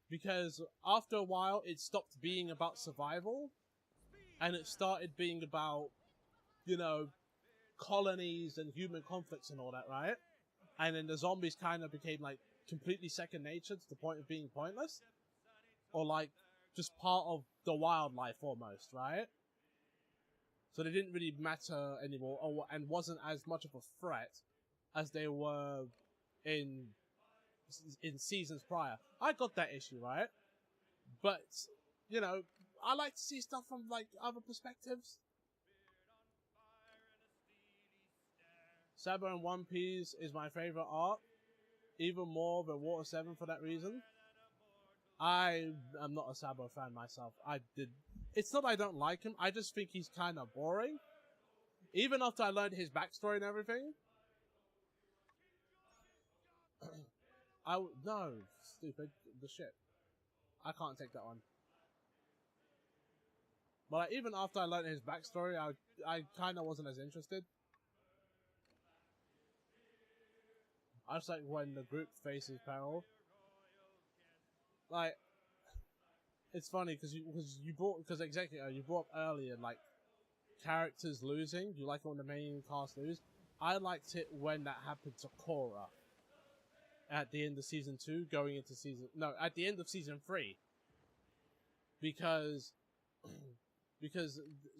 Because after a while, it stopped being about survival, and it started being about, you know, colonies and human conflicts and all that, right? And then the zombies kind of became, like, completely second nature to the point of being pointless. Or, like, just part of the wildlife almost, right? So they didn't really matter anymore, and wasn't as much of a threat as they were in seasons prior. I got that issue, right? But, you know, I like to see stuff from, like, other perspectives. Sabo and One Piece is my favorite arc, even more than Water 7 for that reason. I am not a Sabo fan myself. It's not I don't like him, I just think he's kind of boring. Even after I learned his backstory and everything. No, stupid, the shit. I can't take that one. But like, even after I learned his backstory, I kind of wasn't as interested. I just like when the group faces peril. Like, it's funny because you brought up earlier, like, characters losing. You like it when the main cast lose. I liked it when that happened to Korra at the end of season 2, going into at the end of season 3, because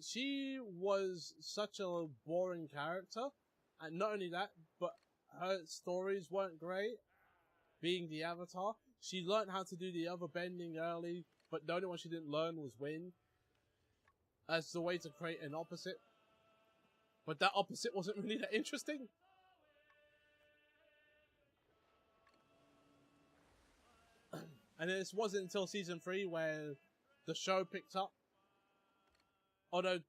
she was such a boring character, and not only that, but her stories weren't great. Being the Avatar, she learned how to do the other bending early, but the only one she didn't learn was wind, as the way to create an opposite. But that opposite wasn't really that interesting. And this wasn't until season 3 where the show picked up. Although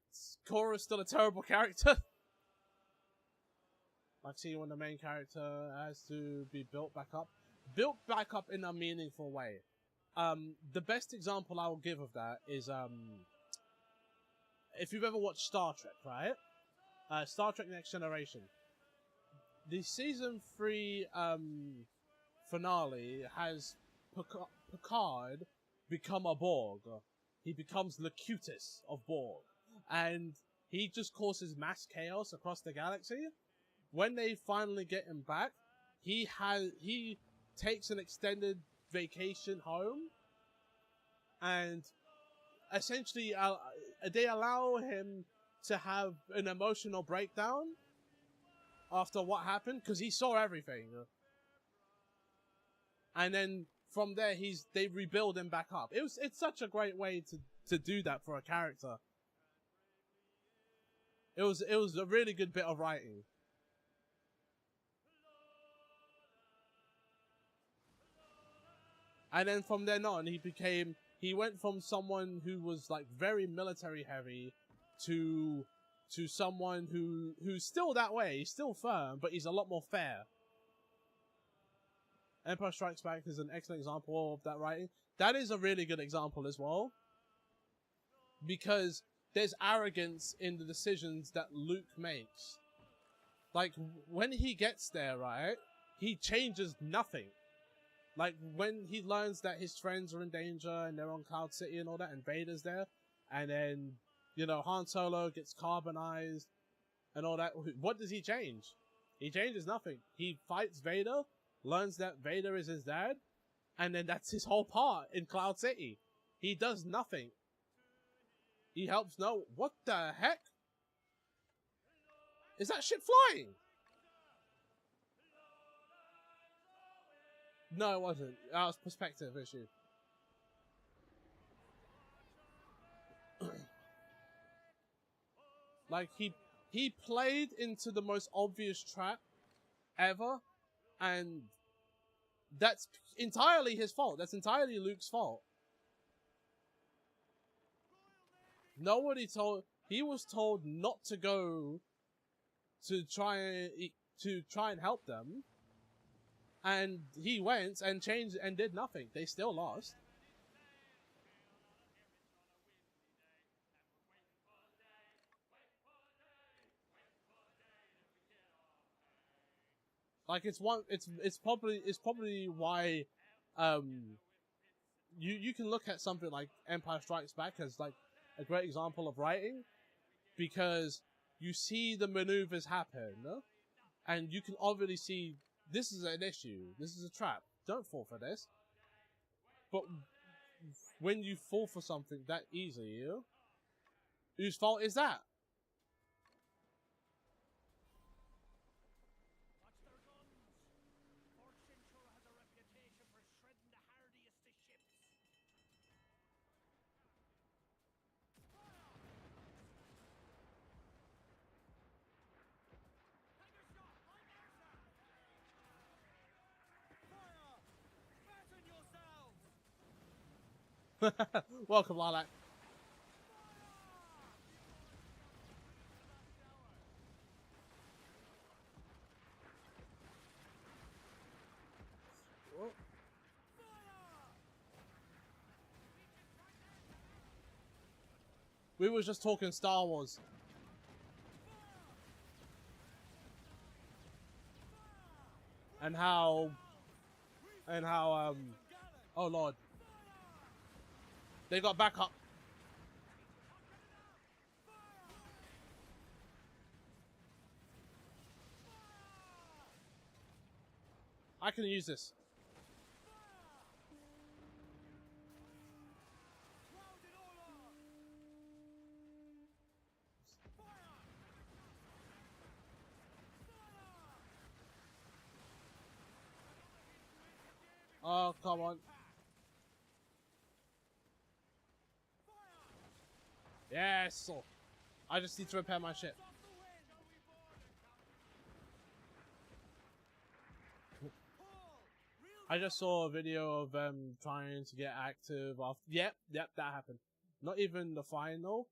Korra's still a terrible character. I've seen when the main character has to be built back up. Built back up in a meaningful way. The best example I will give of that is if you've ever watched Star Trek, right? Star Trek Next Generation. The season 3 finale has Picard become a Borg. He becomes Locutus of Borg. And he just causes mass chaos across the galaxy. When they finally get him back, he takes an extended vacation home. And essentially, they allow him to have an emotional breakdown after what happened, because he saw everything. And then from there, they rebuild him back up. It's such a great way to do that for a character. It was a really good bit of writing. And then from then on, he went from someone who was like very military heavy to someone who's still that way. He's still firm, but he's a lot more fair. Empire Strikes Back is an excellent example of that writing. That is a really good example as well. Because there's arrogance in the decisions that Luke makes. Like, when he gets there, right, he changes nothing. Like, when he learns that his friends are in danger and they're on Cloud City and all that, and Vader's there, and then, you know, Han Solo gets carbonized and all that, what does he change? He changes nothing. He fights Vader, learns that Vader is his dad, and then that's his whole part in Cloud City. He does nothing. He helps no... What the heck? Is that shit flying? No, it wasn't. That was perspective issue. Like, he played into the most obvious trap ever, and that's entirely his fault. That's entirely Luke's fault. Nobody told... He was told not to go to try and help them, and he went and changed and did nothing. They still lost. Like, it's probably why you can look at something like Empire Strikes Back as like a great example of writing, because you see the maneuvers happen, and you can obviously see this is an issue, this is a trap, don't fall for this. But when you fall for something that easily, whose fault is that? Welcome, Lilac. We were just talking Star Wars. And how oh Lord. They got backup. I can use this. Oh, come on. Yes! I just need to repair my ship. I just saw a video of them trying to get active after... Yep, that happened. Not even the final.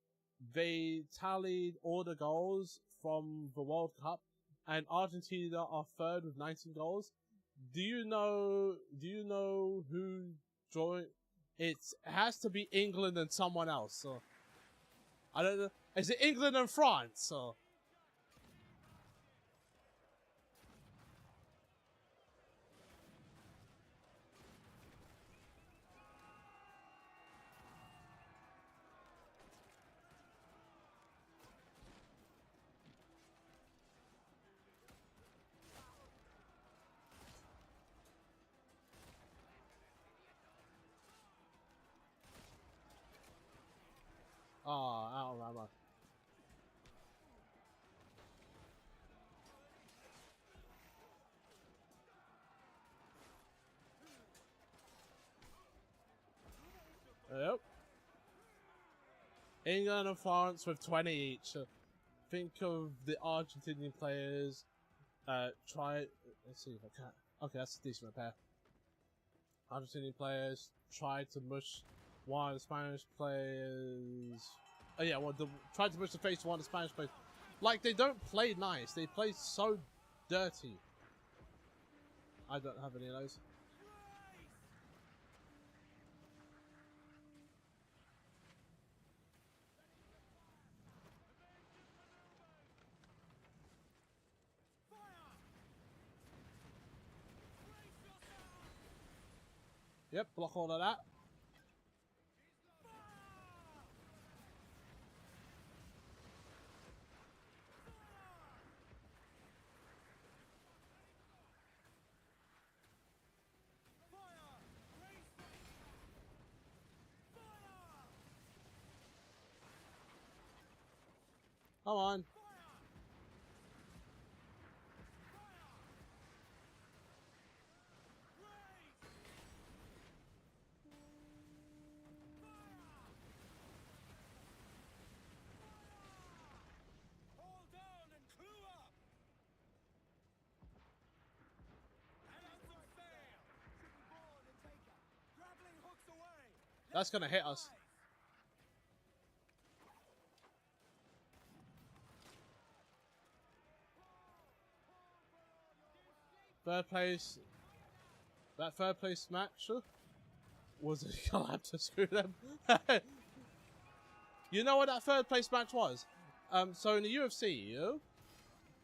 They tallied all the goals from the World Cup, and Argentina are third with 19 goals. Do you know who joined? It has to be England and someone else. So I don't know. Is it England and France? Or... Oh, out of ammo. Yep. England and France with 20 each. Think of the Argentinian players. Try. Let's see if I can. Okay, that's a decent repair. Argentinian players tried to mush one of the Spanish players. Oh yeah, well, tried to push the face of one of the Spanish players. Like, they don't play nice. They play so dirty. I don't have any of those. Yep, block all of that. Come on. Hold down and clue up! Head out some sail! Should be board and take her. Grappling hooks away! That's gonna hit us. Third place. That third place match was a collab to screw them. You know what that third place match was? So in the UFC,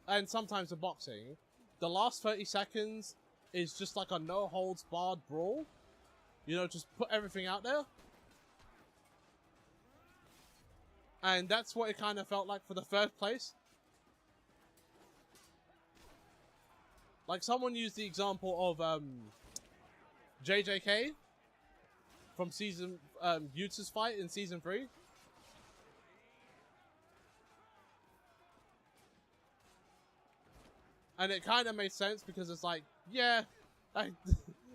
and sometimes in boxing, the last 30 seconds is just like a no holds barred brawl. You know, just put everything out there. And that's what it kind of felt like for the third place. Like, someone used the example of JJK from season Yuta's fight in season 3. And it kind of made sense because it's like, yeah,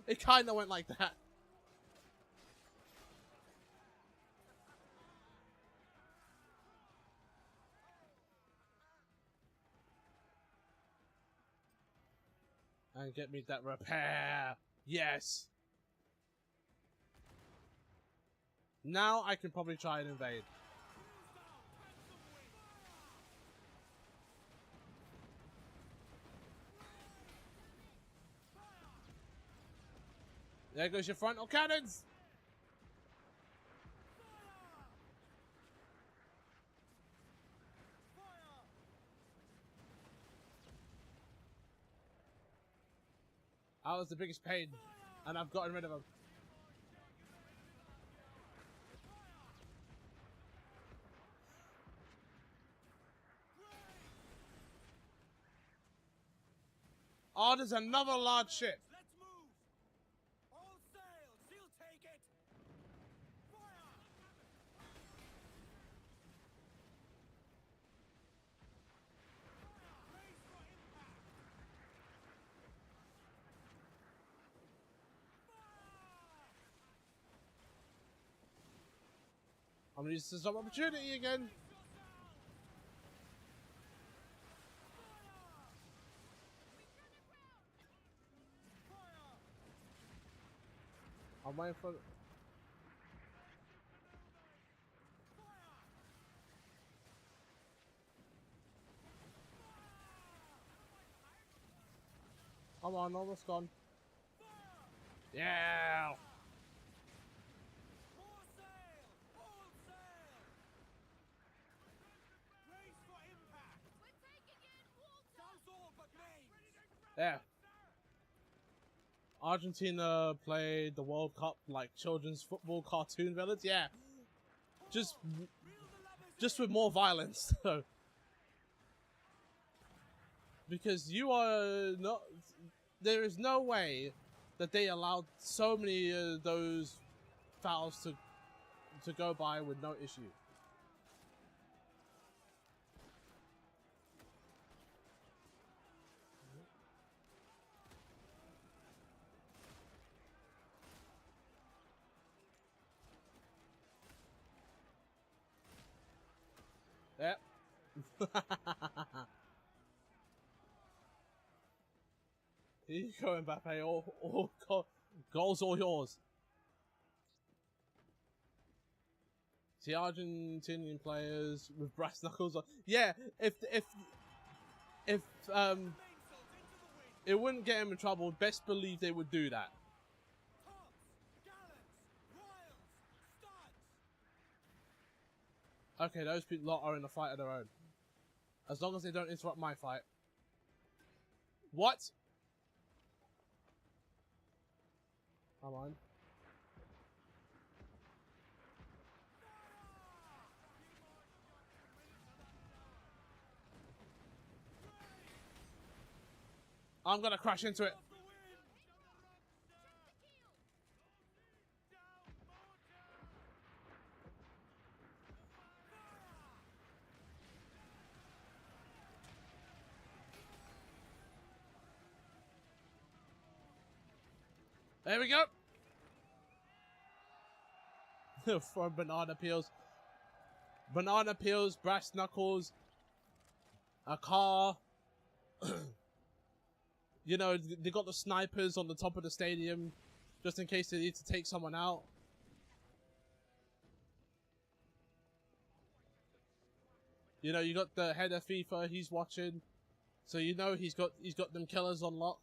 it kind of went like that. And get me that repair. Yes. Now I can probably try and invade. There goes your frontal cannons. That was the biggest pain, and I've gotten rid of him. Oh, there's another large ship. Let's move! All sail! She'll take it! Fire! Brace for impact! I'm gonna use this as an opportunity again. I'm waiting for. Come on, almost gone. Yeah. More sail! All sail! Brace for impact! We're taking in water! Sounds all but names! Yeah. Argentina played the World Cup like children's football cartoon villains. Yeah. Just with more violence, though. Because you are not. There is no way that they allowed so many of those fouls to go by with no issue. Yep. Here you go, Mbappe. All goals all yours. See, Argentinian players with brass knuckles on. Yeah, if it wouldn't get him in trouble, best believe they would do that. Okay, those people lot are in a fight of their own. As long as they don't interrupt my fight. What? Come on. I'm gonna crash into it. There we go. For banana peels. Banana peels, brass knuckles, a car. You know, they got the snipers on the top of the stadium just in case they need to take someone out. You know, you got the head of FIFA, he's watching. So you know he's got them killers on lock.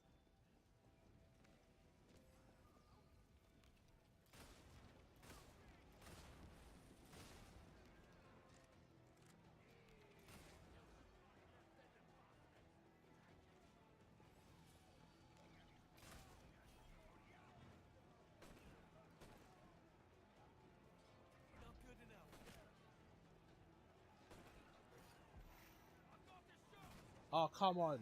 Oh, come on.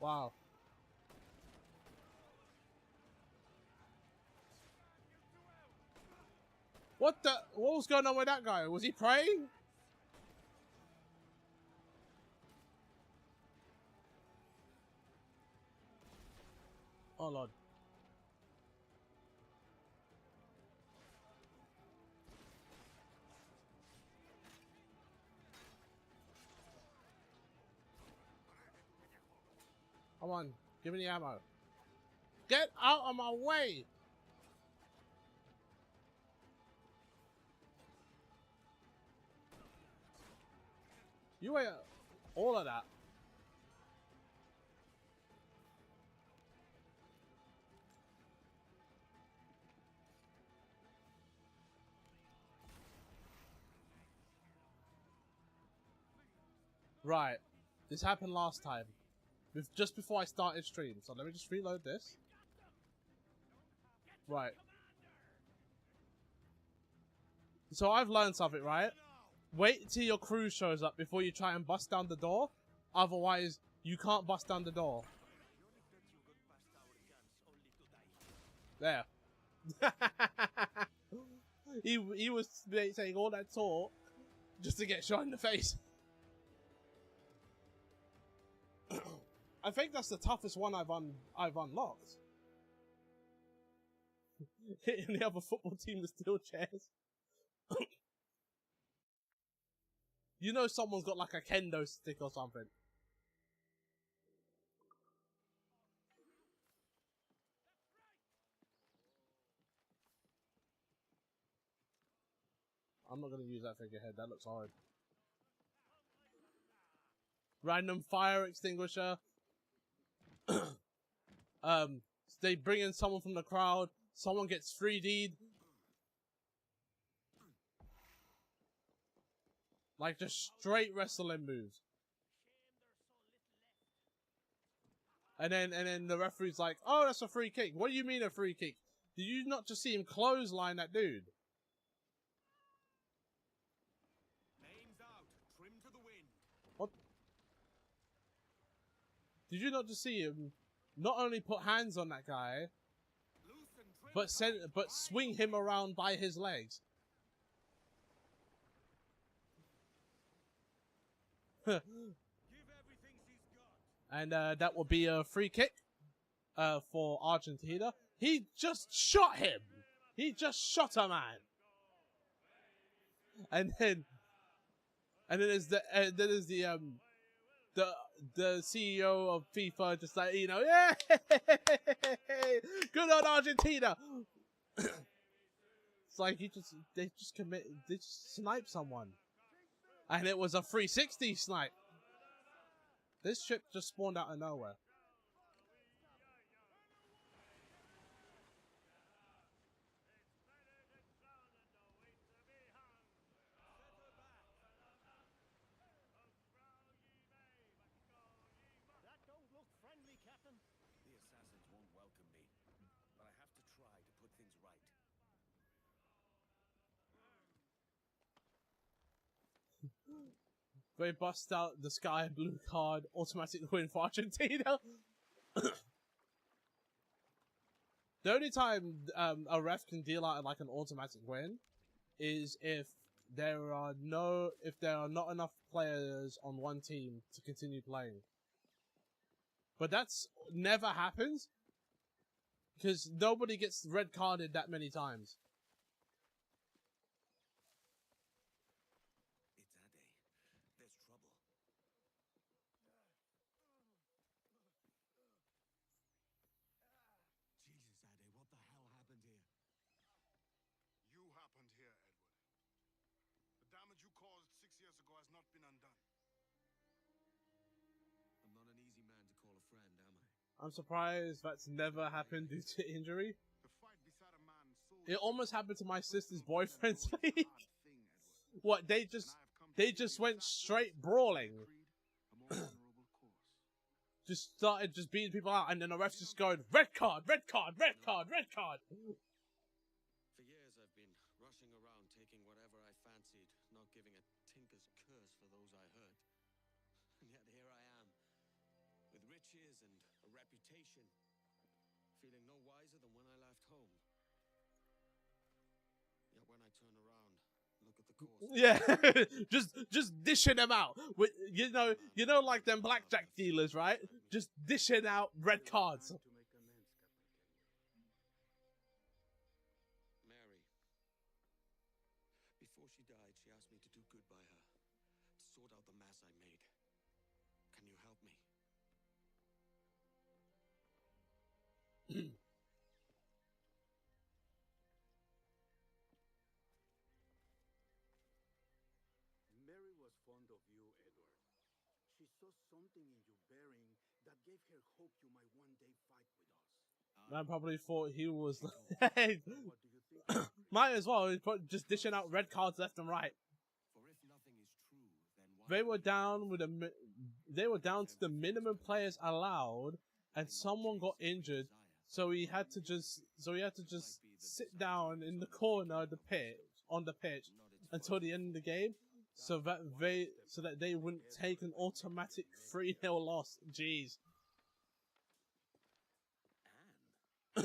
Wow. What was going on with that guy? Was he praying? Oh, Lord. Come on, give me the ammo. Get out of my way! You ate all of that. Right. This happened last time. Just before I started stream. So let me just reload this. Right. So I've learned something, right? Wait till your crew shows up before you try and bust down the door. Otherwise, you can't bust down the door. There. he was saying all that talk just to get shot in the face. I think that's the toughest one I've unlocked. Hitting the other football team with steel chairs. You know someone's got like a kendo stick or something. I'm not going to use that figurehead, that looks horrid. Random fire extinguisher. They bring in someone from the crowd. Someone gets 3D'd. Like just straight wrestling moves. And then the referee's like, oh, that's a free kick. What do you mean a free kick? Did you not just see him clothesline that dude? Names out, trim to the wind. What? Did you not just see him not only put hands on that guy, but swing him around by his legs? And that will be a free kick for Argentina. He just shot him. He just shot a man. And then there's the CEO of FIFA just like, you know, yeah, good on Argentina. It's like they just sniped someone, and it was a 360 snipe. This ship just spawned out of nowhere. That don't look friendly, Captain. The assassins won't welcome me, but I have to try to put things right. They bust out the sky blue card, automatic win for Argentina. The only time a ref can deal out like an automatic win is if there are not enough players on one team to continue playing. But that's never happens because nobody gets red carded that many times. It's Ade. There's trouble. Jesus, Ade, what the hell happened here? You happened here, Edward. The damage you caused 6 years ago has not been undone. I'm not an easy man to call a friend, am I? I'm surprised that's never happened due to injury. The fight beside a man so It almost happened to my sister's boyfriend's league. What, they just went straight brawling. Just started just beating people out, and then the refs just going, red card, red card, red card, red card. For years I've been rushing around taking whatever I fancied, not giving a tinker's curse for those I hurt. And yet here I am, with riches and a reputation, feeling no wiser than when I left home. Yet when I turn around, look at the course. Yeah, just dishing them out. With, you know, like them blackjack dealers, right? Just dishing out red cards. Mary. Before she died, she asked me to do good by her, to sort out the mess I made. Can you help me? Mary was fond of you, Edward. She saw something in your bearing that gave her hope you might one day fight with us. Man probably thought he was. What do you think? Might as well just dishing out red cards left and right. For if nothing is true, then why They were down with they were down to the minimum players allowed, and someone got injured, so he had to just sit down in the corner of the pitch on the pitch until the end of the game, so that they wouldn't take an automatic 3-0 loss. Jeez. The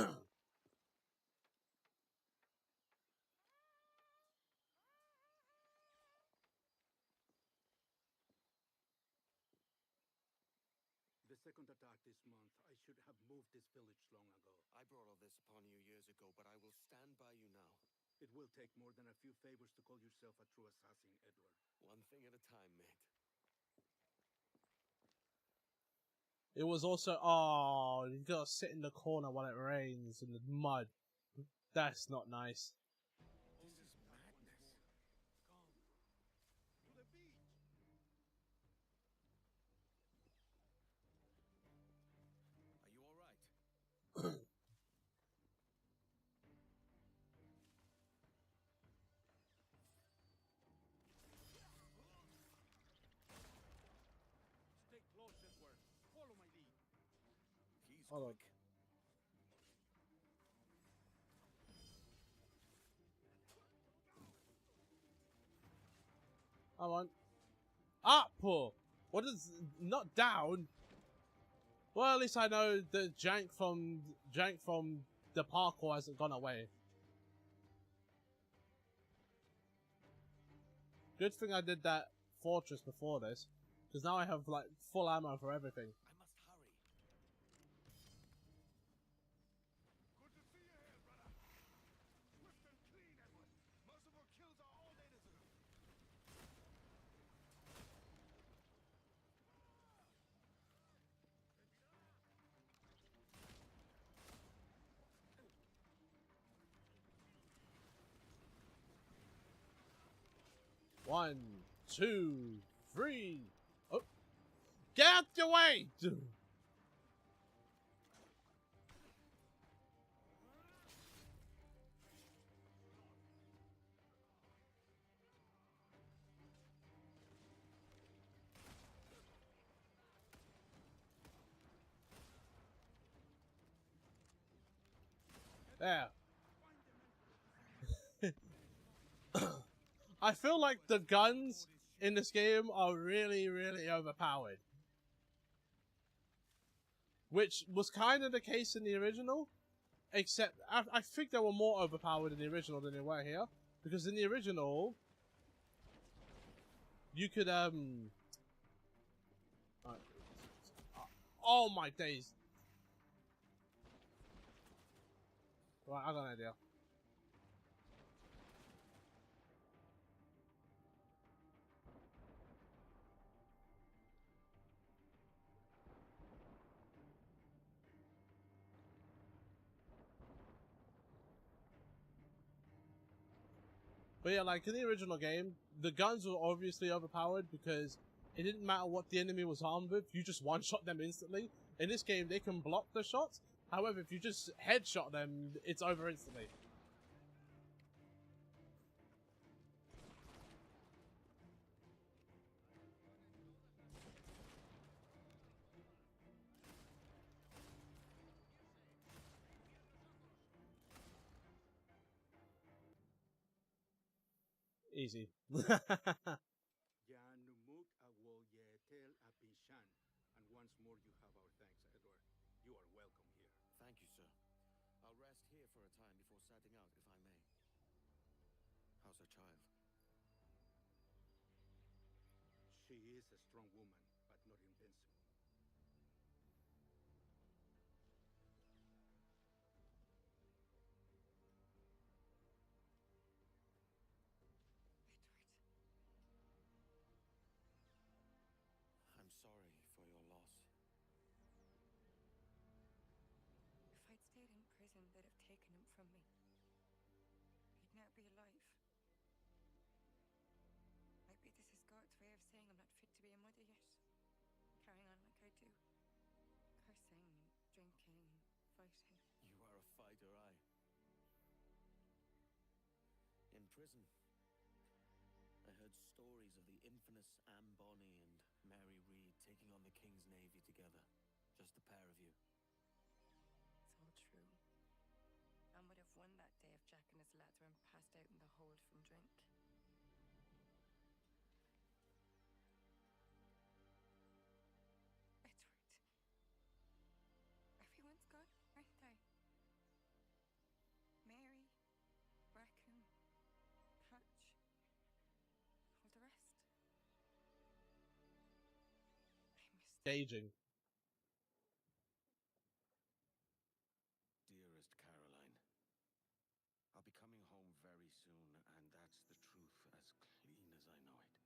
second attack this month, I should have moved this village long ago. I brought all this upon you years ago, but I will stand by you now. It will take more than a few favors to call yourself a true assassin, Edward. One thing at a time, mate. It was also, oh, you gotta sit in the corner while it rains in the mud. That's not nice. This is madness. Come to the beach. Are you all right? Stay close, Edward. Follow my lead. He's Hold on. quick. Come on. Up! What is... not down? Well, at least I know the jank from the parkour hasn't gone away. Good thing I did that fortress before this, because now I have like full ammo for everything. I must hurry. Good to see you here, brother. Swift and clean, Edward. Most of our kills are all days ago. One, two, three. Oh, get out the way! There. I feel like the guns in this game are really, really overpowered. Which was kind of the case in the original, except I think they were more overpowered in the original than they were here. Because in the original, you could, oh my days. Right, I got an idea. But yeah, like in the original game, the guns were obviously overpowered because it didn't matter what the enemy was armed with, you just one-shot them instantly. In this game, they can block the shots. However, if you just headshot them, it's over instantly. Easy. Yanumuk awoyetel apishan. And once more you have our thanks, Edward. You are welcome here. Thank you, sir. I'll rest here for a time before setting out, if I may. How's her child? She is a strong woman, but not invincible. I'm sorry for your loss. If I'd stayed in prison, they'd have taken him from me. He'd now be alive. Maybe this is God's way of saying I'm not fit to be a mother yet. Carrying on like I do. Cursing, drinking, fighting. You are a fighter, aye. In prison, I heard stories of the infamous Anne Bonny and Mary Read taking on the King's Navy together. Just the pair of you. It's all true. Anne would have won that day if Jack and his lads weren't passed out in the hold from drink. Edward. Everyone's gone, aren't they? Mary, Bracken, Hatch, all the rest. Staging. Dearest Caroline, I'll be coming home very soon, and that's the truth as clean as I know it.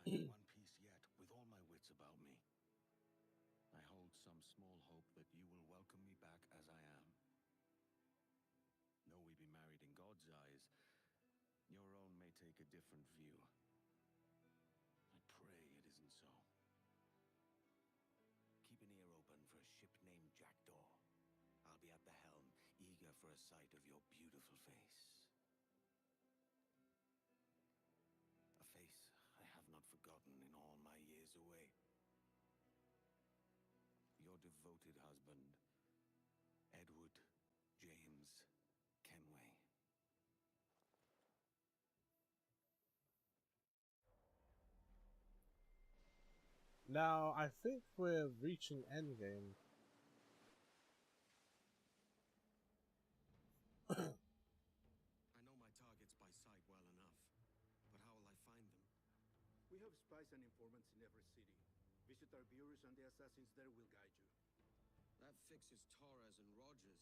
I'm in one piece yet, with all my wits about me. I hold some small hope that you will welcome me back as I am. Though we be married in God's eyes, your own may take a different view. I pray it isn't so. Keep an ear open for a ship named Jackdaw. I'll be at the helm, eager for a sight of your beautiful face. A face I have not forgotten in all my years away. Your devoted husband, Edward James Kenway. Now, I think we're reaching endgame. I know my targets by sight well enough, but how will I find them? We have spies and informants in every city. Visit our bureaus and the assassins there will guide you. That fixes Torres and Rogers,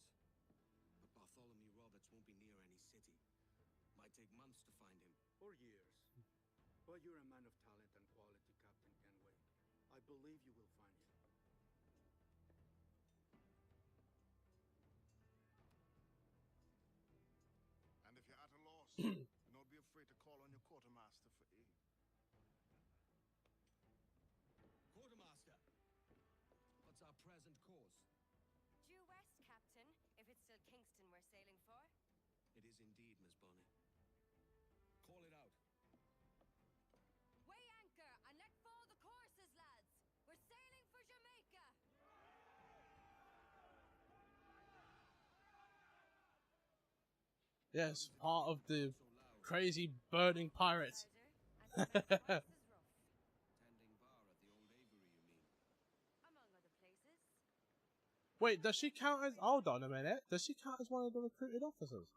but Bartholomew Roberts won't be near any city. Might take months to find him. Or years. But you're a man of talent and quality, Captain Kenway. I believe you will find him. And if you're at a loss, do not be afraid to call on your quartermaster for aid. Quartermaster! What's our present course? Due west, Captain, if it's still Kingston we're sailing for. It is indeed, Miss Bonny. Call it out. Weigh anchor and let fall the courses, lads! We're sailing for Jamaica! Yes, part of the crazy burning pirates. Tending bar at the Old Avery, you mean? Among other places. Wait, does she count as... Hold on a minute. Does she count as one of the recruited officers?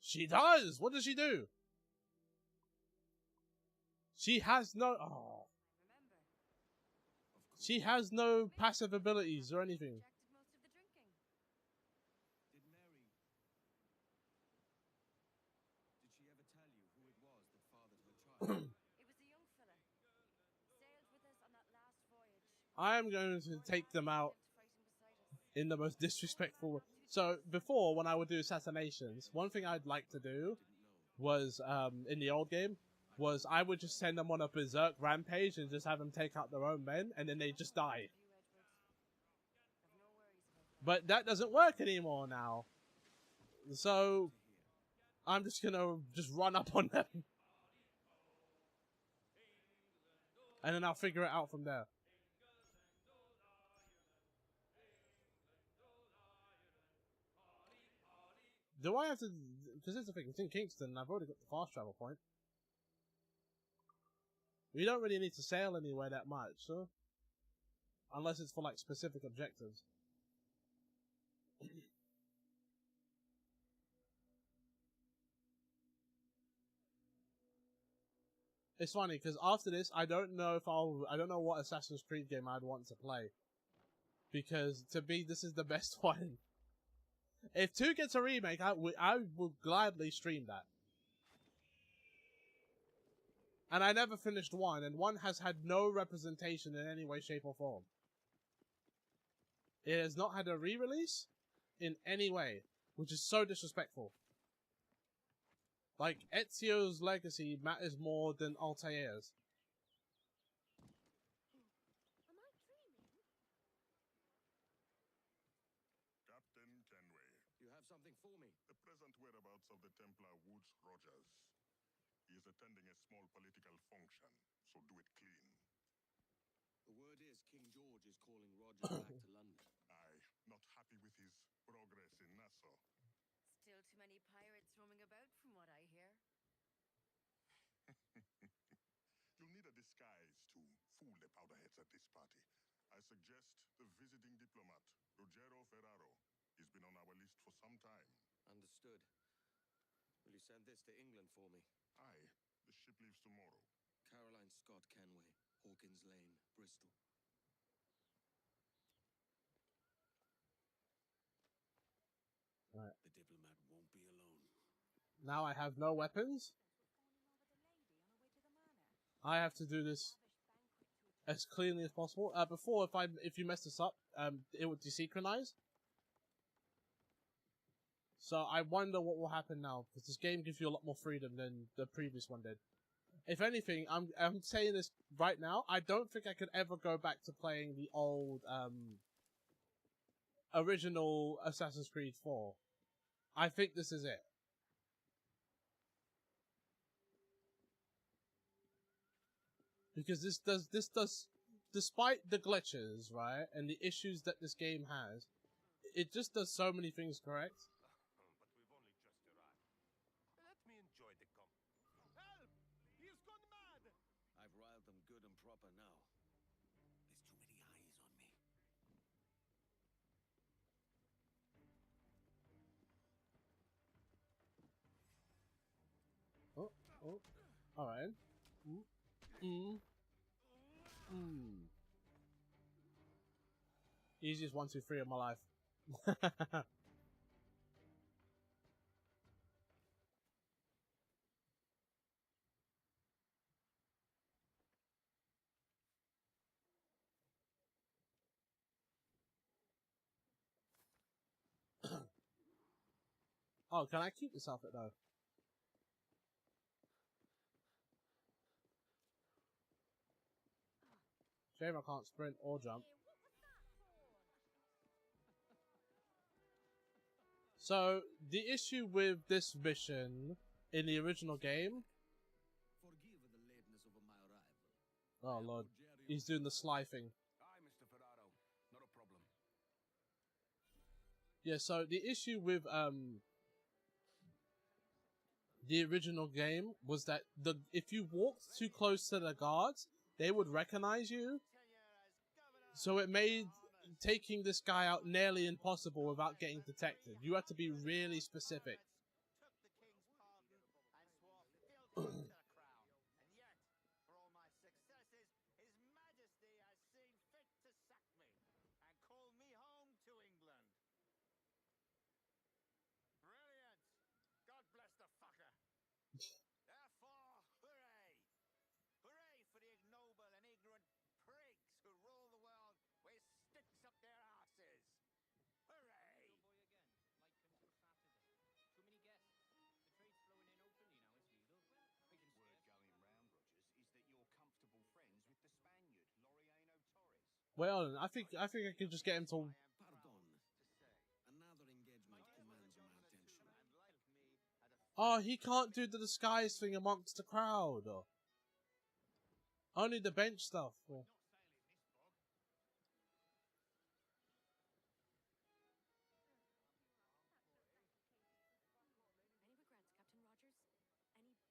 She does! What does she do? She has no... Oh. She has no passive abilities or anything. Did Mary... Did she ever tell you who it was that fathered her child? It was a young fella. Sailed with us on that last voyage. I am going to take them out in the most disrespectful... So, before, when I would do assassinations, one thing I'd like to do was, in the old game, was I would just send them on a berserk rampage and just have them take out their own men, and then they just die. But that doesn't work anymore now. So, I'm just gonna just run up on them. And then I'll figure it out from there. Do I have to... Because it's the thing, it's in Kingston, and I've already got the fast travel point. We don't really need to sail anywhere that much, so... Unless it's for, like, specific objectives. It's funny, because after this, I don't know what Assassin's Creed game I'd want to play. Because, to me, this is the best one. If 2 gets a remake, I will gladly stream that. And I never finished 1, and 1 has had no representation in any way, shape, or form. It has not had a re-release in any way, which is so disrespectful. Like, Ezio's legacy matters more than Altair's. Captain Kenway. You have something for me? The present whereabouts of the Templar Woods Rogers. He is attending a small political function, so do it clean. The word is King George is calling Roger back to London. Aye, not happy with his progress in Nassau. Still too many pirates roaming about, from what I hear. You'll need a disguise to fool the powderheads at this party. I suggest the visiting diplomat, Ruggiero Ferraro. He's been on our list for some time. Understood. Will you send this to England for me? Aye, the ship leaves tomorrow. Caroline Scott Kenway, Hawkins Lane, Bristol. Right. The diplomat won't be alone. Now I have no weapons. I have to do this as cleanly as possible. Before, if you mess this up, it would desynchronize. So I wonder what will happen now, because this game gives you a lot more freedom than the previous one did. If anything, I'm saying this right now, I don't think I could ever go back to playing the old original Assassin's Creed 4. I think this is it. Because this does, despite the glitches, right, and the issues that this game has, it just does so many things correct. Let me enjoy the company. Help! He has gone mad! I've riled them good and proper now. There's too many eyes on me. Oh, alright. Easiest 1, 2, 3 of my life. Oh, can I keep this outfit though? Shame I can't sprint or jump. So, the issue with this mission in the original game... Forgive the lateness of my arrival. Oh lord, he's doing the sly thing. Aye, Mr. Ferraro. Not a problem. Yeah, so the issue with the original game was that if you walked too close to the guards, they would recognize you. So it made taking this guy out nearly impossible without getting detected. You had to be really specific. Therefore, hooray! Hooray for the ignoble and ignorant prigs who rule the world with sticks up their asses! Hooray! Boy again, Lycans for Saturday. Too many guests. The trade's flowing in openly now, it's legal. We can Word going round, Rogers, is that you're comfortable friends with the Spaniard, Laureano Torres. Well, I think I could just get him to. Pardon. Another engagement commands my attention. Oh, he can't do the disguise thing amongst the crowd. Only the bench stuff. Any regrets, Captain Rogers? Any business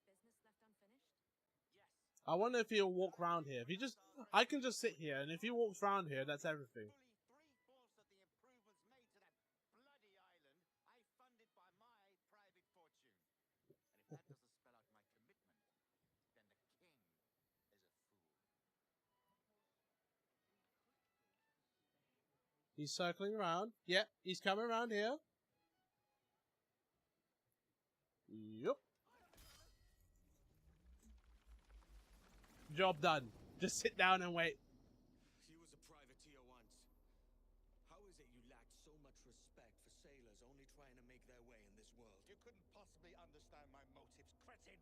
left unfinished? Yes. I wonder if he'll walk around here. If he just, I can just sit here, and if he walks around here, that's everything. Fully 3/4 of the improvements made to that bloody island, I funded by my private fortune. And if that doesn't spell out my commitment, then the king is a fool. He's circling around. Yep, he's coming around here. Yup. Job done. Just sit down and wait. He was a privateer once. How is it you lack so much respect for sailors only trying to make their way in this world? You couldn't possibly understand my motives, cretin!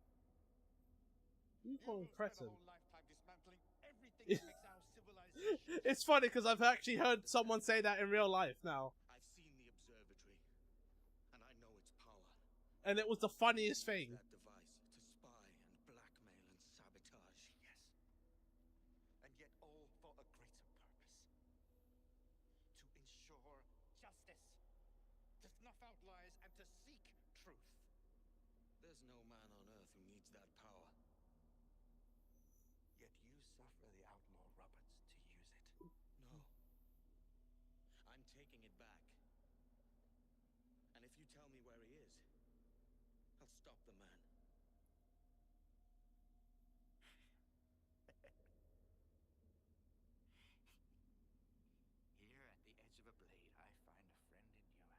You call him cretin. Spent a whole lifetime dismantling everything that makes our civilization. It's funny because I've actually heard someone say that in real life now. I've seen the observatory, and I know its power. And it was the funniest thing. That device to spy and blackmail and sabotage. Yes. And yet all for a greater purpose. To ensure justice. To snuff out lies and to seek truth. There's no man on earth who needs that power. Yet you suffer the outlaw Roberts to use it. No. I'm taking it back. And if you tell me where he is, I'll stop the man. Here at the edge of a blade, I find a friend in you at last.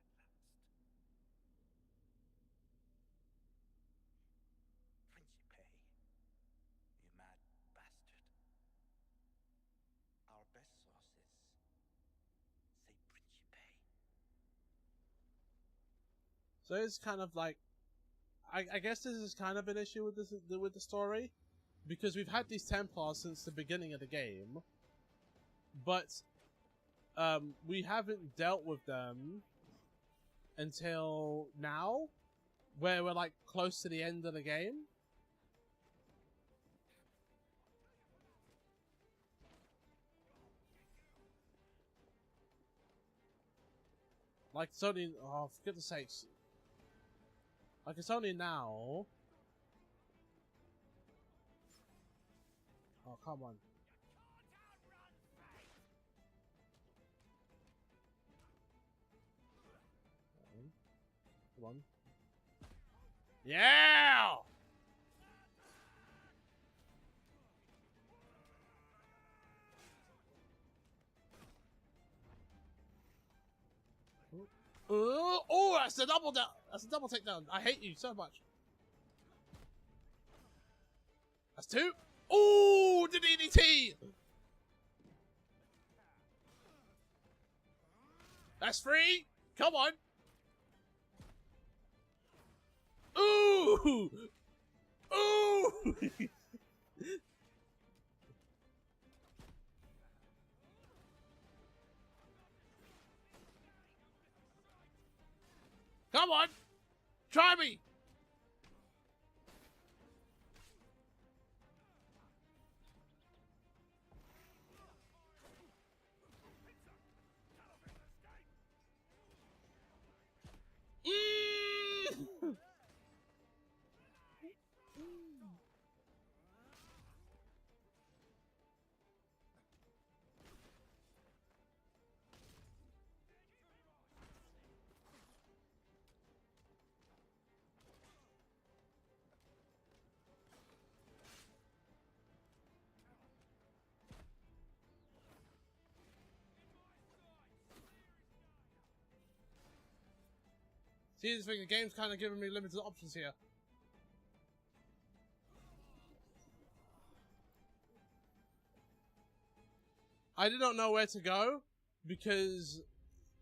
Principe, you mad bastard. Our best sources say Principe. So it's kind of like, I guess this is kind of an issue with this with the story, because we've had these Templars since the beginning of the game, but we haven't dealt with them until now, where we're like close to the end of the game. Like it's only, oh, for goodness sakes. Like, it's only now. Oh, come on. Come on. Yeah! Oh, that's a double down. That's a double takedown. I hate you so much. That's two. Oh, the DDT. That's three. Come on. Ooh. Ooh. Come on! Try me! See, this thing, the game's kind of giving me limited options here. I did not know where to go because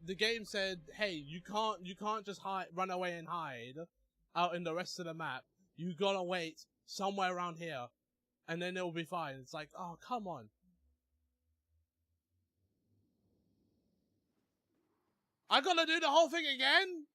the game said, "Hey, you can't just run away and hide out in the rest of the map. You gotta wait somewhere around here, and then it'll be fine." It's like, oh, come on. I gotta do the whole thing again?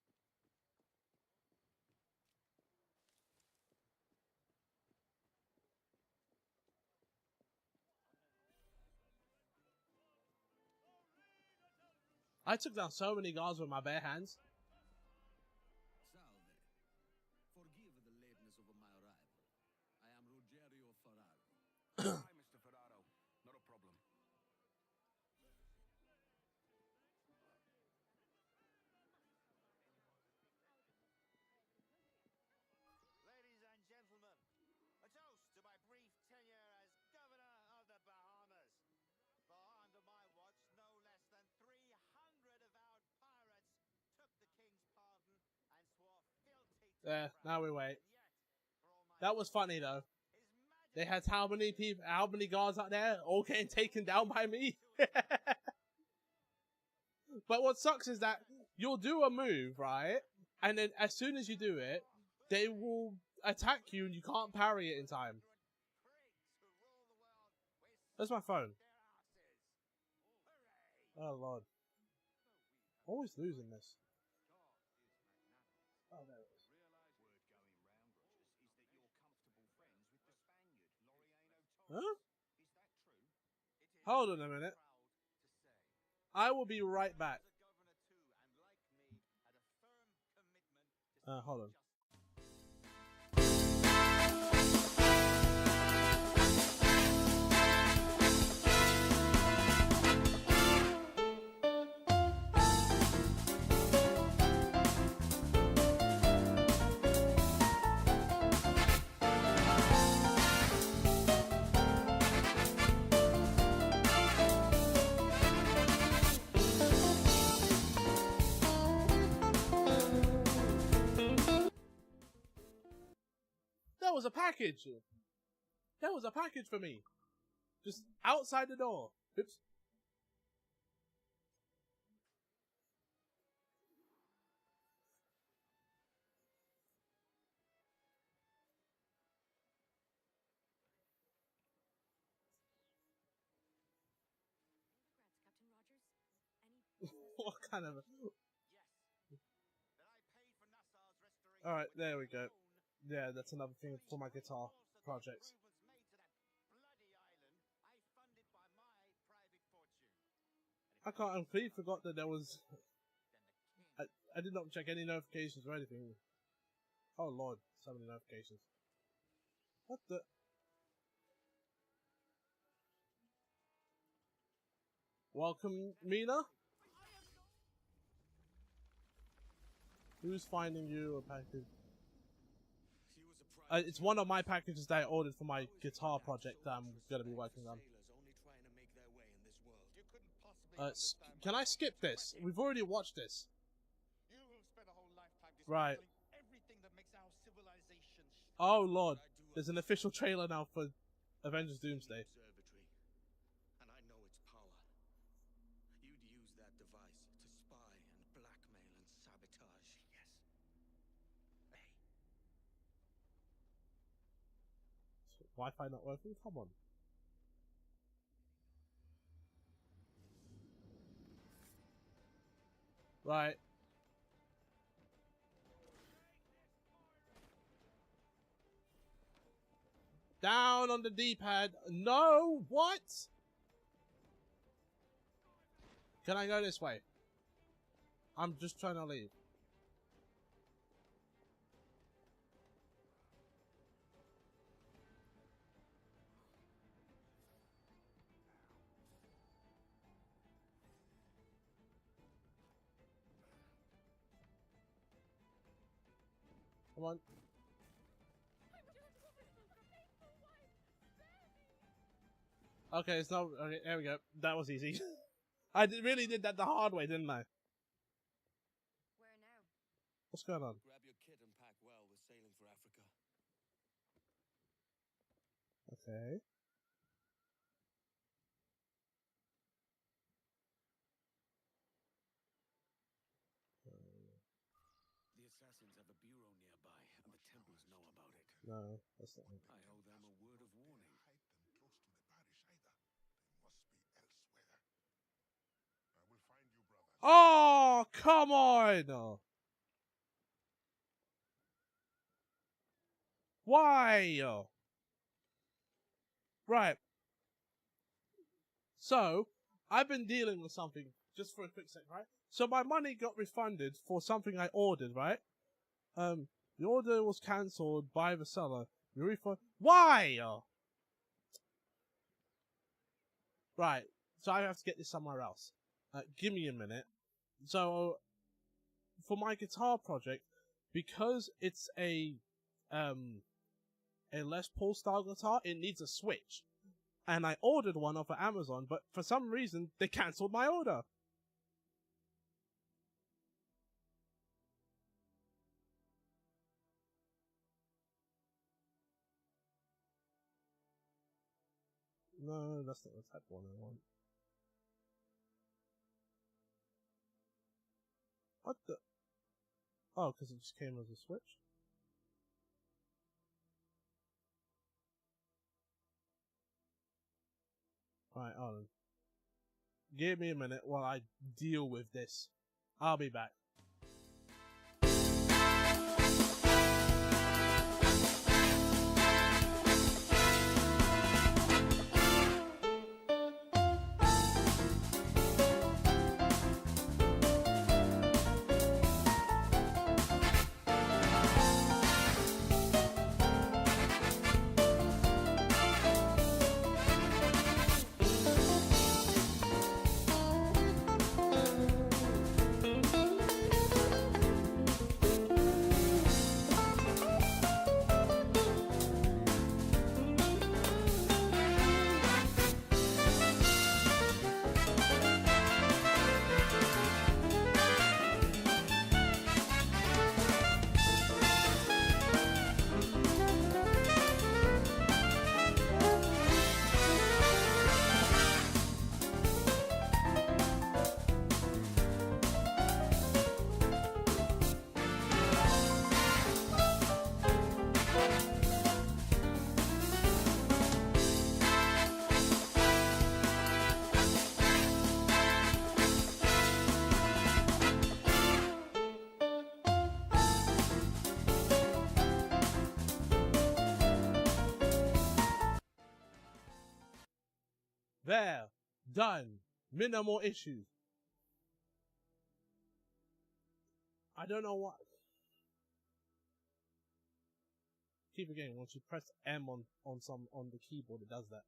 I took down so many guards with my bare hands. Salve. Forgive the lateness of my arrival. I am Rogero Ferraro. Hi, Mr. Ferraro. Not a problem. Ladies and gentlemen, a toast to my brief tenure as Governor of the Bahamas. For under my watch, no less than 300 avowed pirates took the king's pardon and swore fealty to There, now we wait. And yet, for all my That was funny though. They had how many people, how many guards out there, all getting taken down by me. But what sucks is that you'll do a move, right? And then as soon as you do it, they will attack you and you can't parry it in time. That's my phone. Oh lord. Always losing this. Oh, there it is. Huh? Hold on a minute. I will be right back. Hold on. That was a package. That was a package for me. Just outside the door. Oops. What kind of... Alright, there we go. Yeah, that's another thing for my guitar projects. I completely forgot that there was... I did not check any notifications or anything. Oh lord, so many notifications. What the... Welcome, Mina? Who's finding you a package? It's one of my packages that I ordered for my guitar project that I'm going to be working on. Can I skip this? We've already watched this. Right. Oh lord, there's an official trailer now for Avengers Doomsday. And I know its power. You'd use that device to spy and blackmail and sabotage, yes. Hey. Wi-Fi not working? Come on. Right. Down on the D-pad. No! What? Can I go this way? I'm just trying to leave. Come on. Okay, it's not. Okay, there we go. That was easy. I really did that the hard way, didn't I? Where now? What's going on? Grab your kit and pack well. We're sailing for Africa. Okay. The assassins have a bureau nearby, and the Templars know about it. No, that's not it. I owe them a word of warning. Close to the parish either. They must be elsewhere. I will find you, brothers. Oh, come on! Why? Right. So, I've been dealing with something, just for a quick sec, right? So my money got refunded for something I ordered, right? The order was cancelled by the seller. The refund... Why? Right. So I have to get this somewhere else. Give me a minute. So, for my guitar project, because it's a Les Paul style guitar, it needs a switch. And I ordered one off of Amazon, but for some reason, they cancelled my order. No, that's not the type of one I want. What the? Oh, because it just came as a switch? Right, hold on. Give me a minute while I deal with this. I'll be back. There. Done. Minimal issues. I don't know what. Keep again. Once you press M on the keyboard, it does that.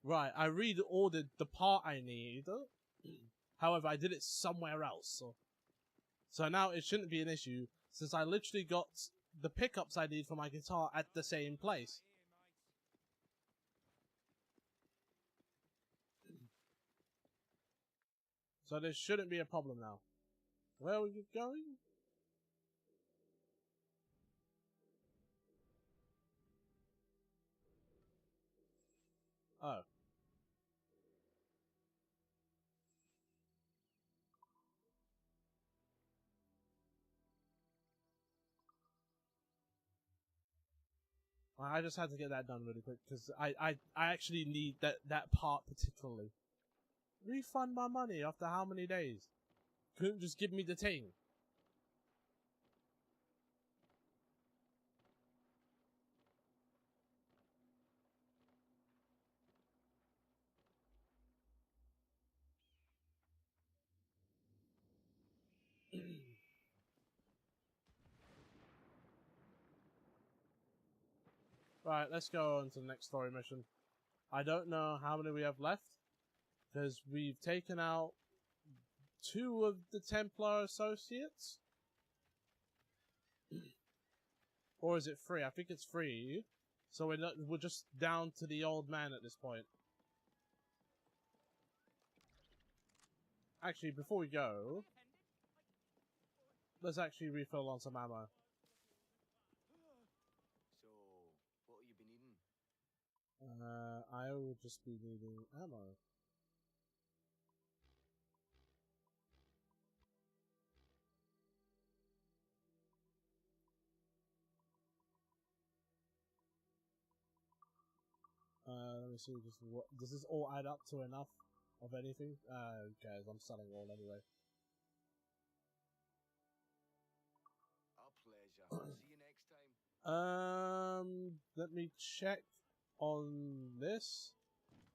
Right, I reordered the part I need. However, I did it somewhere else. So now it shouldn't be an issue, since I literally got the pickups I need for my guitar at the same place. So there shouldn't be a problem now. Where are we going? Oh. I just had to get that done really quick, because I actually need that part particularly. Refund my money after how many days? Couldn't just give me the thing. Right, let's go on to the next story mission. I don't know how many we have left, because we've taken out 2 of the Templar associates. Or is it 3? I think it's 3. So we're just down to the old man at this point. Actually, before we go, let's actually refill on some ammo. So, what have you been eating? I will just be needing ammo. Let me see. Does this all add up to enough of anything? Who cares? I'm selling all anyway. Our pleasure. See you next time. Let me check on this.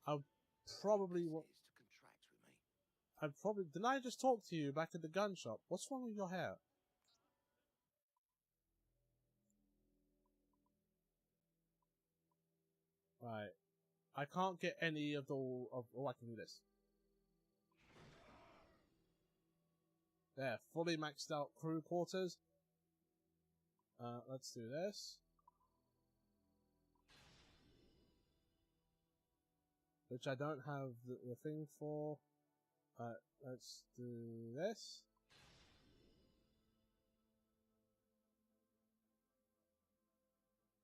I'll probably didn't I just talk to you back at the gun shop? What's wrong with your hair? Right. I can't get any of the I can do this. There, fully maxed out crew quarters. Let's do this. Which I don't have the thing for. Let's do this.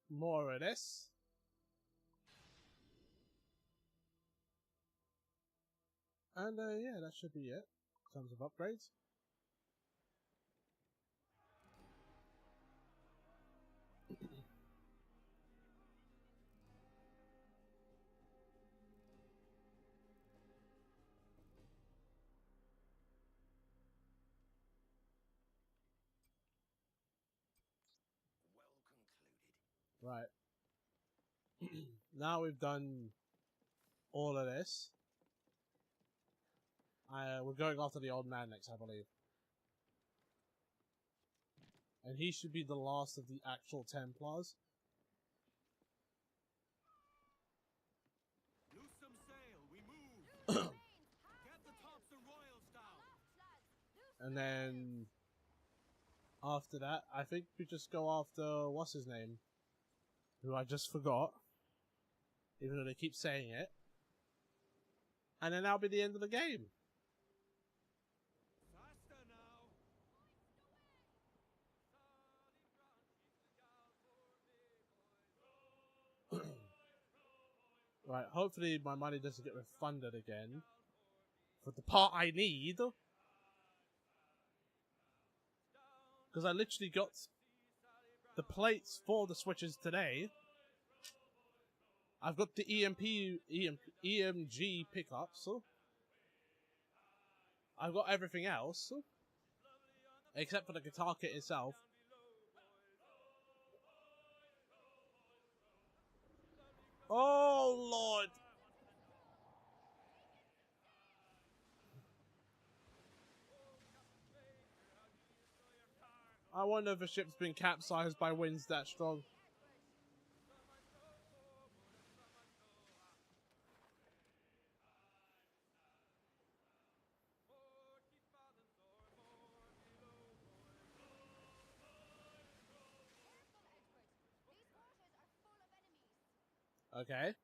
More of this. And yeah, that should be it in terms of upgrades. Right. Now we've done all of this. We're going after the old man next, I believe. And he should be the last of the actual Templars. Loose some sail, we move. Get the tops of royals down. And then after that, I think we just go after what's his name, who I just forgot, even though they keep saying it. And then that'll be the end of the game. Right, hopefully my money doesn't get refunded again for the part I need. Because I literally got the plates for the switches today. I've got the EMG pickups. I've got everything else. Except for the guitar kit itself. Oh, Lord! I wonder if the ship's been capsized by winds that strong. Okay.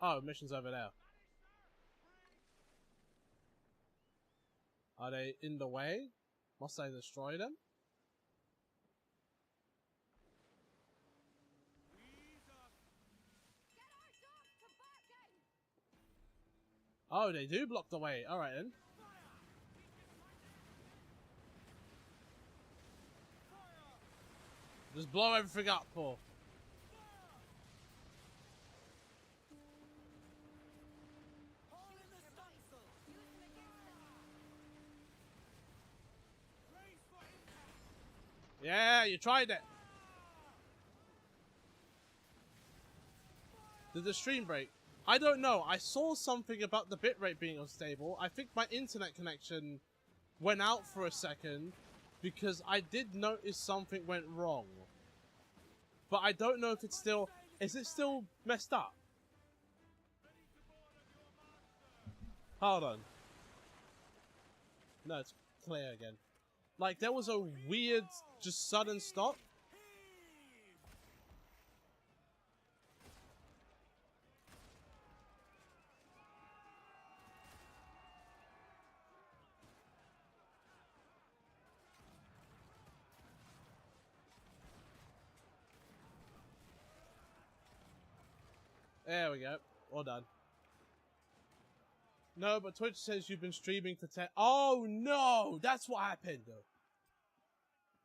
Oh, mission's over there. Are they in the way? Must I destroy them? Oh, they do block the way. Alright then. Just blow everything up, Paul. Yeah, you tried it. Did the stream break? I don't know. I saw something about the bitrate being unstable. I think my internet connection went out for a second because I did notice something went wrong. But I don't know if it's still... Is it still messed up? Hold on. No, it's clear again. Like, there was a weird, just sudden stop. There we go. All done. No, but Twitch says you've been streaming for 10... Oh, no! That's what happened.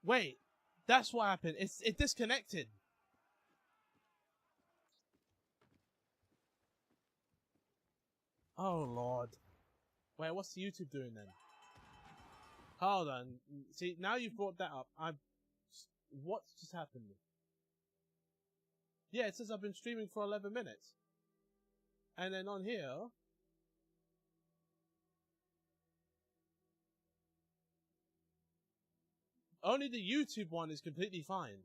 Wait. That's what happened. It disconnected. Oh, Lord. Wait, what's YouTube doing then? Hold on. See, now you've brought that up. What just happened? Yeah, it says I've been streaming for 11 minutes. And then on here... Only the YouTube one is completely fine.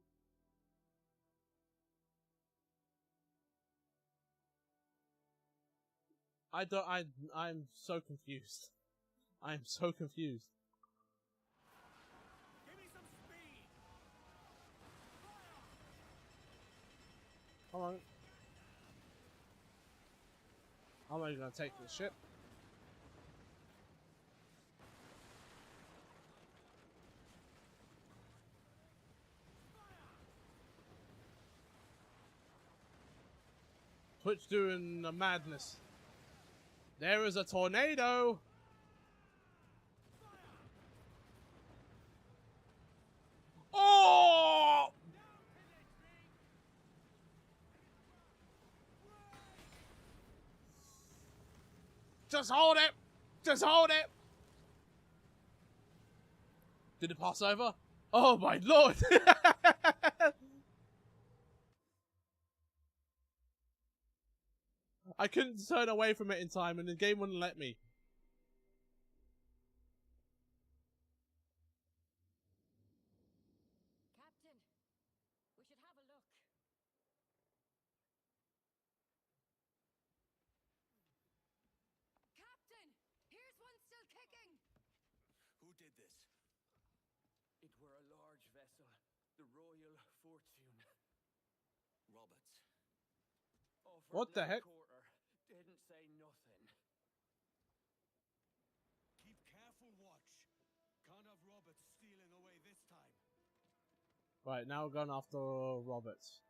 I'm so confused. I'm so confused. Give me some speed. Come on. I'm only gonna take this ship. Twitch doing a madness. There is a tornado! Oh! Just hold it! Just hold it! Did it pass over? Oh my lord! I couldn't turn away from it in time and the game wouldn't let me. Captain, we should have a look. Captain, here's one still kicking. Who did this? It were a large vessel, the Royal Fortune. Roberts. Offered What the little heck? Quarter. Didn't say nothing. Keep careful watch. Can't have Roberts stealing away this time. Right, now we're going after Roberts.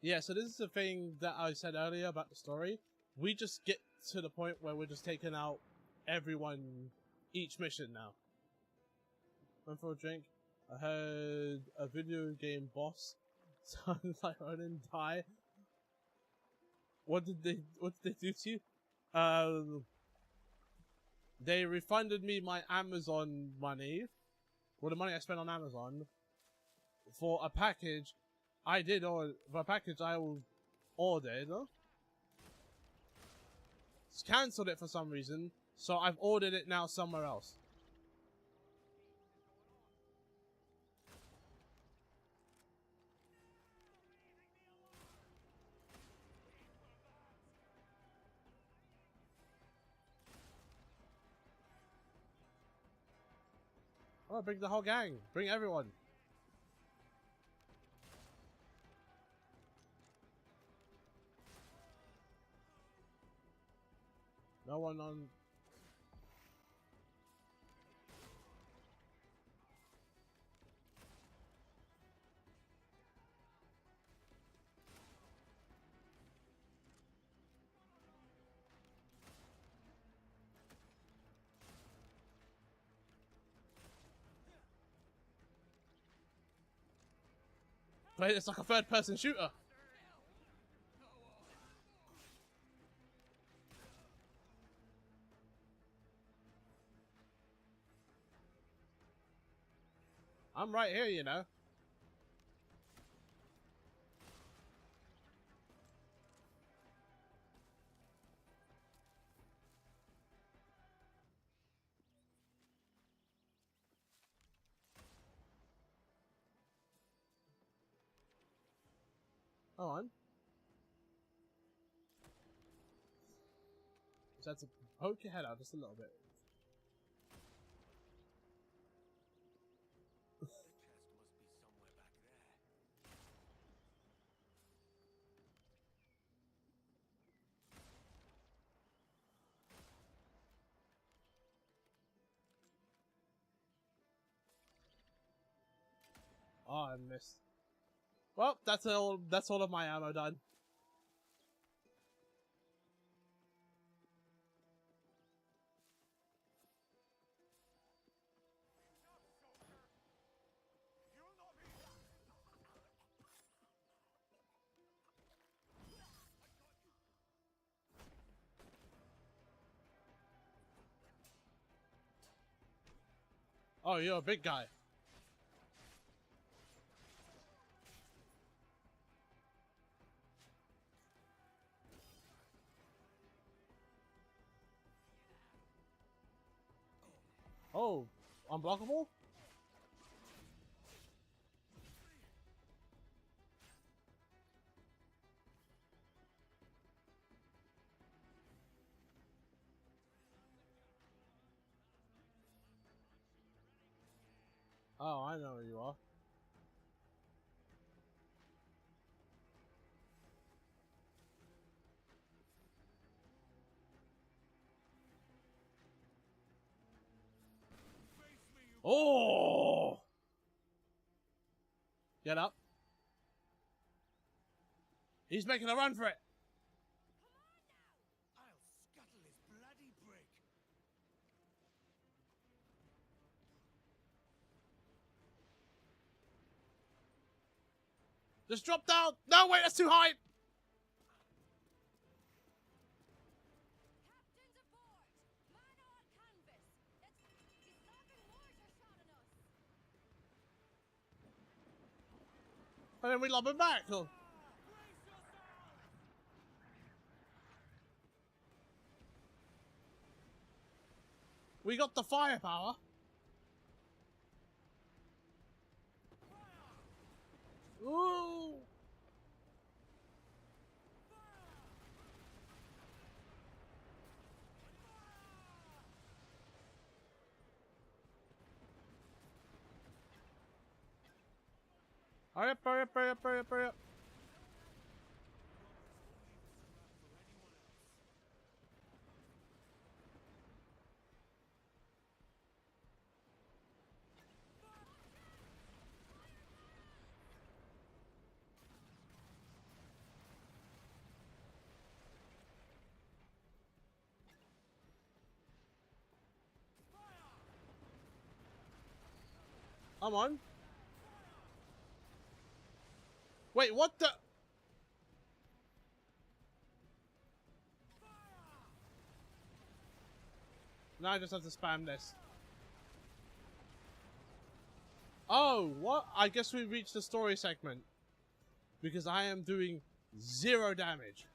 Yeah, so this is the thing that I said earlier about the story. We just get to the point where we're just taking out everyone each mission now. Went for a drink. I heard a video game boss sound like Ronan die. What did they do to you? They refunded me my Amazon money. Well, the money I spent on Amazon for a package I did, or for a package I ordered. It's cancelled it for some reason, so I've ordered it now somewhere else. Oh, bring the whole gang. Bring everyone. No one on... Wait, it's like a third-person shooter. I'm right here, you know. Hold on. Just have to poke your head out just a little bit. The chest must be somewhere back there. Oh, I missed. Well, that's all. That's all of my ammo done. Oh, you're a big guy. Oh, unblockable? Oh, I know where you are. Oh! Get up. He's making a run for it. I'll scuttle his bloody brick. Just drop down. No, wait, that's too high. And then we lob him back. Oh. We got the firepower. Ooh. Hurry up, hurry up, hurry up, hurry up, hurry up. Come on. Wait, what the? Now I just have to spam this. Oh, what? I guess we reached the story segment. Because I am doing 0 damage.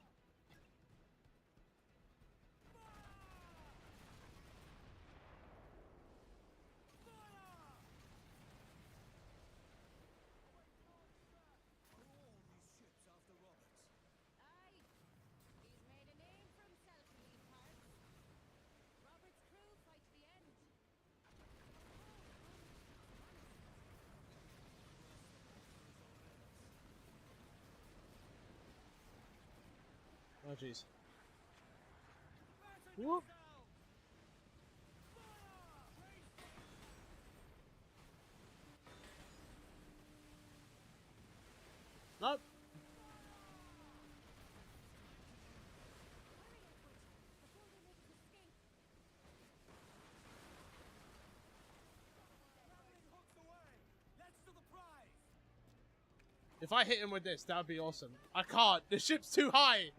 Oh, jeez. Whoop. Nope. If I hit him with this, that would be awesome. I can't. The ship's too high.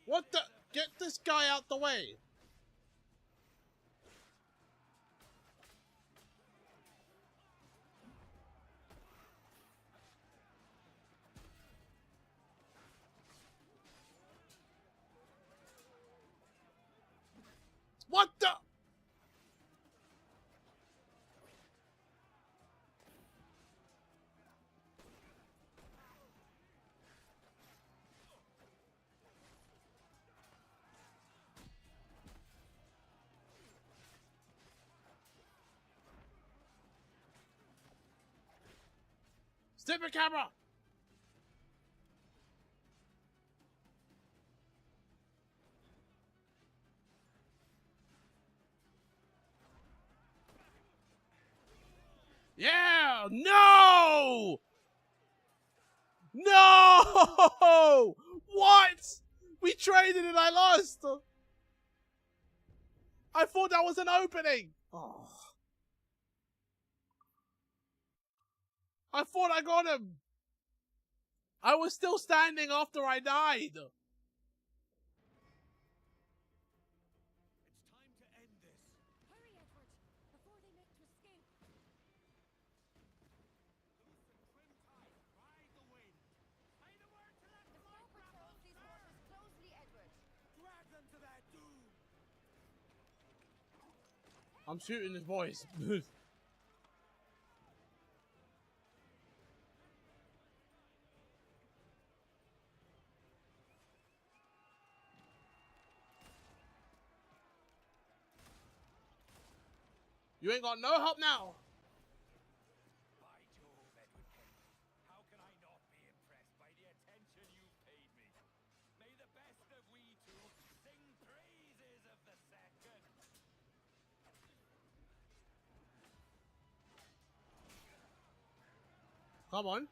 What the? Get this guy out the way. What the? Stupid camera! Yeah! No! No! What? We traded and I lost! I thought that was an opening! Oh. I thought I got him! I was still standing after I died! It's time to end this. Hurry, Edward, before they make to escape. Loose the trim tide, ride the wind. Say the word to that The flight Smoke grapple. patrols these waters closely, Edward. Drag them to their doom. I'm shooting his boys. You ain't got no help now. By Jove, Edward Kenway, how can I not be impressed by the attention you've paid me? May the best of we two sing praises of the second. Come on.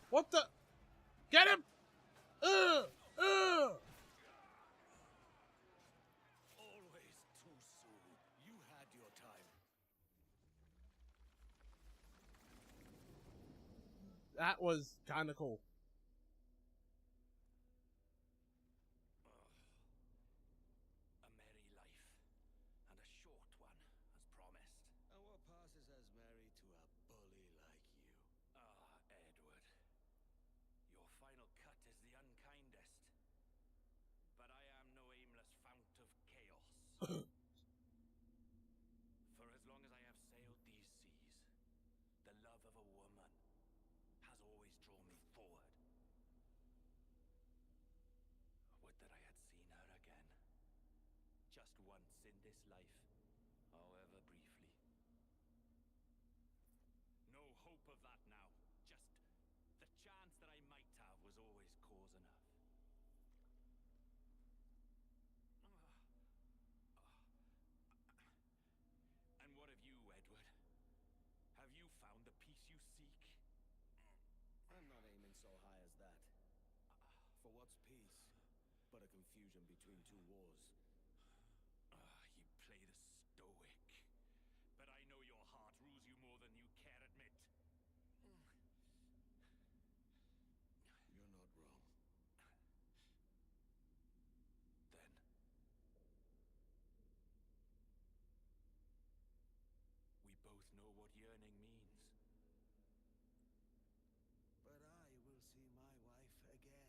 What the? Get him! Always too soon. You had your time. That was kind of cool. A merry life, and a short one, as promised. And what passes as married to a bully like you? Ah, Edward. Your final cut is the unkindest. But I am no aimless fount of chaos. For as long as I have sailed these seas, the love of a woman has always drawn me forward. Would that I had seen her again. Just once in this life, however briefly. No hope of that now. Just the chance that I might have was always cause enough. And what of you, Edward? Have you found the peace you seek? I'm not aiming so high as that. For what's peace? But a confusion between two wars. You play the stoic. But I know your heart rules you more than you care admit. You're not wrong. Then we both know what yearning means. But I will see my wife again.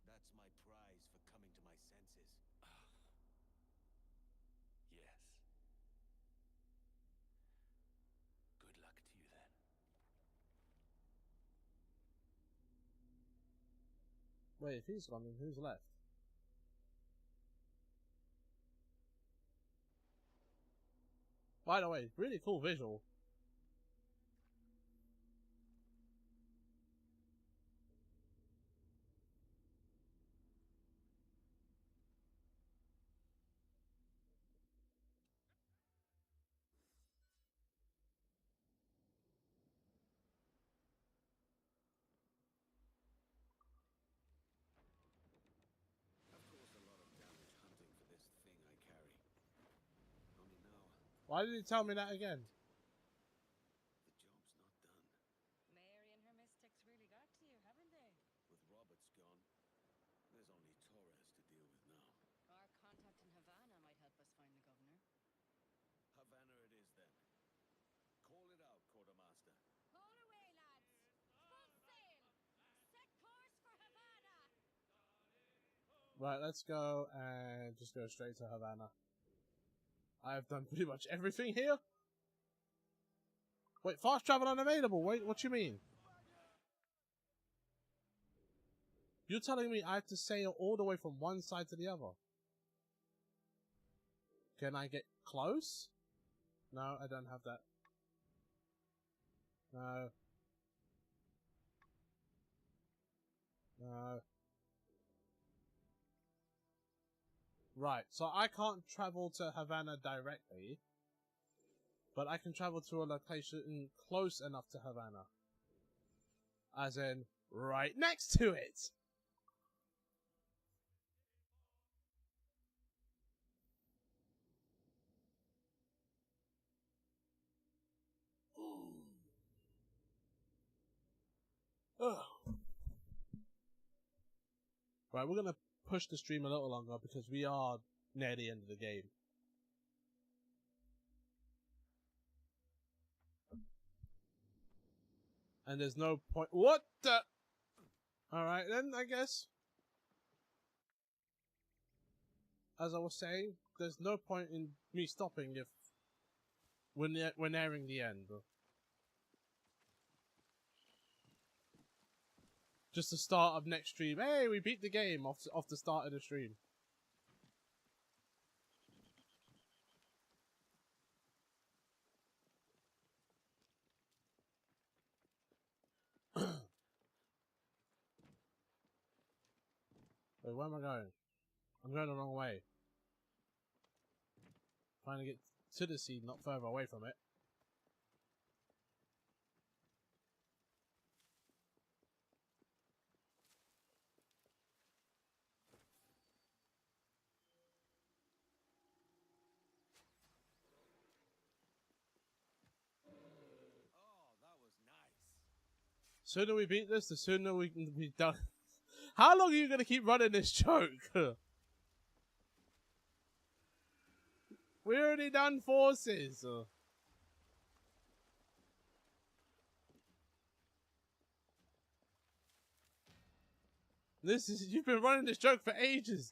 That's my prize for coming to my senses. Yes. Good luck to you then. Wait, if he's gone, then who's left? By the way, really cool visual. I've caused a lot of damage hunting for this thing I carry. Only now, Why did he tell me that again? the job's not done. Mary and her mystics really got to you, haven't they? With Roberts gone, there's only Torres to deal with now. Our contact in Havana might help us find the governor. Havana it is then. Call it out, quartermaster. Hold away, lads. Full sail! Right, let's go and just go straight to Havana. I've done pretty much everything here. Wait, fast travel unavailable. Wait, what you mean? You're telling me I have to sail all the way from one side to the other? Can I get close? No, I don't have that. No. No. Right, so I can't travel to Havana directly, but I can travel to a location close enough to Havana. As in, right next to it! Ugh. Right, we're gonna push the stream a little longer because we are near the end of the game. And there's no point. What the? Alright then, I guess. As I was saying, there's no point in me stopping if we're nearing the end. Just the start of next stream. Hey, we beat the game off the start of the stream. Wait, where am I going? I'm going the wrong way. Trying to get to the sea, not further away from it. Sooner we beat this, the sooner we can be done. How long are you gonna keep running this joke? We already done forces. You've been running this joke for ages.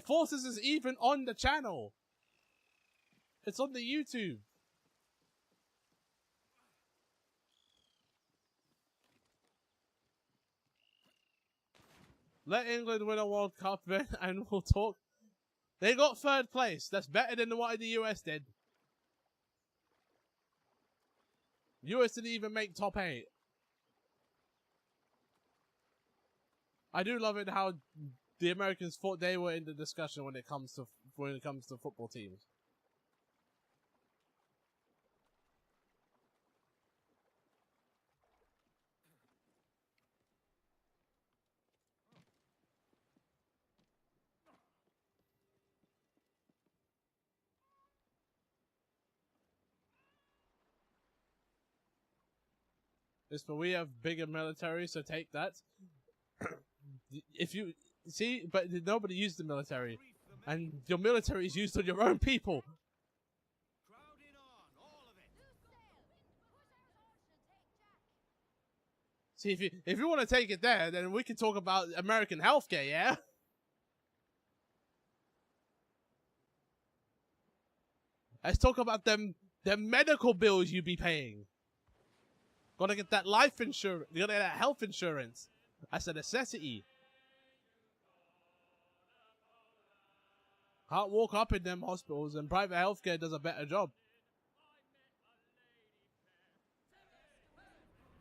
Forces is even on the channel. It's on the YouTube. Let England win a World Cup then, and we'll talk. They got 3rd place. That's better than what the US did. US didn't even make top 8. I do love it how the Americans thought they were in the discussion when it comes to football teams. It's for we have bigger military, so take that. If you see, but nobody used the military, and your military is used on your own people. See, if you want to take it there, then we can talk about American healthcare, yeah? Let's talk about them medical bills you be paying. Gotta get that life insurance. You gotta get that health insurance. That's a necessity. Can't walk up in them hospitals, and private healthcare does a better job.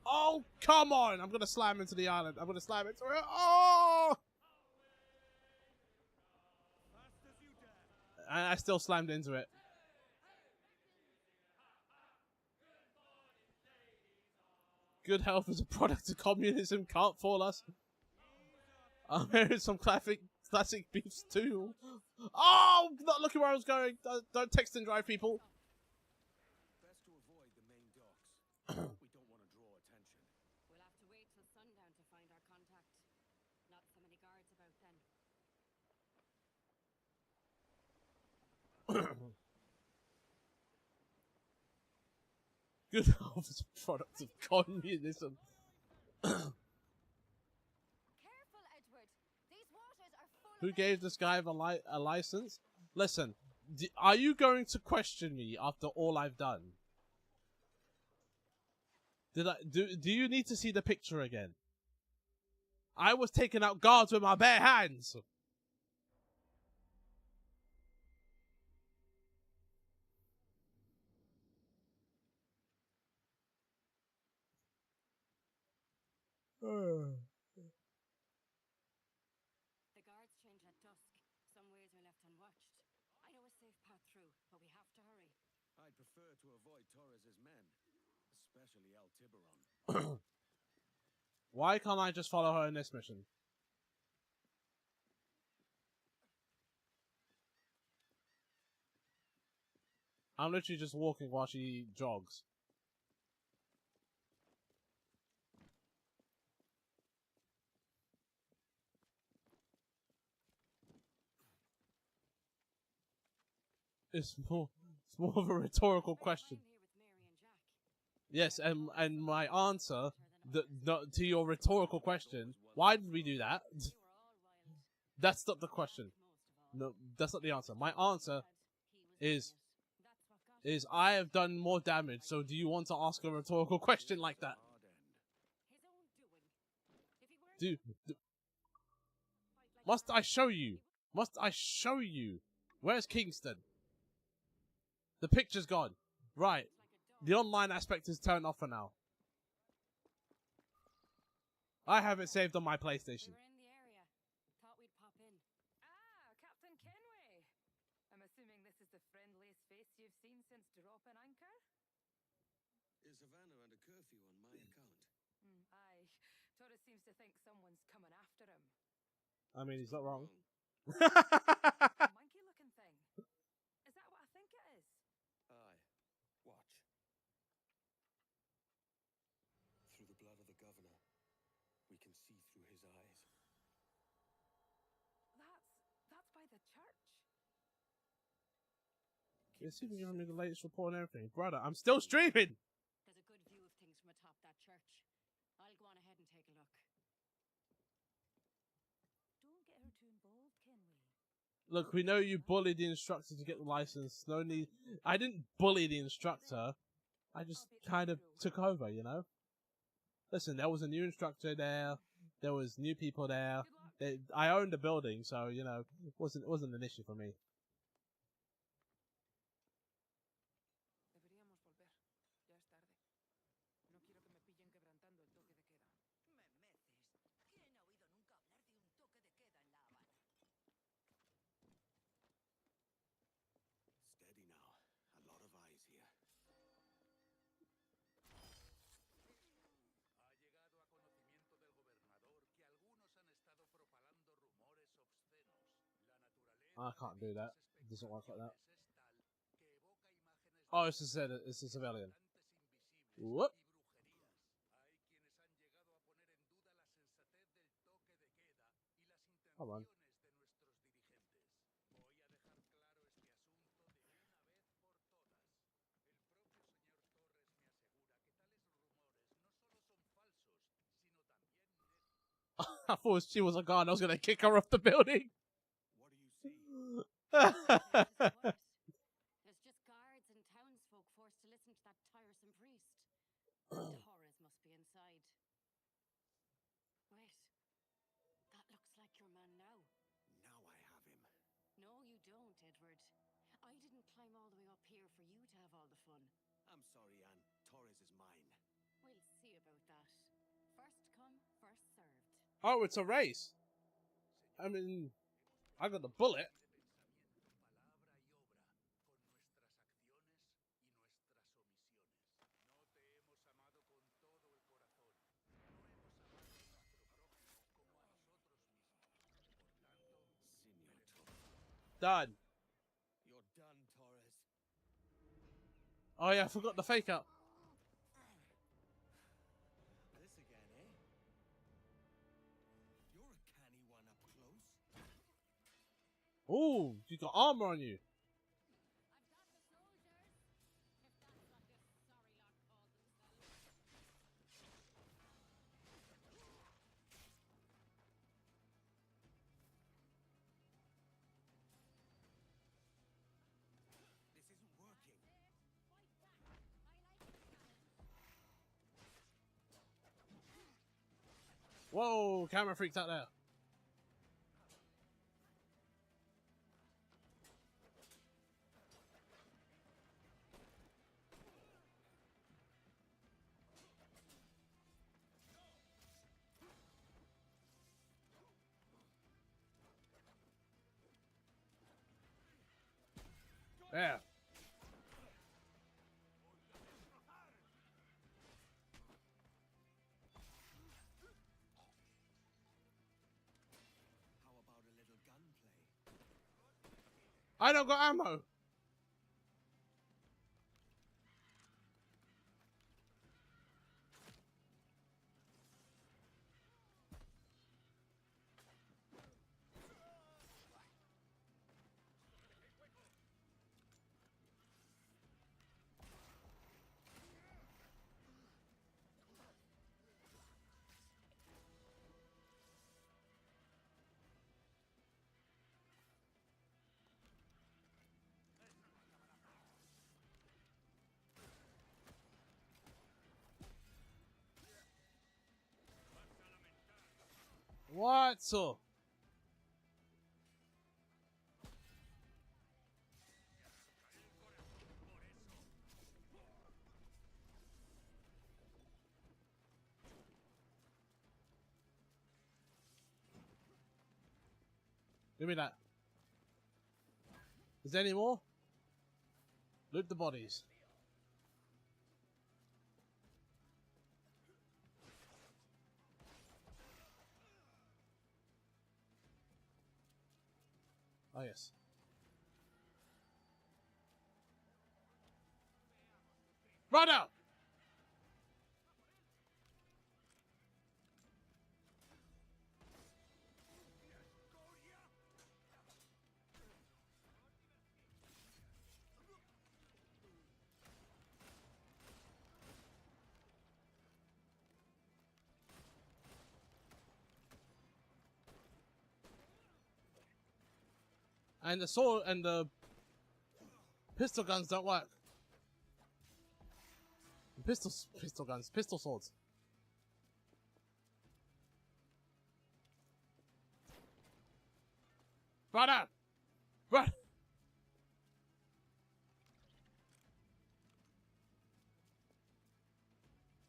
Oh, come on! I'm gonna slam into the island. I'm gonna slam into it. Oh! And I still slammed into it. Good health is a product of communism. Can't fool us. I'm hearing some classic beefs too. Oh, not looking where I was going. Don't text and drive, people. Best to avoid the main docks. We don't want to draw attention. We'll have to wait till sundown to find our contact. Not so many guards about then. Good health is a product of communism. Careful, Edward. These waters are full Who gave this guy a license? Listen, are you going to question me after all I've done? Do you need to see the picture again? I was taking out guards with my bare hands. The guards change at dusk. Some ways are left unwatched. I know a safe path through, but we have to hurry. I'd prefer to avoid Torres's men, especially El Tiburon. Why can't I just follow her in this mission? I'm literally just walking while she jogs. It's more of a rhetorical question. Yes, and my answer to your rhetorical question, why did we do that? That's not the question. No, that's not the answer. My answer is I have done more damage, so do you want to ask a rhetorical question like that? Dude, must I show you? Must I show you? Where's Kingston? The picture's gone. Right. The online aspect is turned off for now. I have it saved on my PlayStation. We're in the area. Thought we'd pop in. Ah, Captain Kenway. I'm assuming this is the friendliest face you've seen since dropping anchor? Is Havana under curfew on my account? Aye. Torres seems to think someone's coming after him. I mean, he's not wrong. Monkey looking thing. Is that what I think it is? Aye. Watch. Through the blood of the governor, we can see through his eyes. That's by the church. It's even giving me the latest report and everything. Brother, I'm still streaming! There's a good view of things from atop that church. I'll go on ahead and take a look. Don't get her too involved, Kenway. Look, we know you bullied the instructor to get the license. No need. I didn't bully the instructor. I just kind of took over, you know? Listen, there was a new instructor there. There was new people there. I owned the building, so, you know, it wasn't an issue for me. Steady now. A lot of eyes here. I can't do that. It doesn't work like that. Oh, it's a civilian. Whoop. Come on. I thought she was a guard. I was going to kick her off the building. What do you see? There's just guards and townsfolk forced to listen to that tiresome priest. Torres must be inside. Wait. That looks like your man now. Now I have him. No, you don't, Edward. I didn't climb all the way up here for you to have all the fun. I'm sorry, Anne. Torres is mine. We'll see about that. First come, first served. Oh, it's a race. I mean, I got the bullet. Done. You're done, Torres. Oh yeah, I forgot the fake out. This again, eh? You're a canny one up close. Ooh, you got armor on you. Whoa, camera freaks out there. There. How about a little gunplay? I don't got ammo. What? So. Give me that. Is there any more? Loot the bodies. Oh, yes. Run out! And the sword and the pistol guns don't work. Pistol guns, pistol swords. Run! Run!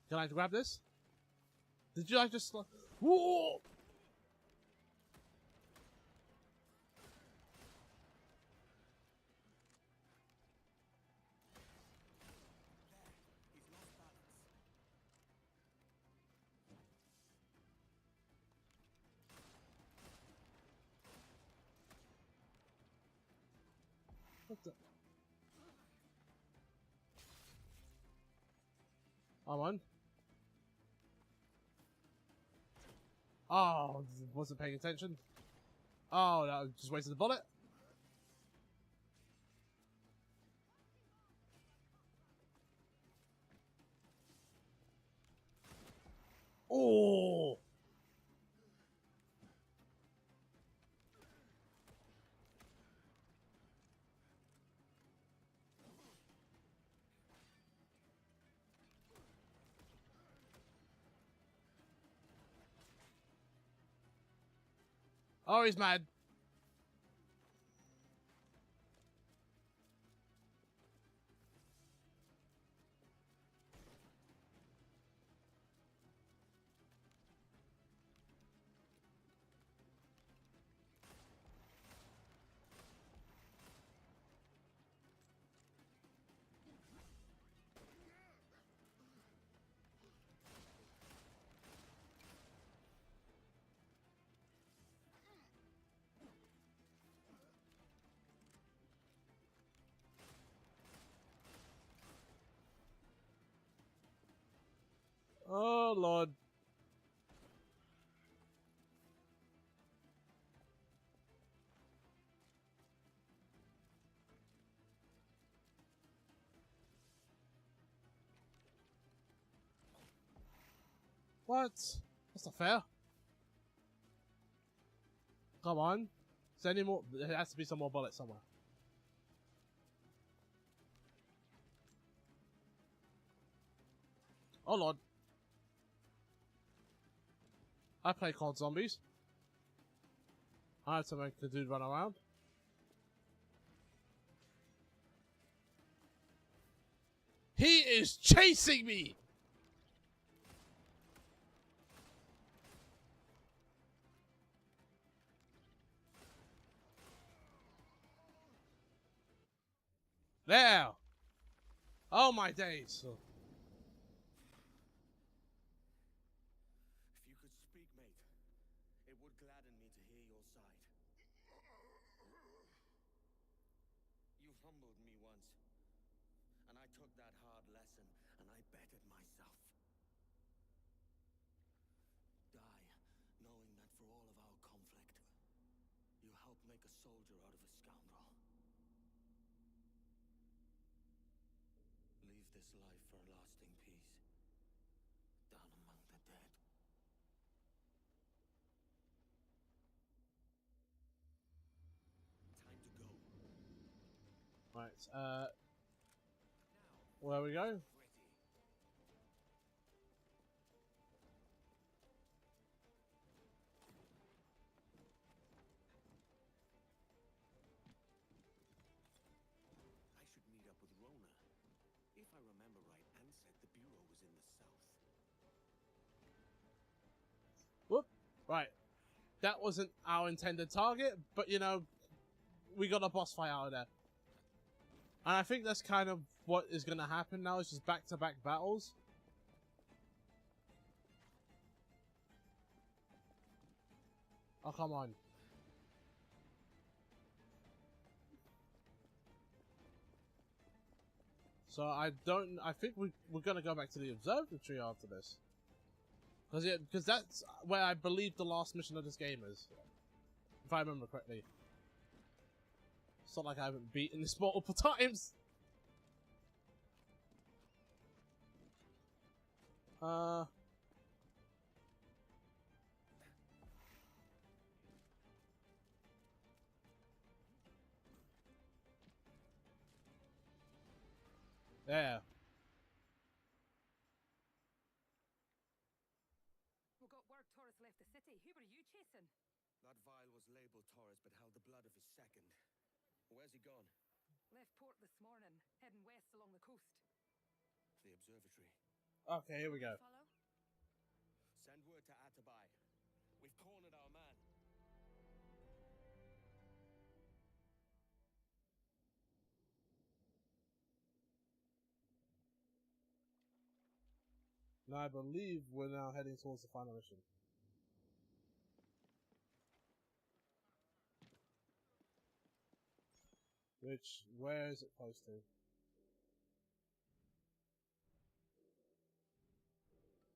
Can I grab this? Did you like just... Whoa! What the? I'm on. Oh, wasn't paying attention. Oh, no, just wasted a bullet. Oh! Oh, he's mad. Oh, Lord. What? That's not fair. Come on. Is there any more? There has to be some more bullets somewhere. Oh, Lord. I play COD Zombies. I had to make the dude run around. He is chasing me! There! Oh my days. If you could speak, mate, it would gladden me to hear your side. You humbled me once, and I took that hard lesson, and I bettered myself. Die, knowing that for all of our conflict, you helped make a soldier out of a scoundrel. Leave this life for lasting peace, down among the dead. Time to go. Right, where we go? I should meet up with Rona. If I remember right, Anne said the bureau was in the south. Whoop. Right. That wasn't our intended target, but you know, we got a boss fight out of there. And I think that's kind of what is going to happen now, is just back-to-back battles. Oh, come on. So I think we're going to go back to the observatory after this. Because that's where I believe the last mission of this game is. If I remember correctly. It's not like I haven't beaten this multiple times. Yeah. We got word Taurus left the city. Who were you chasing? That vial was labeled Taurus, but held the blood of his second. Where's he gone? Left port this morning, heading west along the coast. The observatory. Okay, here we go. Follow? Send word to Atabai. We've cornered our man. Now I believe we're now heading towards the final mission. Which, where is it close to?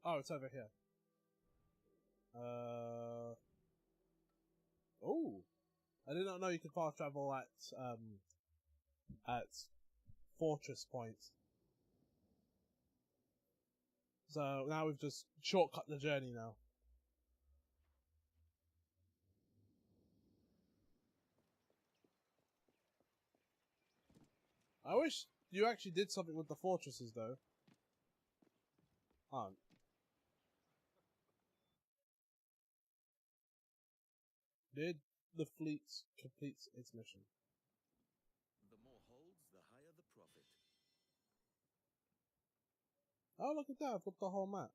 Oh, it's over here. Oh! I did not know you could fast travel at Fortress Point. So now we've just shortcut the journey now. I wish you actually did something with the fortresses though. Did the fleet complete its mission? The more holds, the higher the profit. Oh, look at that, I've got the whole map.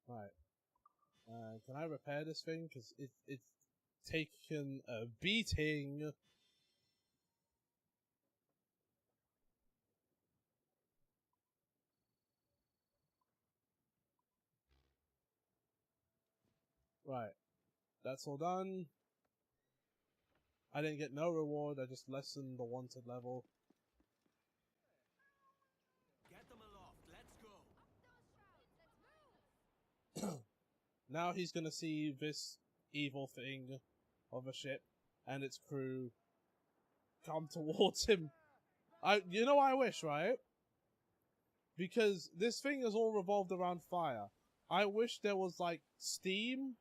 Right. Can I repair this thing? Because it's taken a beating. Right. That's all done. I didn't get no reward, I just lessened the wanted level. Get them aloft, let's go. Now he's gonna see this evil thing of a ship and its crew come towards him. You know what I wish, right? Because this thing is all revolved around fire. I wish there was like steam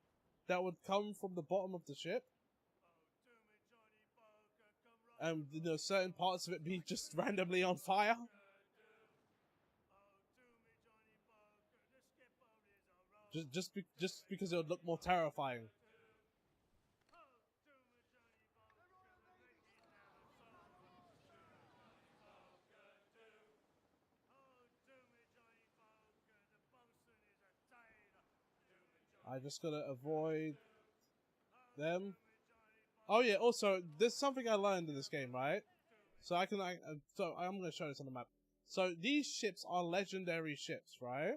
that would come from the bottom of the ship. and you know, certain parts of it be just randomly on fire. Just because it would look more terrifying. I just gotta avoid them. Oh yeah, also, there's something I learned in this game, right? So I'm gonna show this on the map. So these ships are legendary ships, right?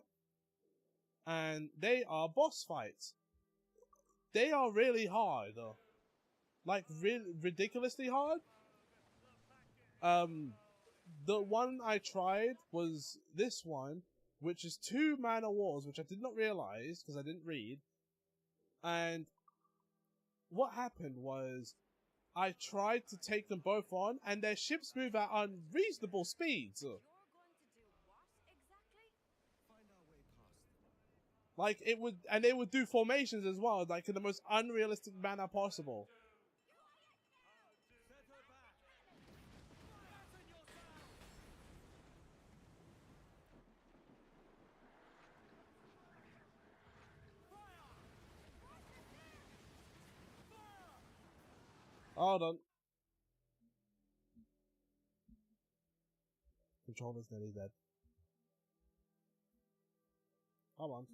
And they are boss fights. They are really hard. Like, ridiculously hard. The one I tried was this one, which is 2 Man of Wars, which I did not realize, because I didn't read. And what happened was, I tried to take them both on, and their ships move at unreasonable speeds. Like, it would, and they would do formations as well, like in the most unrealistic manner possible. Hold on. Controller's nearly dead. Hold on.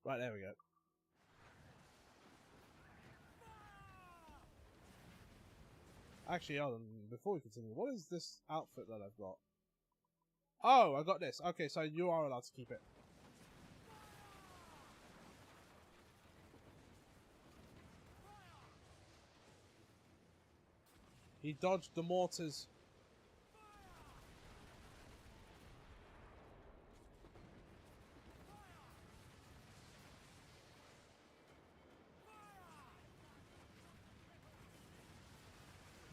Right, there we go. Actually, hold on. Before we continue, what is this outfit that I've got? Oh, I got this. Okay, so you are allowed to keep it. He dodged the mortars.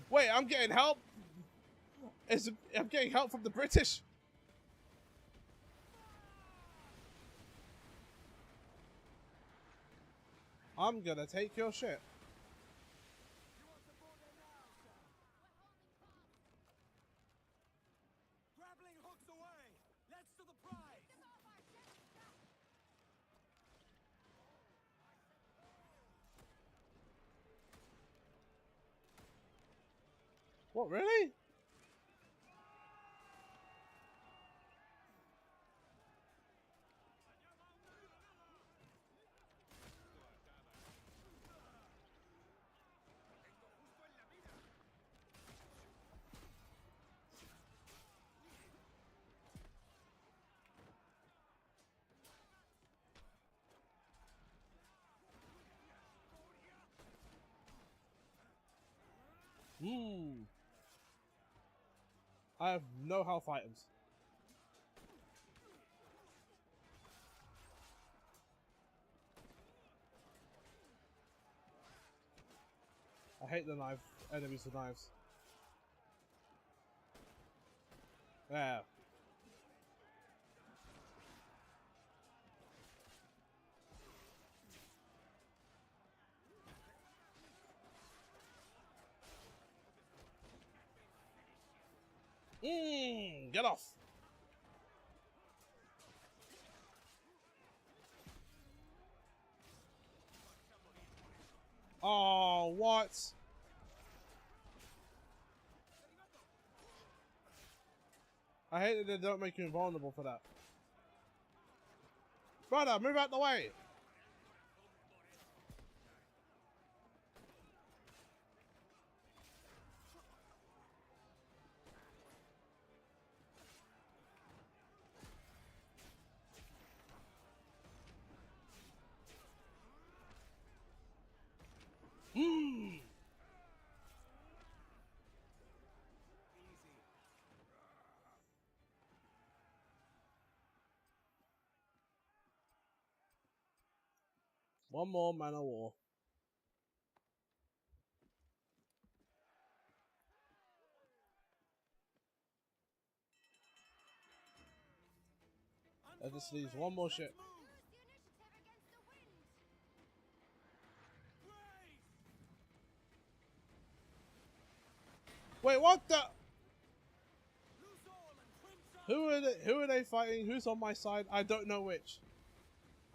Wait, I'm getting help? I'm getting help from the British? I'm gonna take your shit. Grappling hooks away! Let's to the prize! What, really? I have no health items. I hate the knife. Enemies with knives. There. Get off! Oh, what? I hate that they don't make you invulnerable for that. Brother, move out the way! One more Man of War. That just leaves one more ship. Wait, what the? Who are they fighting? Who's on my side? I don't know which.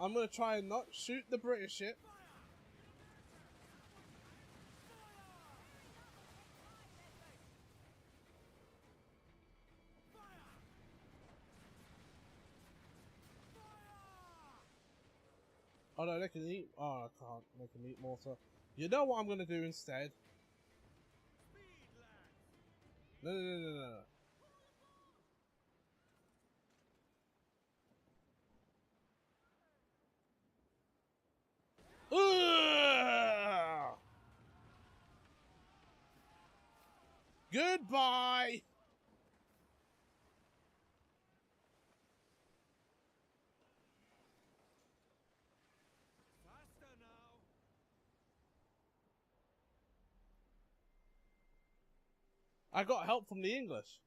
I'm gonna try and not shoot the British ship. Oh no, they can eat. Oh, I can't make them eat mortar. You know what I'm gonna do instead? No, no, no, no, no. Ugh! Goodbye. I got help from the English.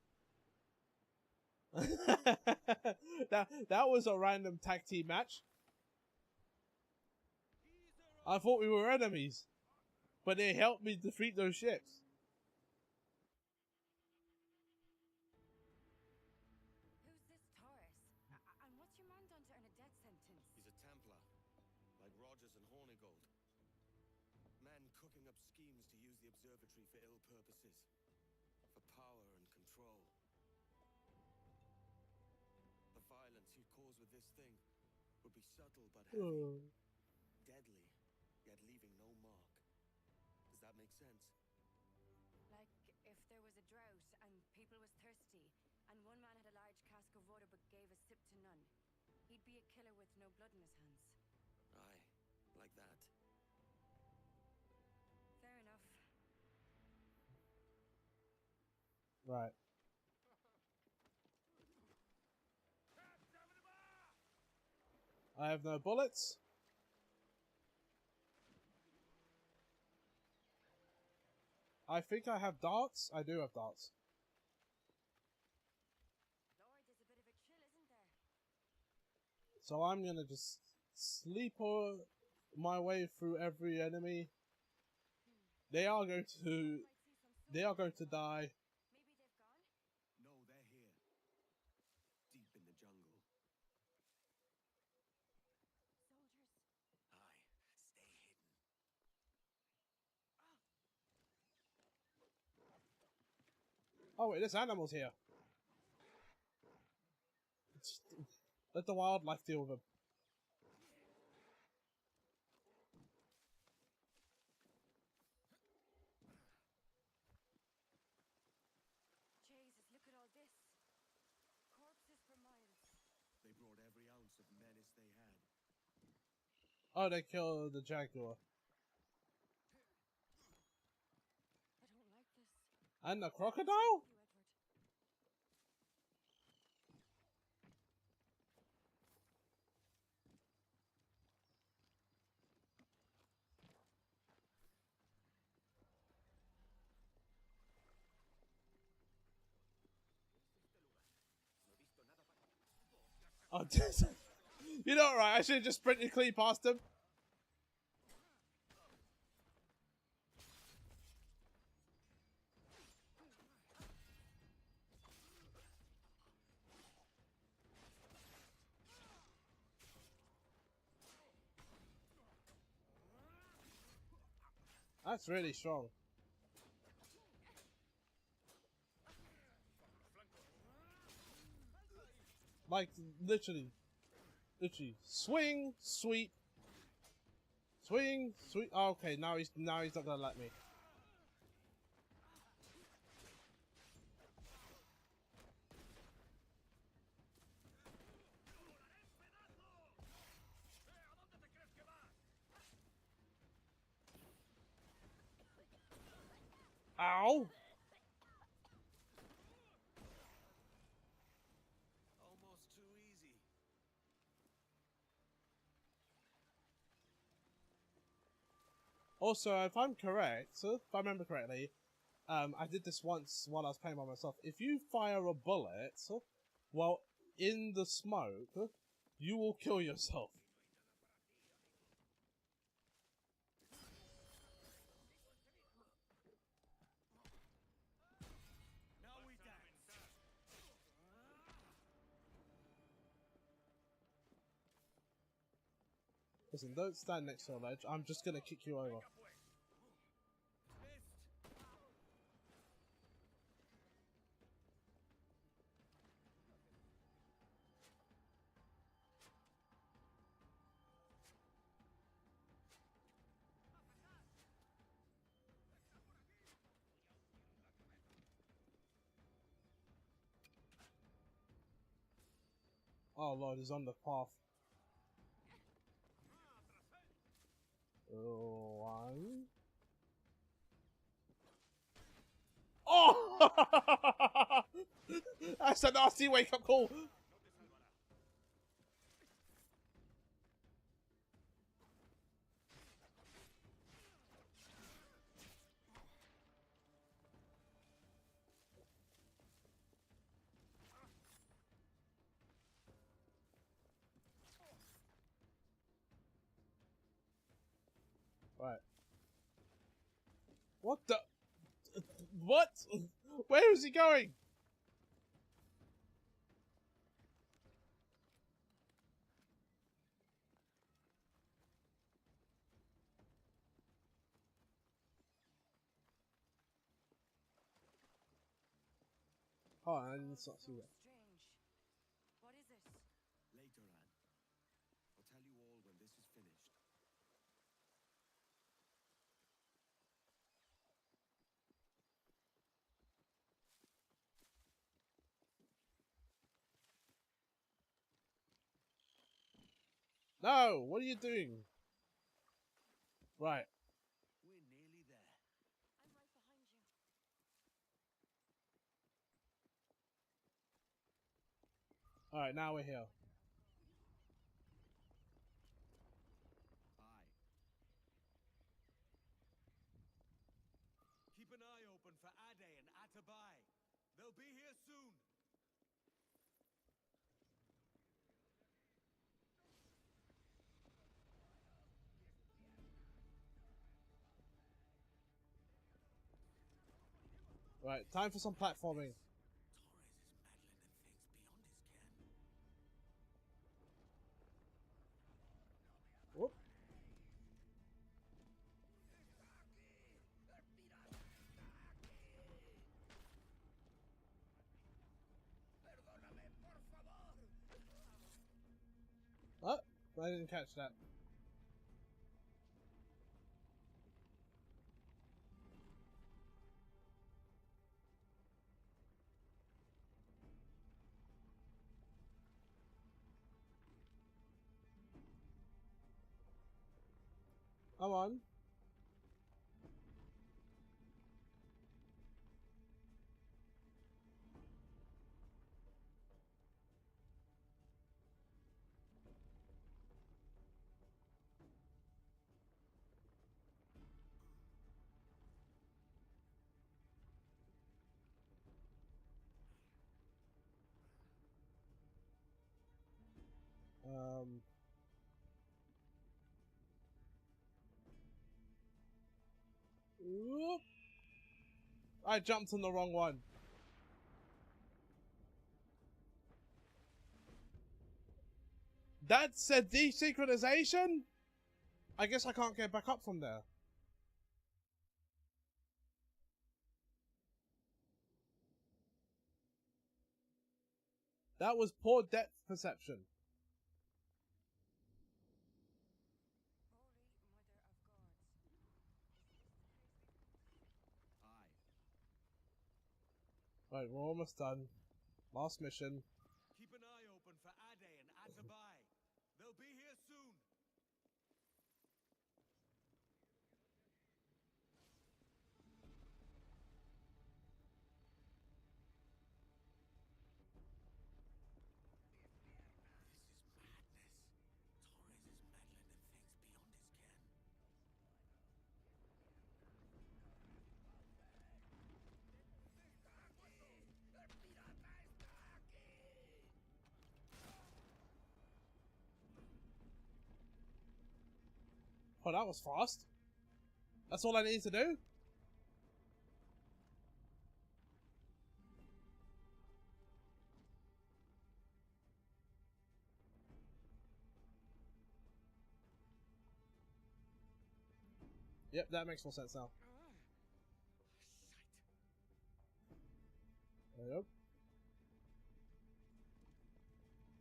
that was a random tag team match. I thought we were enemies, but they helped me defeat those ships. Who's this Taurus? And what's your man done to earn a death sentence? He's a Templar, like Rogers and Hornigold. Men cooking up schemes to use the observatory for ill purposes. For power and control. The violence he'd cause with this thing would be subtle but heavy. Deadly, yet leaving no mark. Does that make sense? Like if there was a drought and people was thirsty, and one man had a large cask of water but gave a sip to none. He'd be a killer with no blood in his hands. Aye, like that. Fair enough. Right. I have no bullets. I think I have darts. I do have darts. Lord, there's a bit of a chill, isn't there? So I'm gonna just sleep my way through every enemy. They are going to die. Maybe they've gone? No, they're here. Deep in the jungle. Soldiers. Aye, stay hidden. Oh wait, there's animals here. Let the wildlife deal with them. Jesus, look at all this. Corpses for miles. They brought every ounce of menace they had. Oh, they killed the jaguar. I don't like this. And the crocodile? You, Edward. Oh, you're not right. I should have just sprinted clean past him. That's really strong. Like, literally. Swing, sweep. Swing, sweep. Oh, okay, now he's not gonna let me. Ow! Almost too easy. Also, if I'm correct, if I remember correctly, I did this once while I was playing by myself. If you fire a bullet while in the smoke, you will kill yourself. Listen, don't stand next to a ledge. I'm just gonna kick you over. Oh Lord, he's on the path. One. Oh! That's a nasty wake-up call. Right. What the? What? Where is he going? Oh, and it's not too bad. Strange. What is it? Later, Anne. I'll tell you all when this is finished. No, what are you doing? Right. We're nearly there. I'm right behind you. Alright, now we're here. Aye. Keep an eye open for Ade and Atabai. They'll be here soon. Right, time for some platforming. Whoop. Oh, I didn't catch that. Come on. Whoop. I jumped on the wrong one. That's a desynchronization? I guess I can't get back up from there. That was poor depth perception. Right, we're almost done. Last mission. Keep an eye open for Ade and Atabai. They'll be here soon. Oh, that was fast. That's all I need to do? Yep, that makes more sense now. There we go.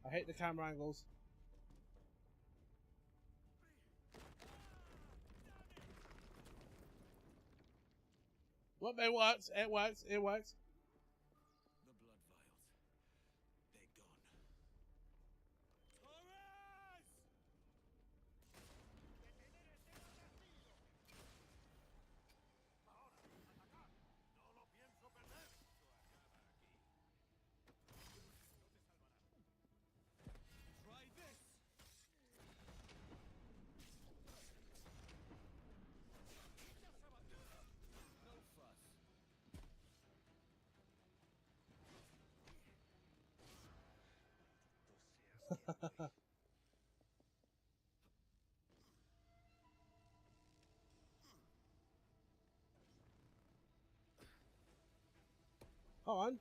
I hate the camera angles. Well, it works. It works. It works. The blood vials. They're gone. Try this! No fuss. Come on.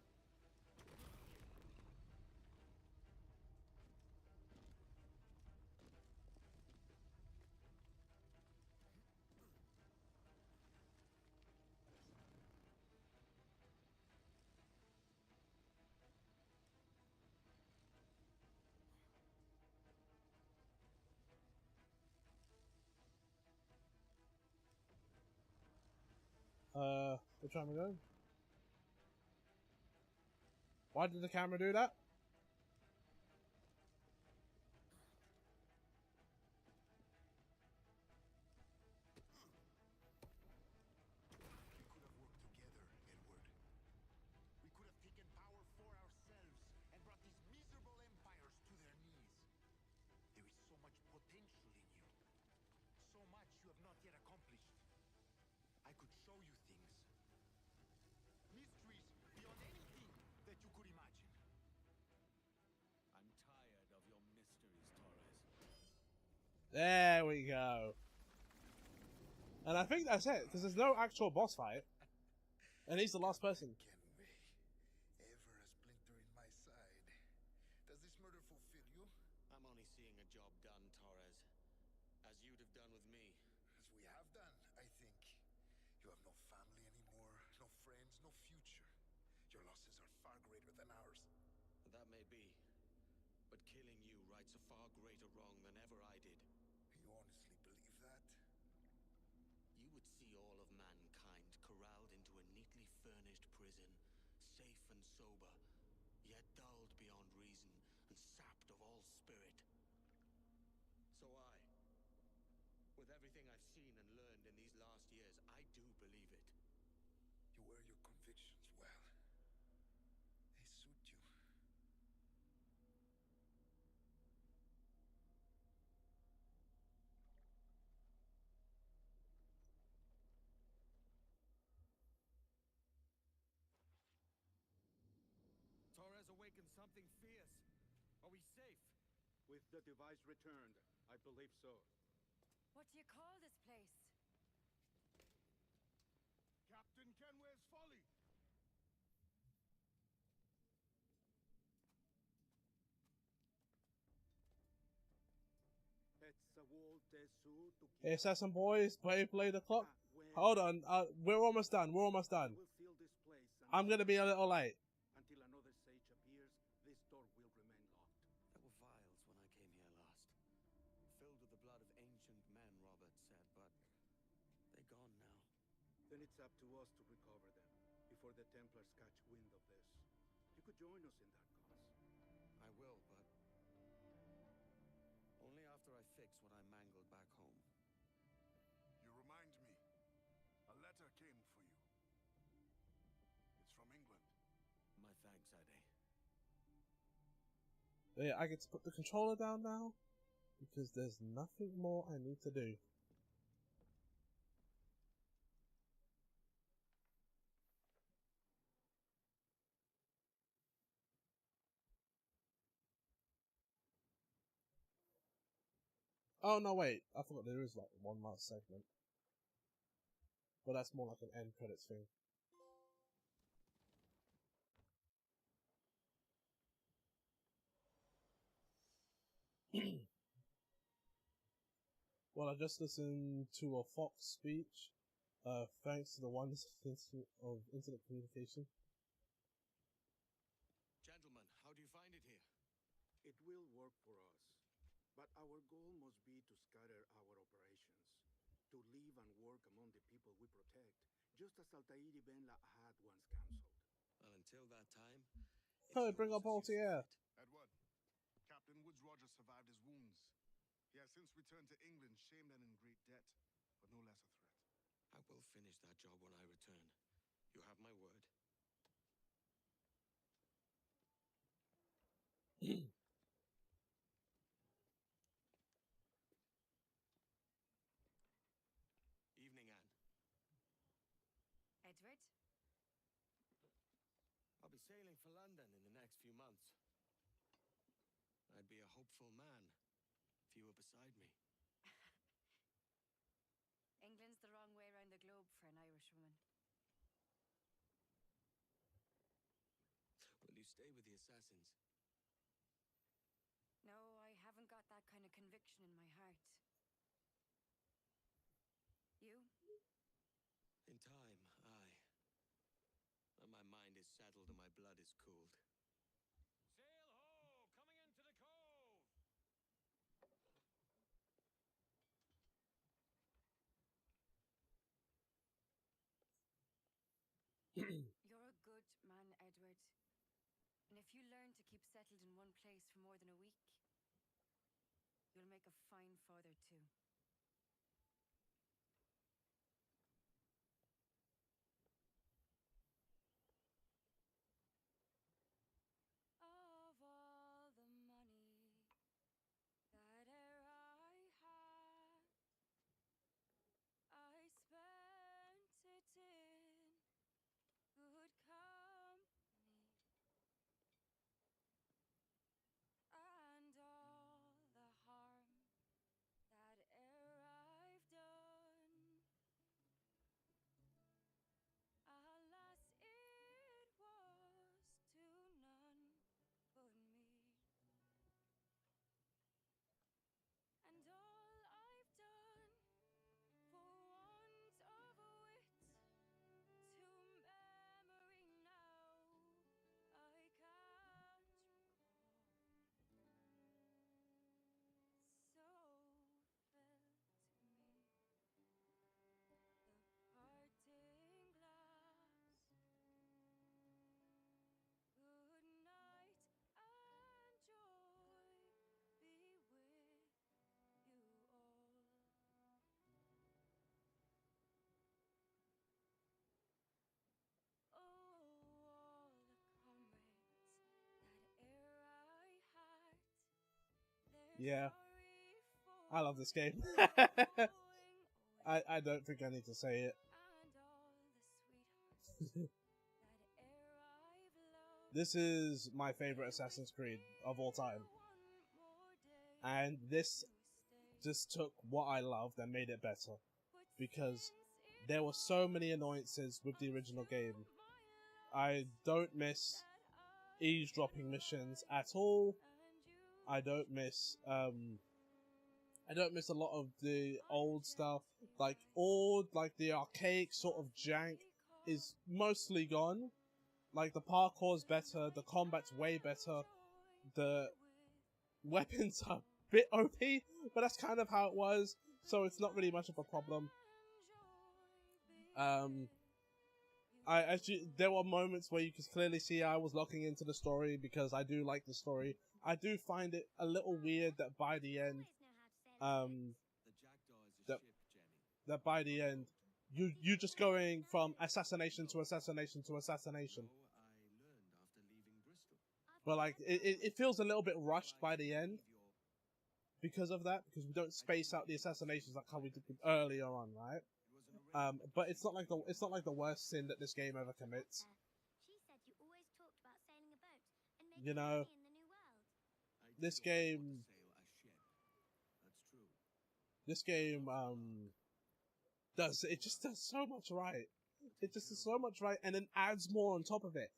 Which way am I going? Why did the camera do that? We could have worked together, Edward. We could have taken power for ourselves and brought these miserable empires to their knees. There is so much potential in you. So much you have not yet accomplished. I could show you things. Mysteries beyond anything that you could imagine. I'm tired of your mysteries, Torres. There we go. And I think that's it, because there's no actual boss fight. And he's the last person. Ever a splinter in my side. Does this murder fulfill you? I'm only seeing a job done, Torres. As you'd have done with me. As we have done, I think. You have no family anymore, no friends, no future. Your losses are far greater than ours. That may be. But killing you rights a far greater wrong than ever I did. You honestly believe that? You would see all of mankind corralled into a neatly furnished prison, safe and sober, yet dulled beyond reason and sapped of all spirit. So with everything I've seen and learned in these last years, I do believe it. You wear your convictions well. They suit you. Torres awakened something fierce. Are we safe? With the device returned, I believe so. What do you call this place? Captain Kenway's Folly! Hey, Assassin Boys, play the clock. Hold on, we're almost done. We're almost done. I'm gonna be a little late. Until another sage appears, this door will remain locked. There were vials when I came here last. Filled with the blood of ancient men, Robert said, but they're gone now. Then it's up to us to recover them, before the Templars catch wind of this. You could join us in that cause. I will, but only after I fix what I mangled back home. You remind me. A letter came for you. It's from England. My thanks, Ade. But yeah, I get to put the controller down now, because there's nothing more I need to do. Oh no, wait, I forgot there is like one last segment. But that's more like an end credits thing. Well, I just listened to a Fox speech, thanks to the wonders of internet communication. Gentlemen, how do you find it here? It will work for us. But our goal must be to scatter our operations, to live and work among the people we protect, just as Altair ibn La'ad once counseled. Well, until that time... Hey, bring up Altair. Edward, Captain Woods Rogers survived his wounds. He has since returned to England, shamed and in great debt, but no less a threat. I will finish that job when I return. You have my word. Evening, Anne. Edward? I'll be sailing for London in the next few months. I'd be a hopeful man if you were beside me. England's the wrong way around the globe for an Irish woman. Will you stay with the assassins? No, I haven't got that kind of conviction in my heart. You? In time, aye. When my mind is settled and my blood is cooled. Sail ho! Coming into the cove! You're a good man, Edward. And if you learn to keep settled in one place for more than a week, you'll make a fine father too. Of all the money that e'er I had, I spent it in good company, and all the harm that e'er I've done, alas, it was to none but me. And all I've done for want of wit, to memory now I can't recall. So fell to me the parting glass. Good night and joy be with you all. Oh, all the comrades that e'er I had, Yeah. I love this game. I don't think I need to say it. This is my favorite Assassin's Creed of all time. And this just took what I loved and made it better. Because there were so many annoyances with the original game. I don't miss eavesdropping missions at all. I don't miss a lot of the old stuff. Like all the archaic sort of jank is mostly gone. Like the parkour's better, the combat's way better, the weapons are a bit OP, but that's kind of how it was, so it's not really much of a problem. There were moments where you could clearly see I was locking into the story because I do like the story. I do find it a little weird that by the end, that by the end, you just going from assassination to assassination to assassination. But like, it feels a little bit rushed by the end because of that, because we don't space out the assassinations like how we did earlier on, right? But it's not like the worst sin that this game ever commits. You know, this game just does so much right. It just does so much right, and then adds more on top of it.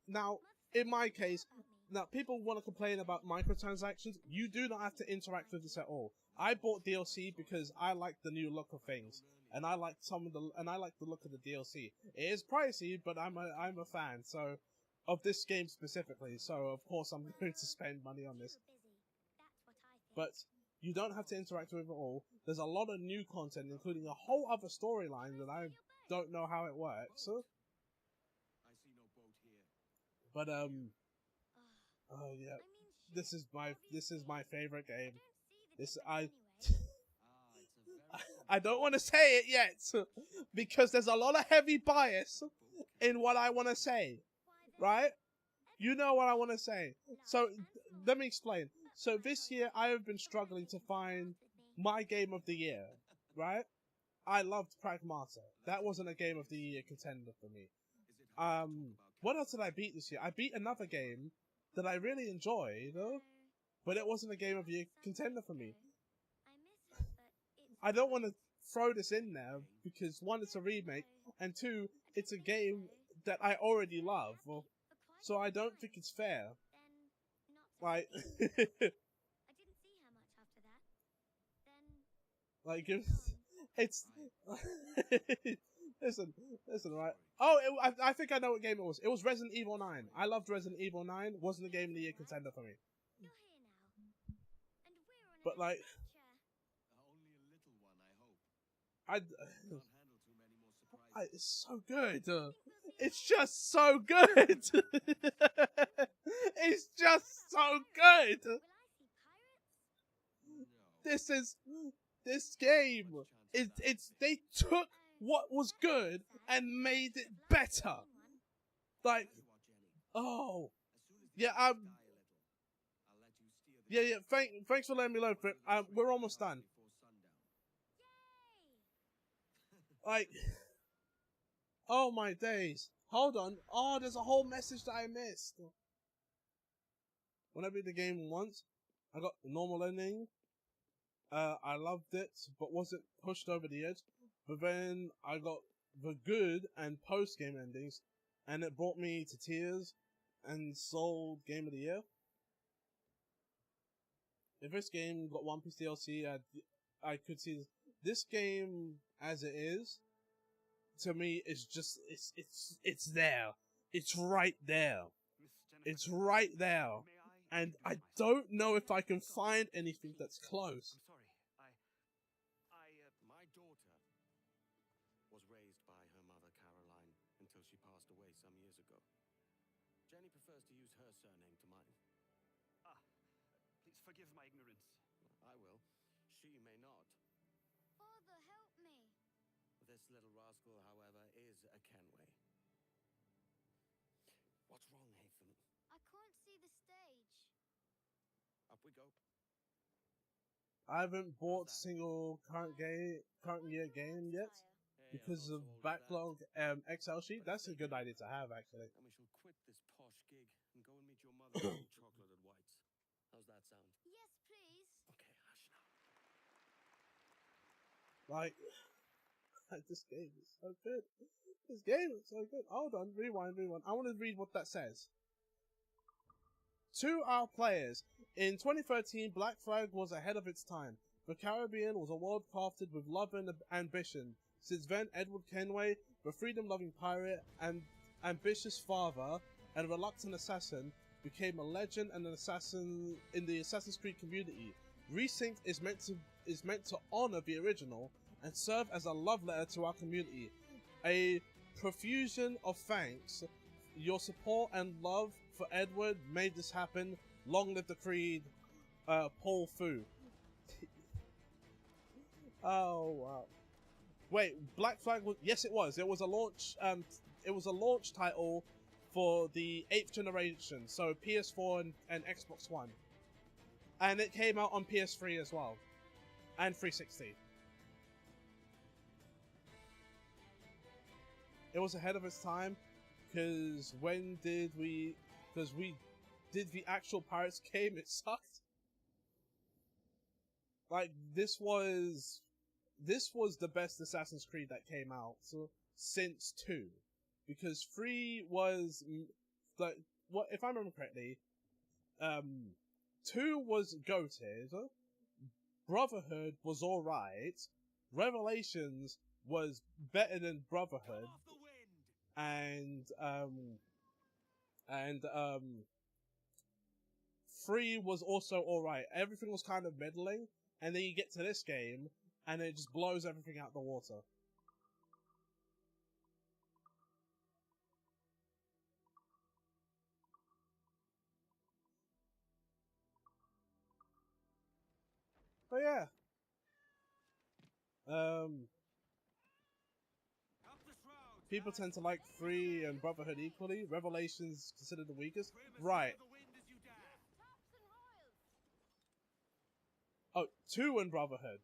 Now, in my case, now people want to complain about microtransactions. You do not have to interact with this at all. I bought DLC because I like the new look of things, and I like the look of the DLC. It is pricey, but I'm a fan of this game specifically. So of course I'm going to spend money on this. But you don't have to interact with it all. There's a lot of new content, including a whole other storyline that I don't know how it works. But oh yeah, this is my favorite game. I don't want to say it yet because there's a lot of heavy bias in what I want to say, right? You know what I want to say. So let me explain. So this year I have been struggling to find my game of the year, right? I loved Pragmata. That wasn't a game of the year contender for me. What else did I beat this year? I beat another game that I really enjoyed, but it wasn't a game of the year contender for me. I don't want to throw this in there because one, it's a remake, and two, it's a game that I already love. So I don't think it's fair. Like, like it's listen, right? Oh, I think I know what game it was. It was Resident Evil 9. I loved Resident Evil 9. Wasn't a game of the year contender for me. But like, it's so good. It's just so good. It's just so good. This game. They took what was good and made it better. Like, oh, yeah. Yeah. Thanks for letting me load, Fripp. We're almost done. Like, oh my days. Hold on. Oh, there's a whole message that I missed. When I beat the game once, I got the normal ending. I loved it, but wasn't pushed over the edge. But then I got the good and post-game endings, and it brought me to tears and sold Game of the Year. If this game got One Piece DLC, I could see this game as it is. To me, it's just it's there. It's right there. It's right there, and I don't know if I can find anything that's close. My daughter was raised by her mother, Caroline, until she passed away some years ago. Jenny prefers to use her surname to mine. Please forgive my ignorance. I will. She may not. Father, help me. This little rascal, however, is a Kenway. What's wrong, Haytham? I can't see the stage. Up we go. I haven't bought single current year game yet because of backlog Excel sheet. That's a good idea to have, actually. And we shall quit this posh gig and go and meet your mother in chocolate at White's. How's that sound? Yes, please. Okay, hush now. Like, this game is so good. This game is so good. Hold on, rewind. I want to read what that says. To our players, in 2013, Black Flag was ahead of its time. The Caribbean was a world crafted with love and ambition. Since then, Edward Kenway, the freedom-loving pirate and ambitious father and reluctant assassin, became a legend and an assassin in the Assassin's Creed community. Resynced is meant to honor the original and serve as a love letter to our community. A profusion of thanks. Your support and love for Edward made this happen. Long live the Creed, Paul Fu. Oh wow! Wait, Black Flag was yes, it was. It was a launch. It was a launch title for the 8th generation, so PS4 and Xbox One, and it came out on PS3 as well, and 360. It was ahead of its time, because when did we... Because we did the actual Pirates game, it sucked. Like, this was the best Assassin's Creed that came out since 2. Because 3 was... like, what if I remember correctly, 2 was goated, Brotherhood was alright. Revelations was better than Brotherhood. And 3 was also alright. Everything was kind of middling, and then you get to this game, and it just blows everything out the water. But yeah. People tend to like 3 and Brotherhood equally. Revelations considered the weakest. Right. Oh, 2 and Brotherhood.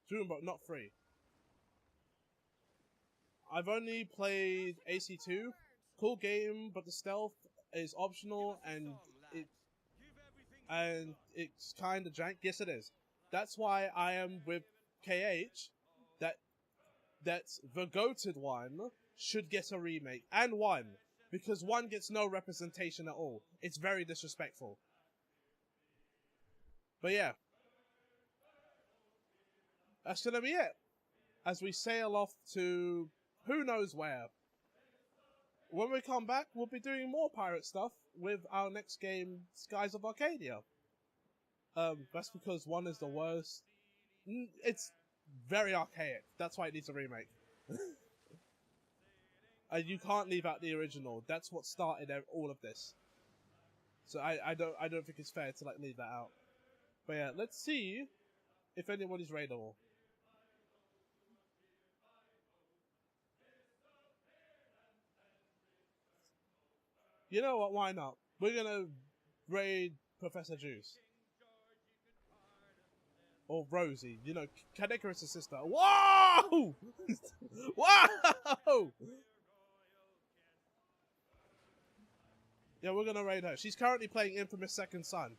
2 and not 3. I've only played AC2. Cool game, but the stealth is optional and it's kind of jank. Yes, it is. That's why I am with KH. That the GOATed one should get a remake, and 1, because 1 gets no representation at all. It's very disrespectful. But yeah, that's gonna be it as we sail off to who knows where. When we come back, we'll be doing more pirate stuff with our next game, Skies of Arcadia. That's because 1 is the worst. It's very archaic. That's why it needs a remake. And you can't leave out the original. That's what started all of this. So I don't think it's fair to like leave that out. But yeah, let's see if anybody's raidable. You know what? Why not? We're gonna raid Professor Juice. Or Rosie. You know, Kanekarus' sister. Whoa! Whoa! Yeah, we're gonna raid her. She's currently playing Infamous Second Son.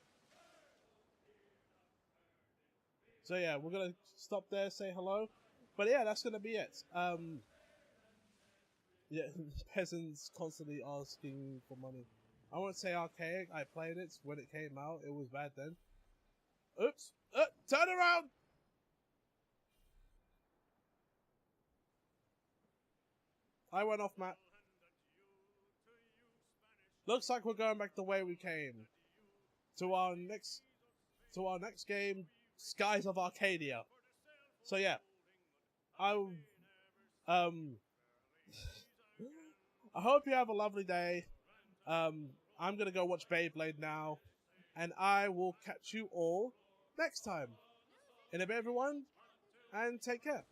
So yeah, we're gonna stop there, say hello. But yeah, that's gonna be it. Yeah, peasants constantly asking for money. I won't say archaic. I played it when it came out. It was bad then. Oops! Turn around! I went off map. Looks like we're going back the way we came. To our next game, Skies of Arcadia. So yeah. I hope you have a lovely day. I'm gonna go watch Beyblade now. And I will catch you all next time. In a bit, everyone, and take care.